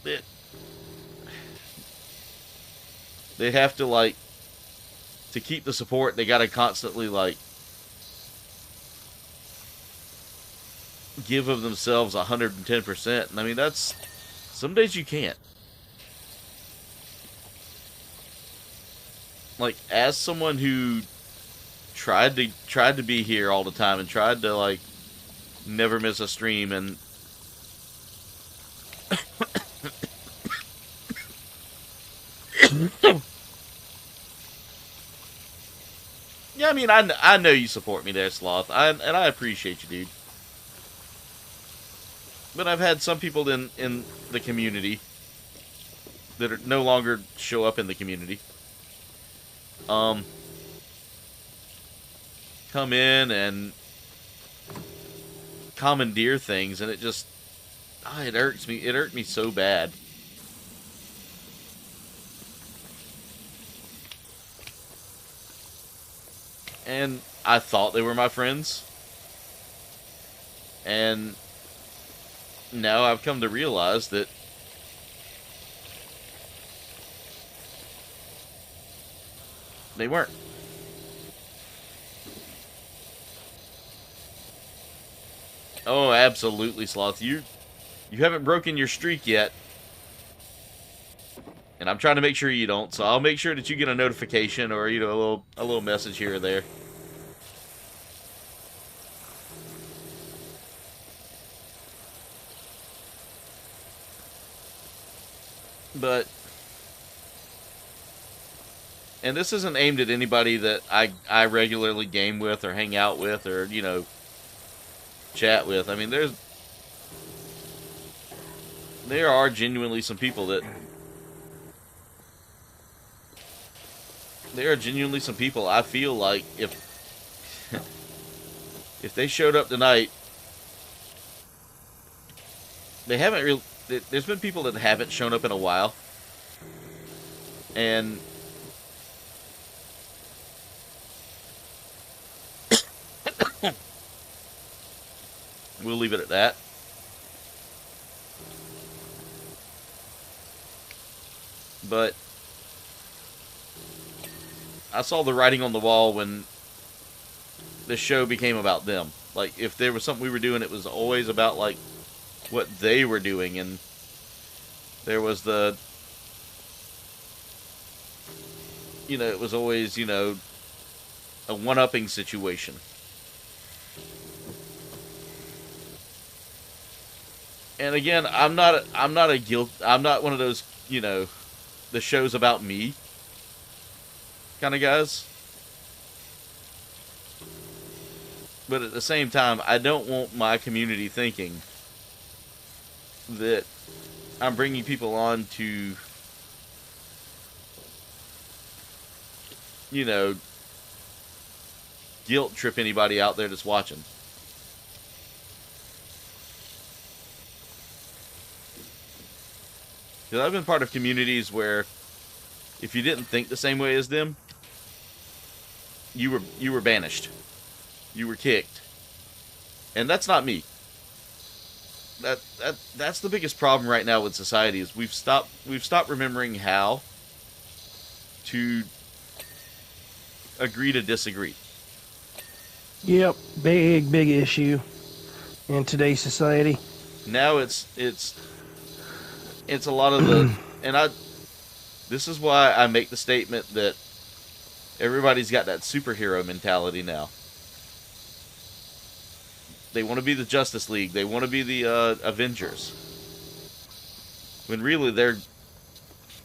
that they have to, like, to keep the support, they gotta constantly, like, give of themselves 110%. And I mean, some days you can't. Like, as someone who tried to be here all the time and tried to, like, never miss a stream, and yeah, I mean, I know you support me there, Sloth, and I appreciate you, dude. But I've had some people in the community that no longer show up in the community come in and commandeer things, and it just it irks me. It irked me so bad. And I thought they were my friends, and now I've come to realize that they weren't. Oh, absolutely, Sloth. You haven't broken your streak yet. And I'm trying to make sure you don't, so I'll make sure that you get a notification or, a little message here or there. But, and this isn't aimed at anybody that I regularly game with or hang out with or, chat with. I mean, there are genuinely some people that... There are genuinely some people I feel like if they showed up tonight, they haven't really... There's been people that haven't shown up in a while, and we'll leave it at that. But I saw the writing on the wall when the show became about them. Like, if there was something we were doing, it was always about, like, what they were doing. And there was the, you know, it was always, you know, a one-upping situation. And again, I'm not one of those, you know, the show's about me kind of guys. But at the same time, I don't want my community thinking that I'm bringing people on to, you know, guilt trip anybody out there that's watching. Because I've been part of communities where if you didn't think the same way as them, you were banished. You were kicked. And that's not me. That's the biggest problem right now with society is we've stopped remembering how to agree to disagree. Yep, big issue in today's society. Now it's a lot of the, and this is why I make the statement that everybody's got that superhero mentality now. They want to be the Justice League. They want to be the Avengers. When really they're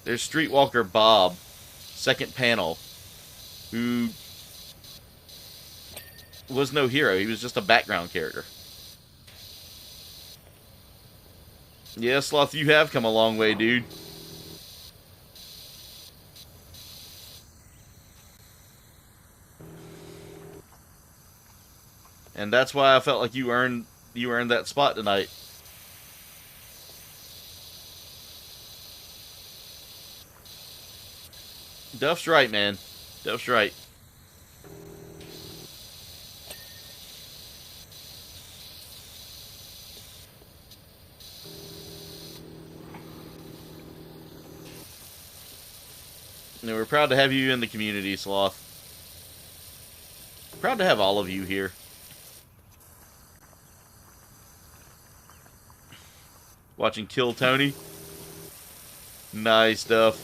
Streetwalker Bob, second panel, who was no hero. He was just a background character. Yeah, Sloth, you have come a long way, dude. And that's why I felt like you earned that spot tonight. Duff's right, man. Duff's right. And we're proud to have you in the community, Sloth. Proud to have all of you here. Watching Kill Tony. Nice stuff.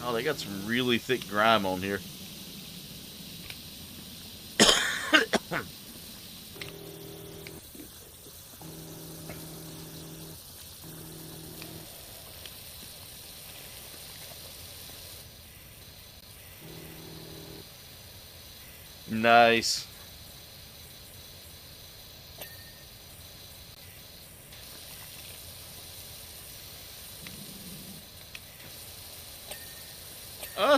Oh, they got some really thick grime on here. Nice.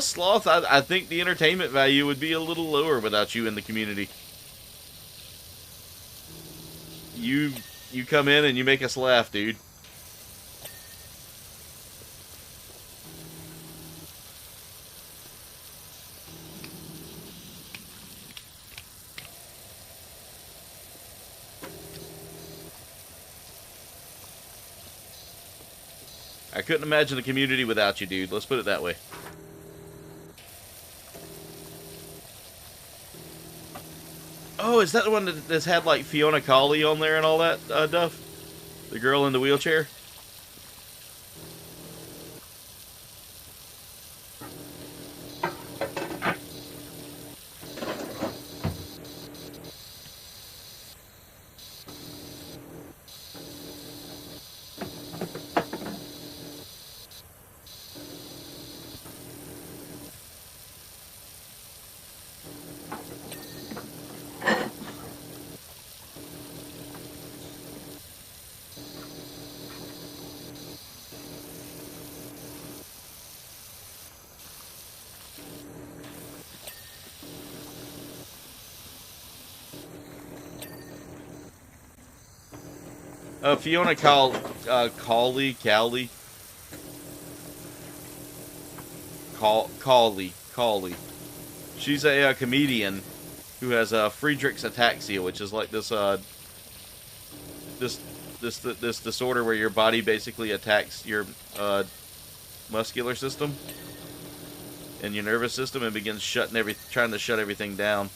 Sloth, I think the entertainment value would be a little lower without you in the community. You come in and you make us laugh, dude. I couldn't imagine the community without you, dude. Let's put it that way. Oh, is that the one that's had, like, Fiona Cawley on there and all that, Duff? The girl in the wheelchair? Fiona Cawley. She's a comedian who has Friedrich's ataxia, which is like this disorder where your body basically attacks your muscular system and your nervous system and begins trying to shut everything down.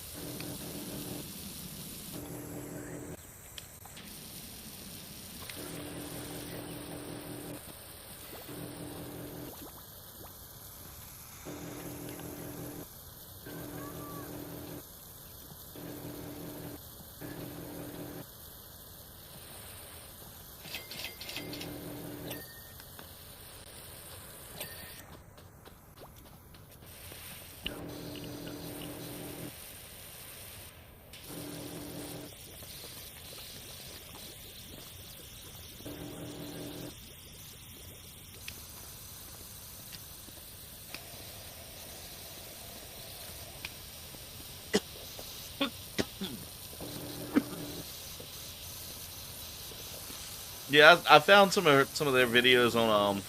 Yeah, I found some of their videos on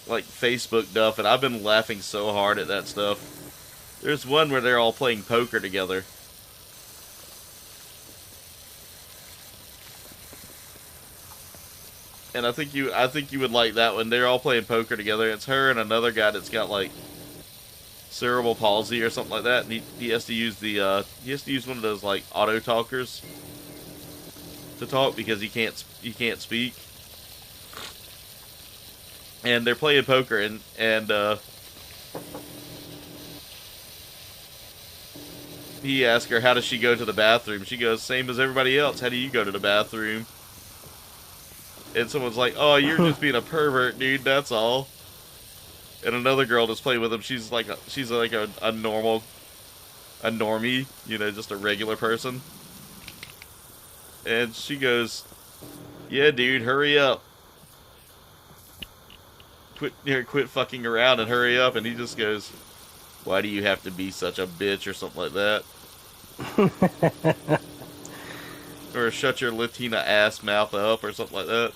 like Facebook stuff, and I've been laughing so hard at that stuff. There's one where they're all playing poker together. And I think you would like that one. They're all playing poker together. It's her and another guy that's got like cerebral palsy or something like that, and he has to use one of those like auto talkers to talk because he can't speak. And they're playing poker, and he asks her, how does she go to the bathroom? She goes, same as everybody else. How do you go to the bathroom? And someone's like, oh, you're just being a pervert, dude, that's all. And another girl that's playing with him, she's like a normie, you know, just a regular person. And she goes, yeah, dude, hurry up. Quit fucking around and hurry up. And he just goes, why do you have to be such a bitch, or something like that. Or shut your Latina ass mouth up, or something like that.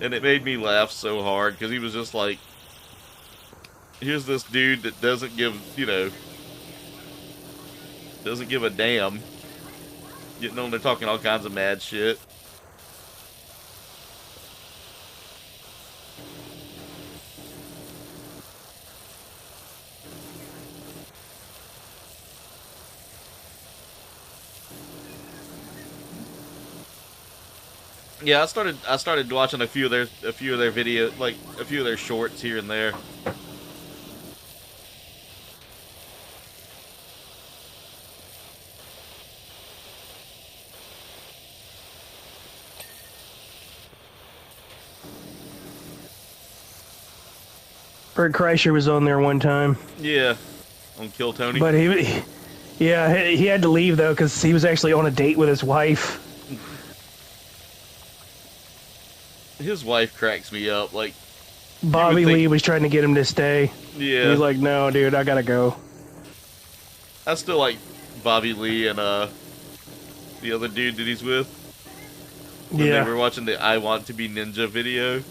And it made me laugh so hard, because he was just like, here's this dude that doesn't give a damn. Getting on there talking all kinds of mad shit. Yeah, I started watching a few of their videos, like a few of their shorts here and there. Bert Kreischer was on there one time. Yeah, on Kill Tony. But he had to leave though because he was actually on a date with his wife. His wife cracks me up. Like Bobby Lee was trying to get him to stay. Yeah, he's like, no, dude, I gotta go. I still like Bobby Lee and the other dude that he's with. When they were watching the "I Want to Be Ninja" video.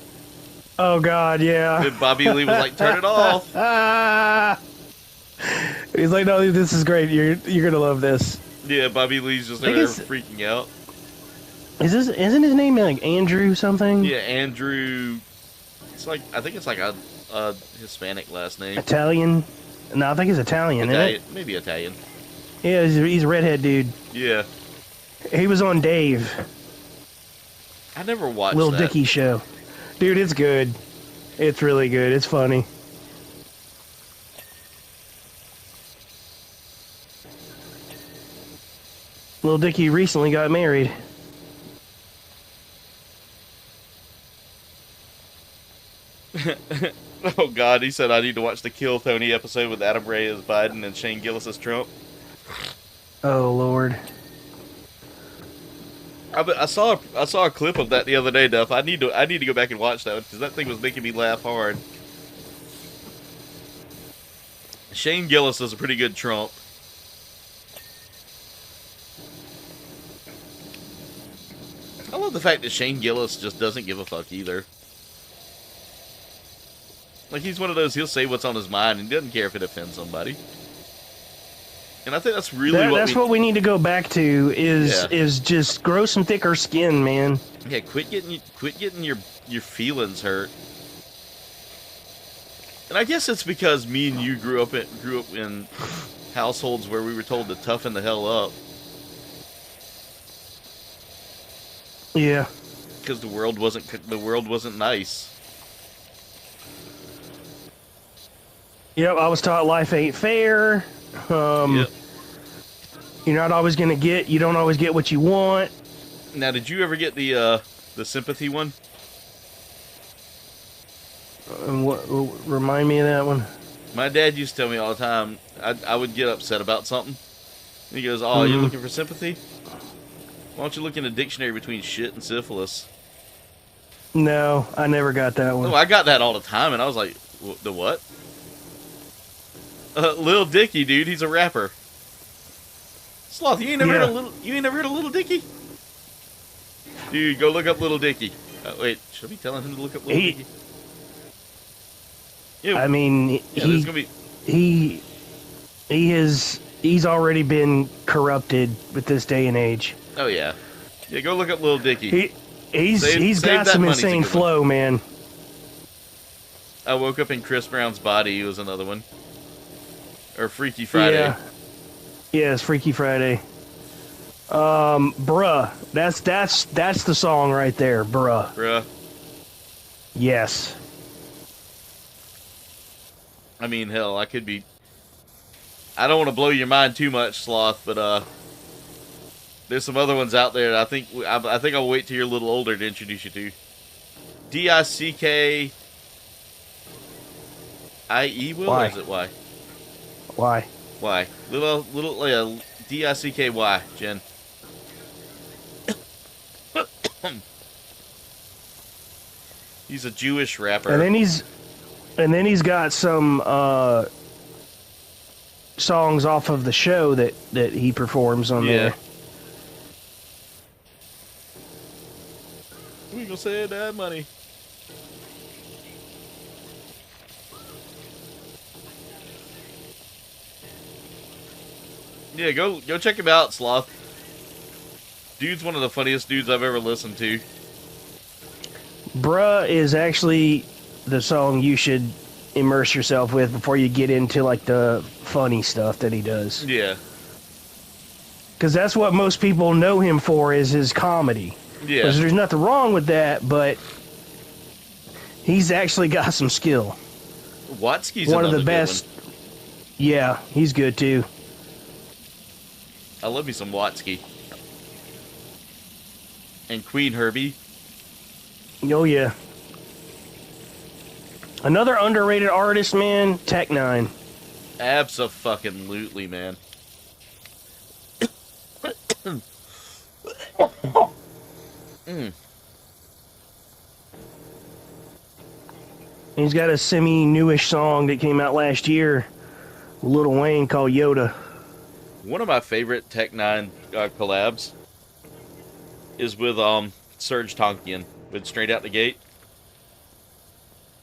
Oh God, yeah. And Bobby Lee was like, "Turn it off." He's like, "No, this is great. You're gonna love this." Yeah, Bobby Lee's just there freaking out. Isn't his name like Andrew something? Yeah, Andrew. It's like, I think it's like a Hispanic last name. Italian? No, I think it's Italian. Isn't it? Maybe Italian. Yeah, he's a redhead dude. Yeah. He was on Dave. I never watched Lil that. Dicky show. Dude, it's good. It's really good. It's funny. Lil Dicky recently got married. Oh God, he said I need to watch the Kill Tony episode with Adam Ray as Biden and Shane Gillis as Trump. Oh Lord. I saw a clip of that the other day, Duff. I need to go back and watch that because that thing was making me laugh hard. Shane Gillis is a pretty good Trump. love the fact that Shane Gillis just doesn't give a fuck either. Like, he's one of those, he'll say what's on his mind and doesn't care if it offends somebody. And I think that's really what we need to go back to is just grow some thicker skin, man. Yeah, quit getting your feelings hurt. And I guess it's because me and you grew up in households where we were told to toughen the hell up. Yeah. Because the world wasn't nice. Yep, I was taught life ain't fair. Yep. You don't always get what you want. Now, did you ever get the sympathy one? Remind me of that one. My dad used to tell me all the time, I would get upset about something. And he goes, "Oh, you're looking for sympathy? Why don't you look in a dictionary between shit and syphilis?" No, I never got that one. Oh, I got that all the time, and I was like, the what? Lil Dicky, dude, he's a rapper. Sloth, you ain't never heard of Lil Dicky? Dude, go look up Lil Dicky. Wait, should I be telling him to look up Lil Dicky? Yeah, I mean, he's already been corrupted with this day and age. Oh yeah, go look up Lil Dicky. He's got some insane flow, man. I Woke Up in Chris Brown's Body was another one. Or Freaky Friday. Yeah, it's Freaky Friday. Bruh. That's the song right there, Bruh. Bruh. Yes. I mean, hell, I could be... I don't want to blow your mind too much, Sloth, but there's some other ones out there that I think I'll wait till you're a little older to introduce you to. D-I-C-K... I-E, Will? Or is it Y? Why? Y. Little D-I-C-K-Y, Jen. He's a Jewish rapper. And then he's got some songs off of the show that he performs on there. We gonna say that money. Yeah, go check him out, Sloth. Dude's one of the funniest dudes I've ever listened to. Bruh is actually the song you should immerse yourself with before you get into like the funny stuff that he does. Yeah. Because that's what most people know him for, is his comedy. Yeah. Because there's nothing wrong with that, but he's actually got some skill. Watsky's one of the good best. one. Yeah, he's good too. I love me some Watsky. And Queen Herbie. Oh yeah. Another underrated artist, man, Tech Nine. Abso-fucking-lutely, man. He's got a semi-newish song that came out last year with Lil Wayne called Yoda. One of my favorite Tech Nine collabs is with Serge Tankian with Straight Out the Gate.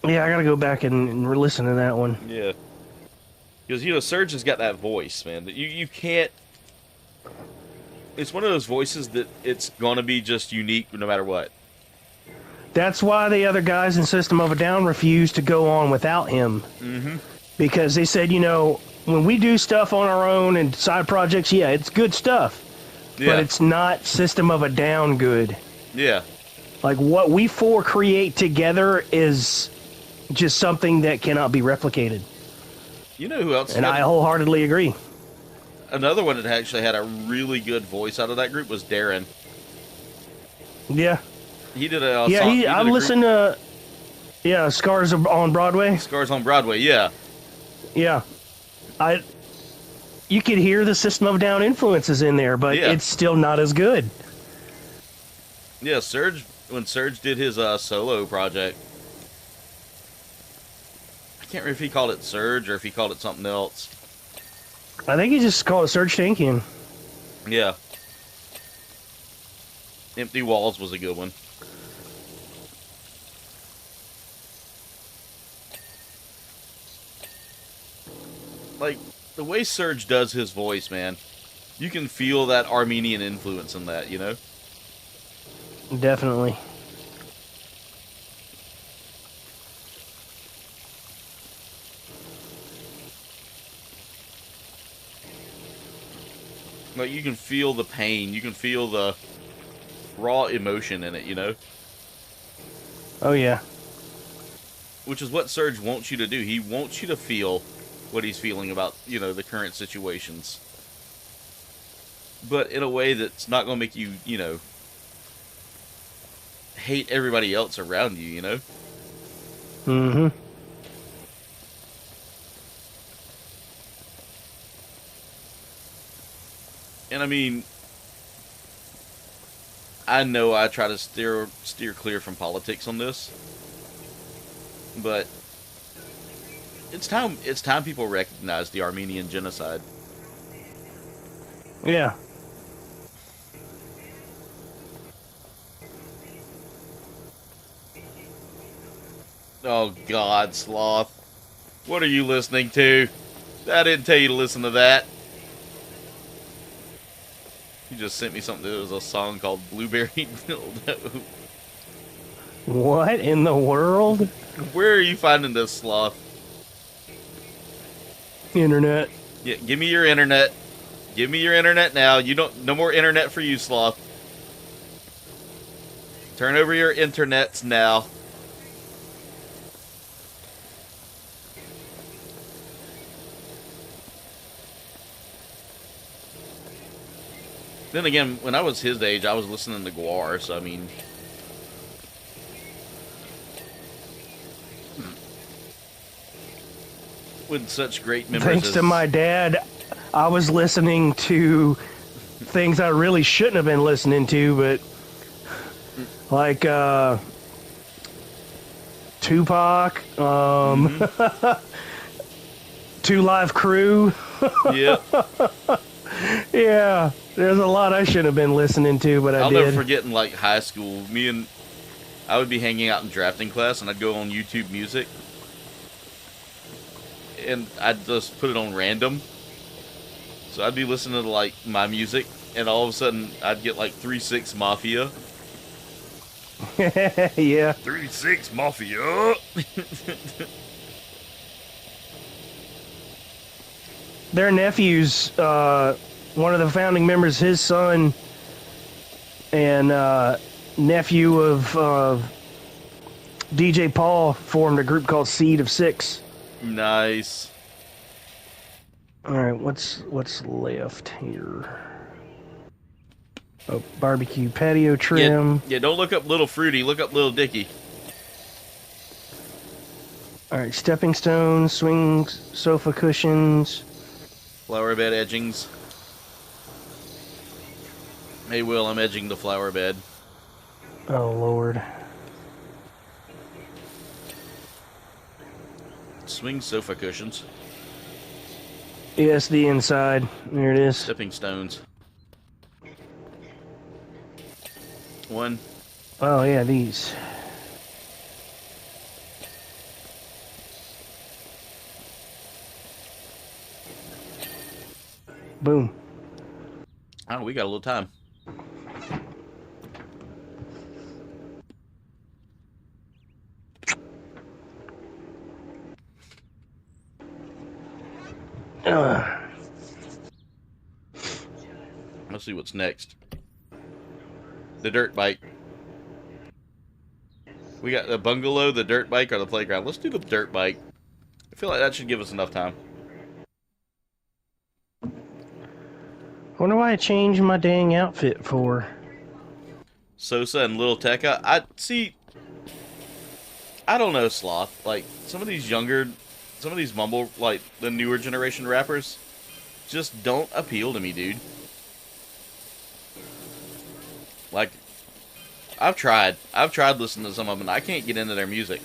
Yeah, I gotta go back and listen to that one. Yeah. Because, Serge has got that voice, man, that you can't... It's one of those voices that it's gonna be just unique no matter what. That's why the other guys in System of a Down refused to go on without him. Mm-hmm. Because they said, when we do stuff on our own and side projects, yeah, it's good stuff. Yeah. But it's not System of a Down good. Yeah. Like, what we four create together is just something that cannot be replicated. You know who else? And I wholeheartedly agree. Another one that actually had a really good voice out of that group was Darren. Yeah. He did a song. I listened to... Yeah, Scars on Broadway. Scars on Broadway, yeah. Yeah. You could hear the System of a Down influences in there, but it's still not as good. Yeah, when Serge did his solo project, I can't remember if he called it Surge or if he called it something else. I think he just called it Serge Tankian. Yeah. Empty Walls was a good one. Like, the way Surge does his voice, man, you can feel that Armenian influence in that, you know? Definitely. Like, you can feel the pain, you can feel the raw emotion in it, you know? Oh, yeah. Which is what Surge wants you to do. He wants you to feel what he's feeling about, you know, the current situations. But in a way that's not going to make you, you know, hate everybody else around you, you know? Mm-hmm. And I mean, I know I try to steer clear from politics on this, but it's time people recognize the Armenian genocide. Yeah. Oh God, Sloth. What are you listening to? I didn't tell you to listen to that. You just sent me something that was a song called Blueberry Dildo. What in the world? Where are you finding this, Sloth? Internet. Yeah, give me your internet. Give me your internet now. No more internet for you, Sloth. Turn over your internets now. Then again, when I was his age, I was listening to Guar, so I mean... With such great memories. Thanks to my dad, I was listening to things I really shouldn't have been listening to, but... Like, Tupac, Two Live Crew. Yep. Yeah, there's a lot I shouldn't have been listening to, but I'll I did. never forget in like high school, I would be hanging out in drafting class, and I'd go on YouTube Music, and I'd just put it on random. So I'd be listening to like my music, and all of a sudden I'd get like 3-6 Mafia. Yeah. 3-6 Mafia. Their nephew's, one of the founding members, his son, and nephew of DJ Paul formed a group called Seed of Six. Nice. All right, what's left here? Oh, barbecue patio trim. Yeah, don't look up Little Fruity. Look up Little Dicky. All right, stepping stones, swing sofa cushions. Flower bed edgings. Hey, Will, I'm edging the flower bed. Oh, Lord. Swing sofa cushions. Yes, the inside. There it is. Stepping stones. One. Oh, yeah, these. Boom. Oh, we got a little time. Let's see what's next. The dirt bike. We got the bungalow, the dirt bike, or the playground. Let's do the dirt bike. I feel like that should give us enough time. Wonder why I changed my dang outfit for. Sosa and Lil Tecca. I don't know, Sloth. Like, some of these mumble, like, the newer generation rappers just don't appeal to me, dude. Like, I've tried listening to some of them, and I can't get into their music.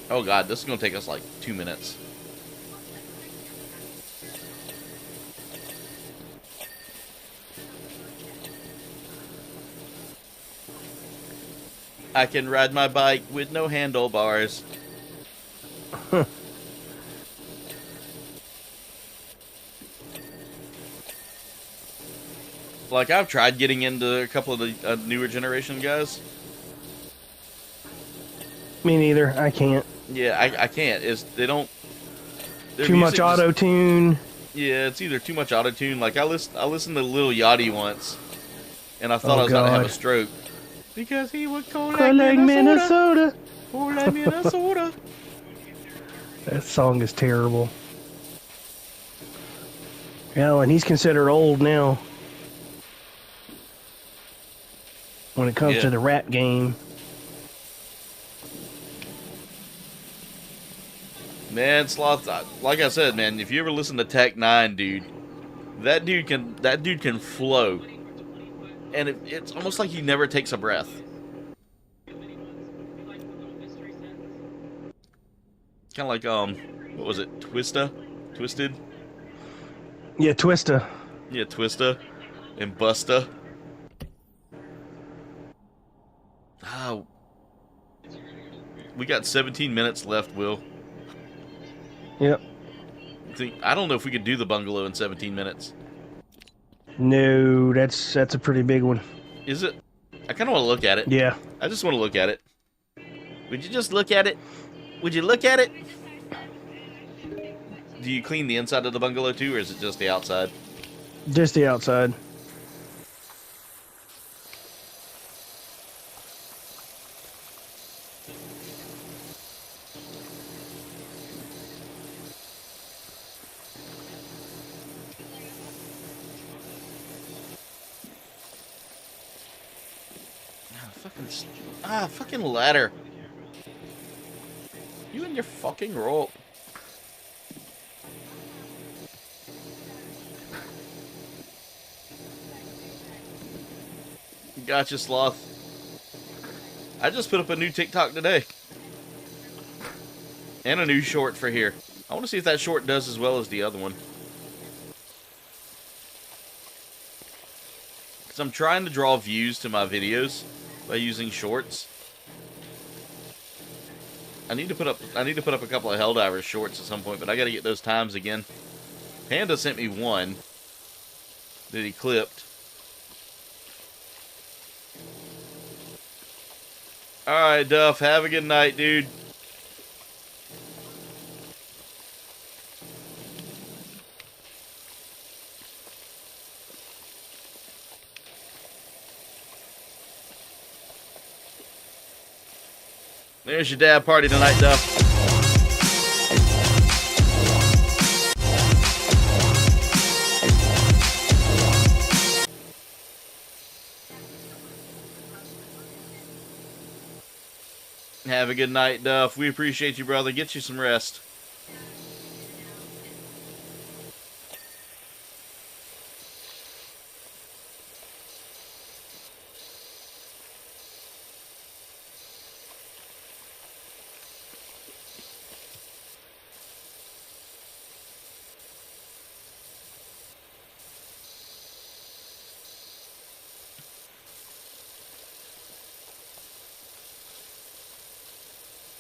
Oh god, this is gonna take us like 2 minutes. I can ride my bike with no handlebars. Like, I've tried getting into a couple of the newer generation guys. Me neither. I can't. Yeah, I can't. They don't... their Too much music just- auto-tune. Yeah, it's either too much auto-tune. Like, I listened to Lil Yachty once, and I thought Oh, I was going to have God. a stroke. Because he would call Like Minnesota. Or like Minnesota. That song is terrible. Yeah, and he's considered old now. When it comes to the rap game. Man, Sloth, like I said, man, if you ever listen to Tech 9, dude, that dude can flow. And it's almost like he never takes a breath. Kind of like, what was it? Twisted? Yeah, Twista. Yeah, Twista and Busta. Oh, we got 17 minutes left, Will. Yep. I don't know if we could do the bungalow in 17 minutes. No, that's a pretty big one. Is it? I kind of want to look at it. Yeah. I just want to look at it. Would you just look at it? Would you look at it? Do you clean the inside of the bungalow too, or is it just the outside? Just the outside. Fucking ladder. You and your fucking rope. Gotcha, Sloth. I just put up a new TikTok today. And a new short for here. I want to see if that short does as well as the other one. Because I'm trying to draw views to my videos by using shorts. I need to put up a couple of Helldivers shorts at some point, but I got to get those times again. Panda sent me one that he clipped. Alright, Duff, have a good night, dude. There's your dad party tonight, Duff. Have a good night, Duff. We appreciate you, brother. Get you some rest.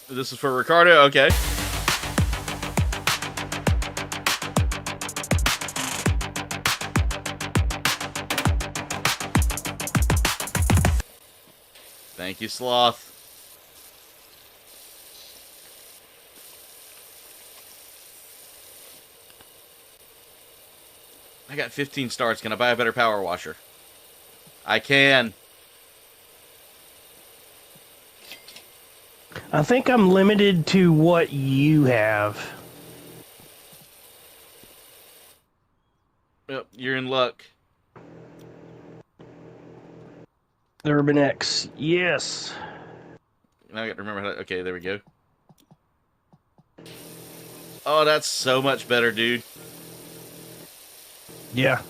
This is for Ricardo? Okay. Thank you, Sloth. I got 15 stars. Can I buy a better power washer? I can. I think I'm limited to what you have. Yep, you're in luck. Urban X, yes. Now I got to remember how to... Okay, there we go. Oh, that's so much better, dude. Yeah.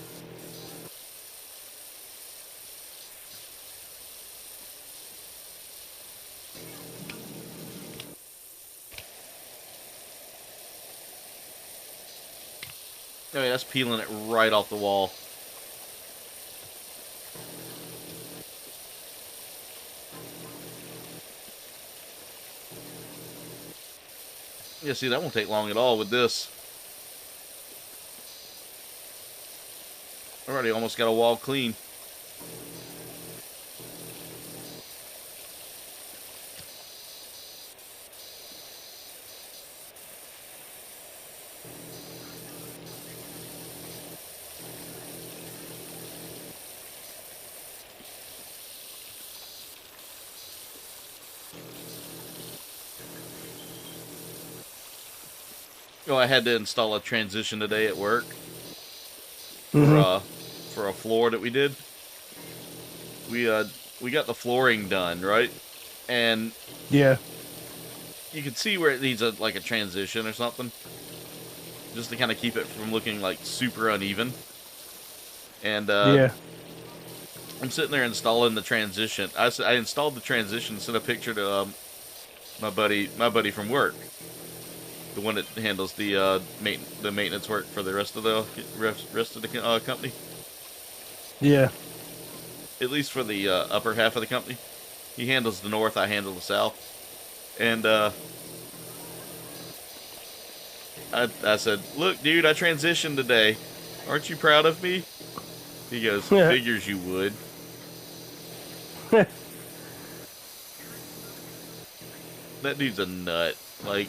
Oh, yeah, that's peeling it right off the wall. Yeah, see, that won't take long at all with this. Already almost got a wall clean. Oh, I had to install a transition today at work for a floor that we did. We got the flooring done, right? And Yeah. you can see where it needs a transition or something, just to kind of keep it from looking like super uneven. And Yeah. I'm sitting there installing the transition. I installed the transition and sent a picture to my buddy from work, the one that handles the maintenance work for the rest of the company. Yeah. At least for the upper half of the company. He handles the north, I handle the south. And I said, "Look, dude, I transitioned today. Aren't you proud of me?" He goes, "Figures you would." That dude's a nut. Like,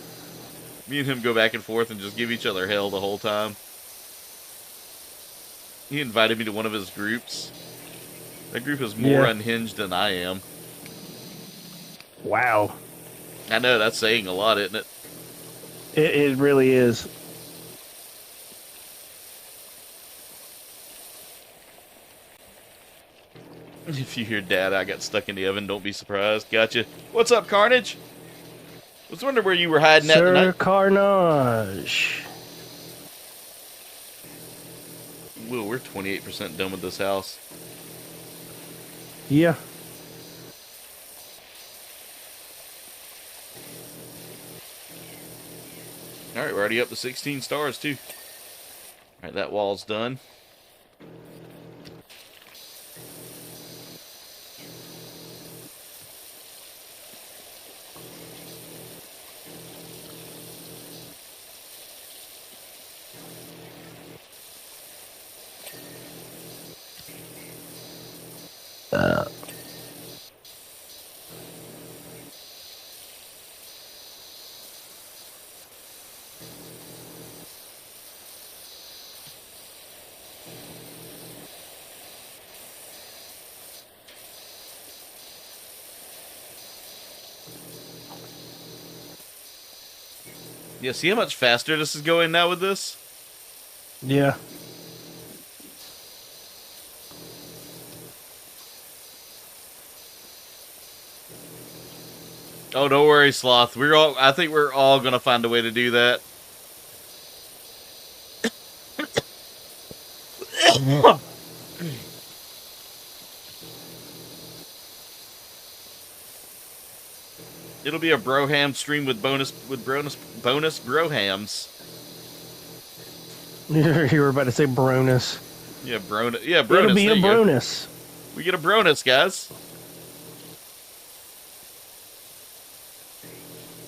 me and him go back and forth and just give each other hell the whole time. He invited me to one of his groups. That group is more unhinged than I am. Wow. I know, that's saying a lot, isn't it? It really is. If you hear Dad, I got stuck in the oven, don't be surprised. Gotcha. What's up, Carnage? I was wondering where you were hiding at tonight. Sir Carnage. Will, we're 28% done with this house. Yeah. Alright, we're already up to 16 stars, too. Alright, that wall's done. Yeah, see how much faster this is going now with this? Yeah. Oh, don't worry, Sloth. I think we're all gonna find a way to do that. It'll be a broham stream with bonus brohams. You were about to say Bronus. Yeah, Bronus. Yeah, Bronus. It'll be a Bronus. We get a Bronus, guys.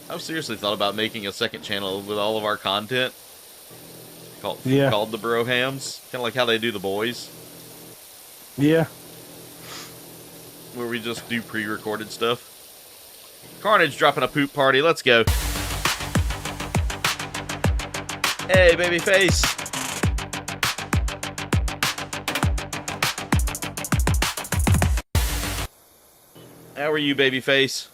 I've seriously thought about making a second channel with all of our content called the Brohams, kind of like how they do the boys. Yeah. Where we just do pre-recorded stuff. Carnage dropping a poop party. Let's go. Hey, babyface. How are you, babyface?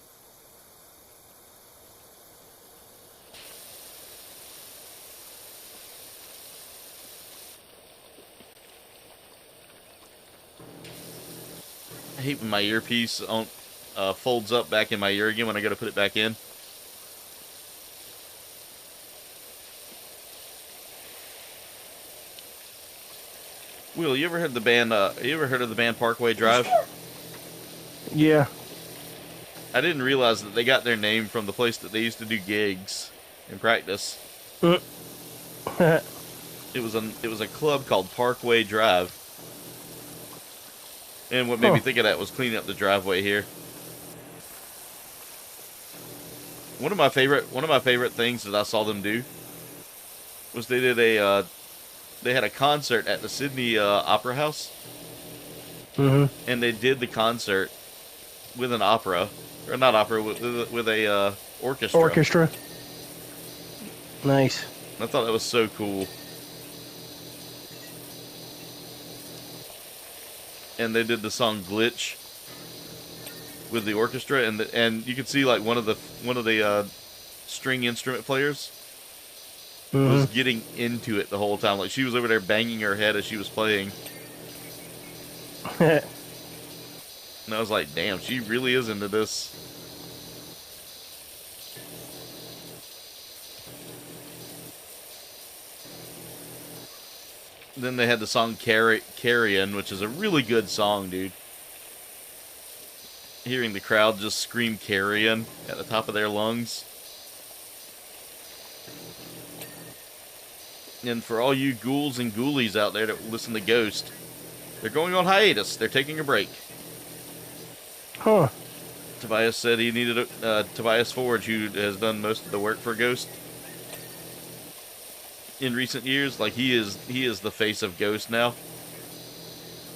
I hate when my earpiece folds up back in my ear again when I go to put it back in. Will, you ever heard the band? You ever heard of the band Parkway Drive? Yeah. I didn't realize that they got their name from the place that they used to do gigs and practice. It was a club called Parkway Drive. And what made me think of that was cleaning up the driveway here. One of my favorite things that I saw them do was they had a concert at the Sydney Opera House, and they did the concert with an opera, or not opera, with a orchestra. Orchestra. Nice. I thought that was so cool. And they did the song "Glitch" with the orchestra, and you could see like one of the string instrument players was getting into it the whole time. Like she was over there banging her head as she was playing. And I was like, damn, she really is into this. Then they had the song Carrion, which is a really good song, dude. Hearing the crowd just scream Carrion at the top of their lungs. And for all you ghouls and ghoulies out there that listen to Ghost, they're going on hiatus. They're taking a break. Huh. Tobias said he needed Tobias Forge, who has done most of the work for Ghost in recent years. Like he is the face of Ghost now.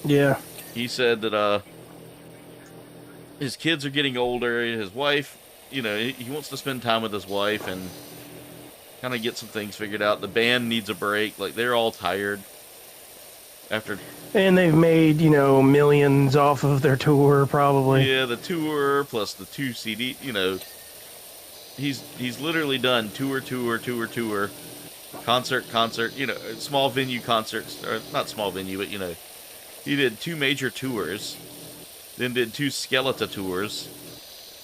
Yeah. He said that his kids are getting older. His wife, you know, he wants to spend time with his wife and kind of get some things figured out. The band needs a break. Like they're all tired after. And they've made, millions off of their tour, probably. Yeah, the tour plus the 2 CD. You know, he's literally done tour, concert. You know, small venue concerts, or not small venue, but he did 2 major tours, then did 2 Skeletor tours,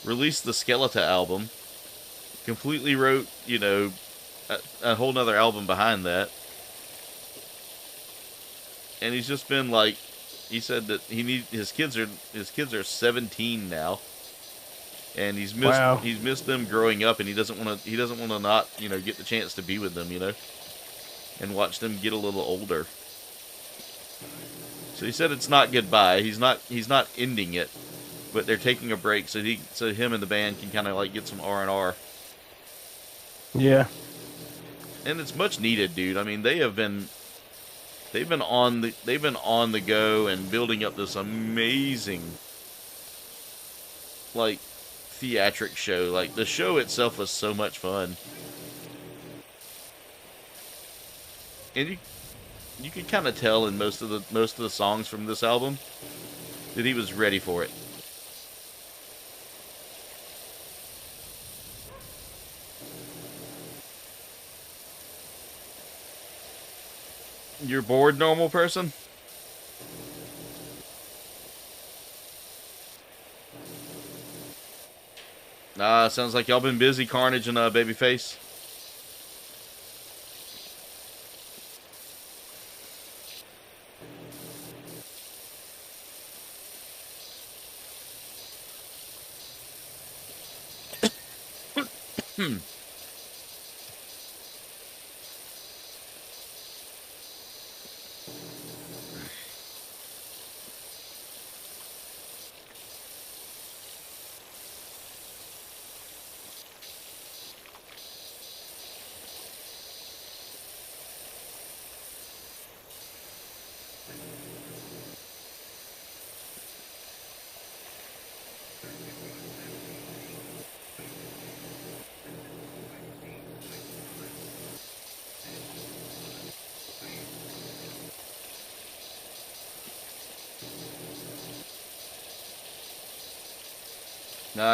released the Skeletor album, completely wrote, a whole nother album behind that. And he's just been like, he said that his kids are 17 now, and he's missed them growing up, and he doesn't want to not get the chance to be with them, and watch them get a little older. So he said it's not goodbye. He's not ending it, but they're taking a break so him and the band can kind of like get some R&R. Yeah. And it's much needed, dude. I mean, they've been on the go and building up this amazing like theatric show. Like the show itself was so much fun. And you can kind of tell in most of the songs from this album that he was ready for it. You're bored, normal person? Sounds like y'all been busy, Carnage and Babyface.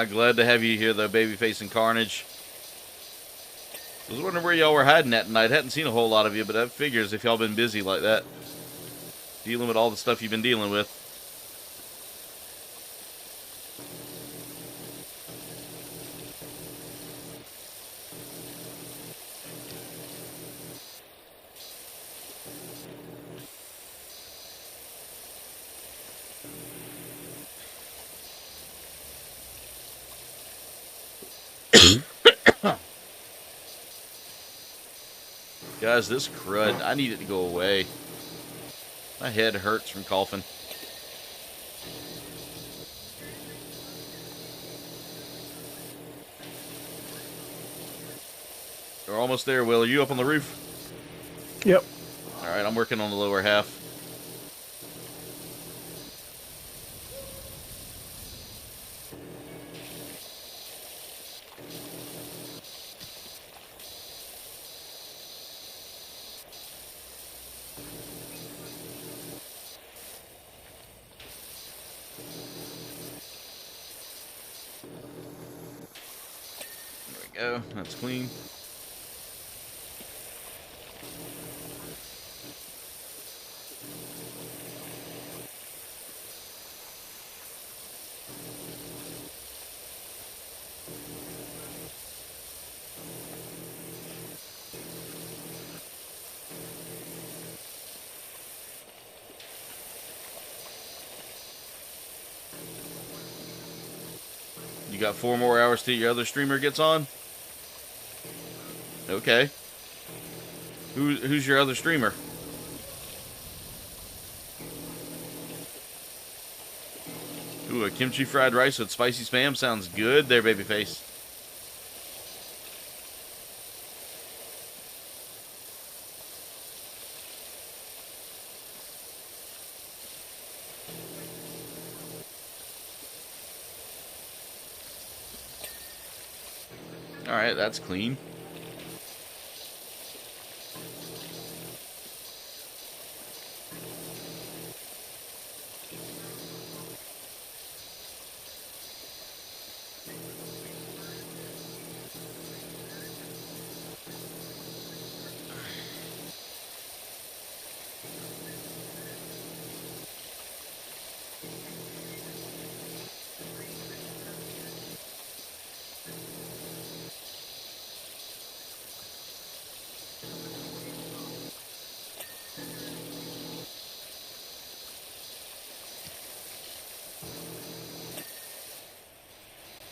Glad to have you here, though, Babyface and Carnage. I was wondering where y'all were hiding at tonight. Hadn't seen a whole lot of you, but that figures if y'all been busy like that. Dealing with all the stuff you've been dealing with. Guys, this crud, I need it to go away. My head hurts from coughing. We're almost there, Will. Are you up on the roof? Yep. Alright, I'm working on the lower half. There we go. That's clean. You got 4 more hours till your other streamer gets on? Okay. Who's your other streamer? Ooh, a kimchi fried rice with spicy spam sounds good there, babyface. Alright, that's clean.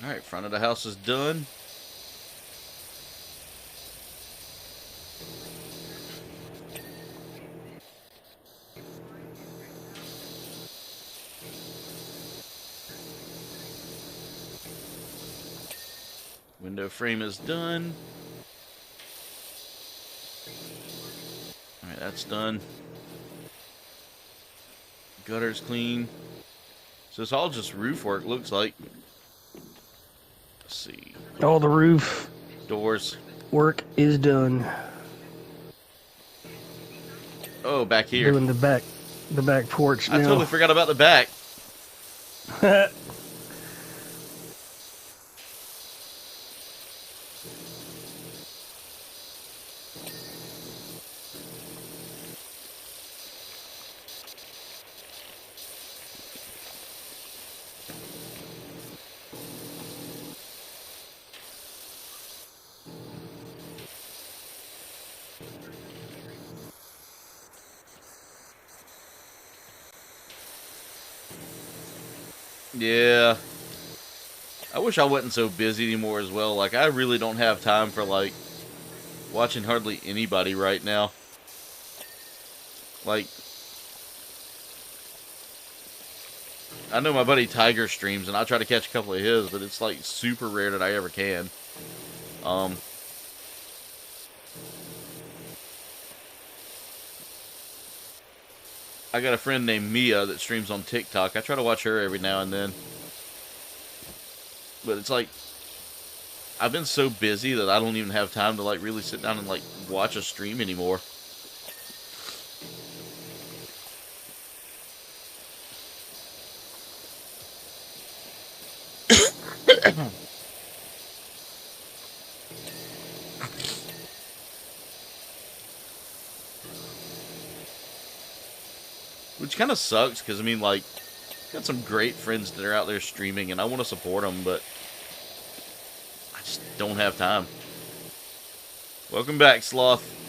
Alright, front of the house is done. Window frame is done. Alright, that's done. Gutter's clean. So it's all just roof work, looks like. Let's see. All the roof Doors. work is done. Oh, back here. Doing the back porch now. I totally forgot about the back. Yeah. I wish I wasn't so busy anymore as well. Like, I really don't have time for, like, watching hardly anybody right now. Like, I know my buddy Tiger streams, and I try to catch a couple of his, but it's, like, super rare that I ever can. I got a friend named Mia that streams on TikTok. I try to watch her every now and then. But it's like, I've been so busy that I don't even have time to, like, really sit down and, like, watch a stream anymore. Which kind of sucks, because, I mean, like, got some great friends that are out there streaming, and I want to support them, but I just don't have time. Welcome back, Sloth.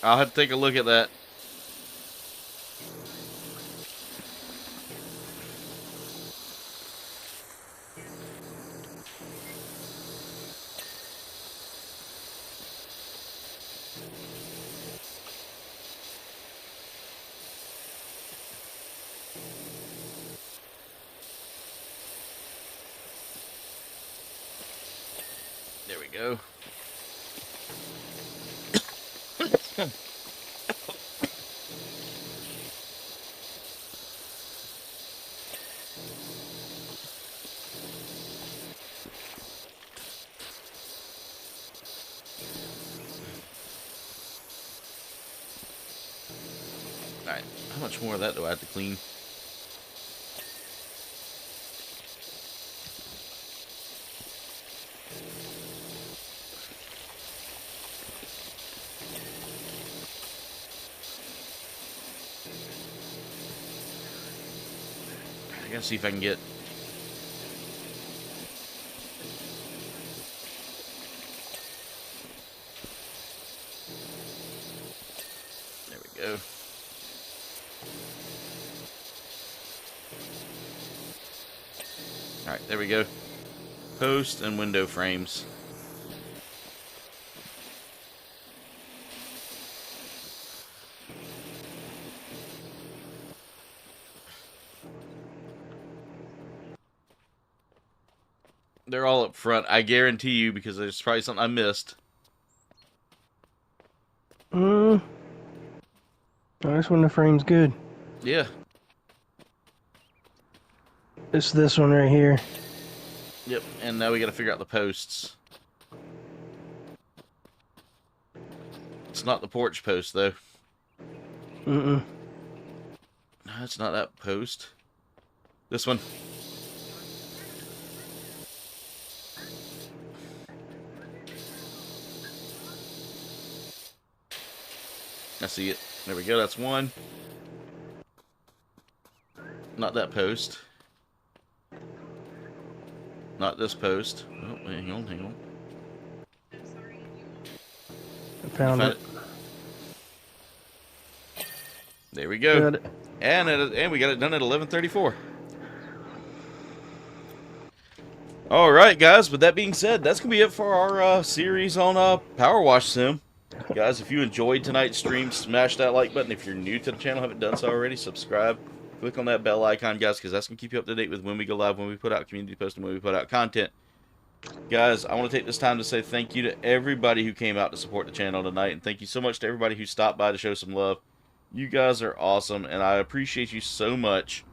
I'll have to take a look at that. There we go. Alright, how much more of that do I have to clean? I gotta see if I can get... There we go. Alright, there we go. Post and window frames. They're all up front, I guarantee you, because there's probably something I missed. Oh, this one, the frame's good. Yeah. It's this one right here. Yep, and now we gotta figure out the posts. It's not the porch post, though. Mm-mm. No, it's not that post. This one. I see it. There we go, that's one. Not that post. Not this post. Oh, hang on, hang on. I found it. There we go. Got it. And we got it done at 11:34. All right, guys. With that being said, that's gonna be it for our series on PowerWash Sim. Guys, if you enjoyed tonight's stream, smash that like button. If you're new to the channel, haven't done so already, subscribe. Click on that bell icon, guys, because that's going to keep you up to date with when we go live, when we put out community posts, and when we put out content. Guys, I want to take this time to say thank you to everybody who came out to support the channel tonight, and thank you so much to everybody who stopped by to show some love. You guys are awesome, and I appreciate you so much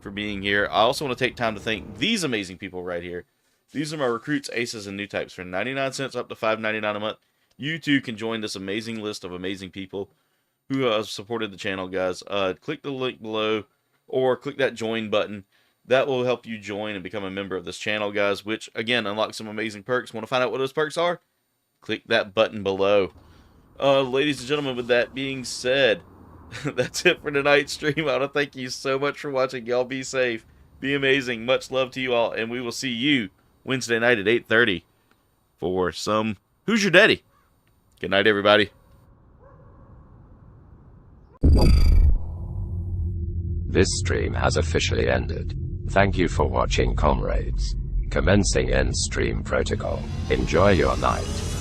for being here. I also want to take time to thank these amazing people right here. These are my recruits, aces, and new types. For 99 cents up to $5.99 a month, you too can join this amazing list of amazing people who have supported the channel, guys. Click the link below or click that join button. That will help you join and become a member of this channel, guys, which, again, unlocks some amazing perks. Want to find out what those perks are? Click that button below. Ladies and gentlemen, with that being said, that's it for tonight's stream. I want to thank you so much for watching. Y'all be safe. Be amazing. Much love to you all, and we will see you Wednesday night at 8:30 for some Who's Your Daddy? Good night, everybody. This stream has officially ended. Thank you for watching, comrades. Commencing end stream protocol. Enjoy your night.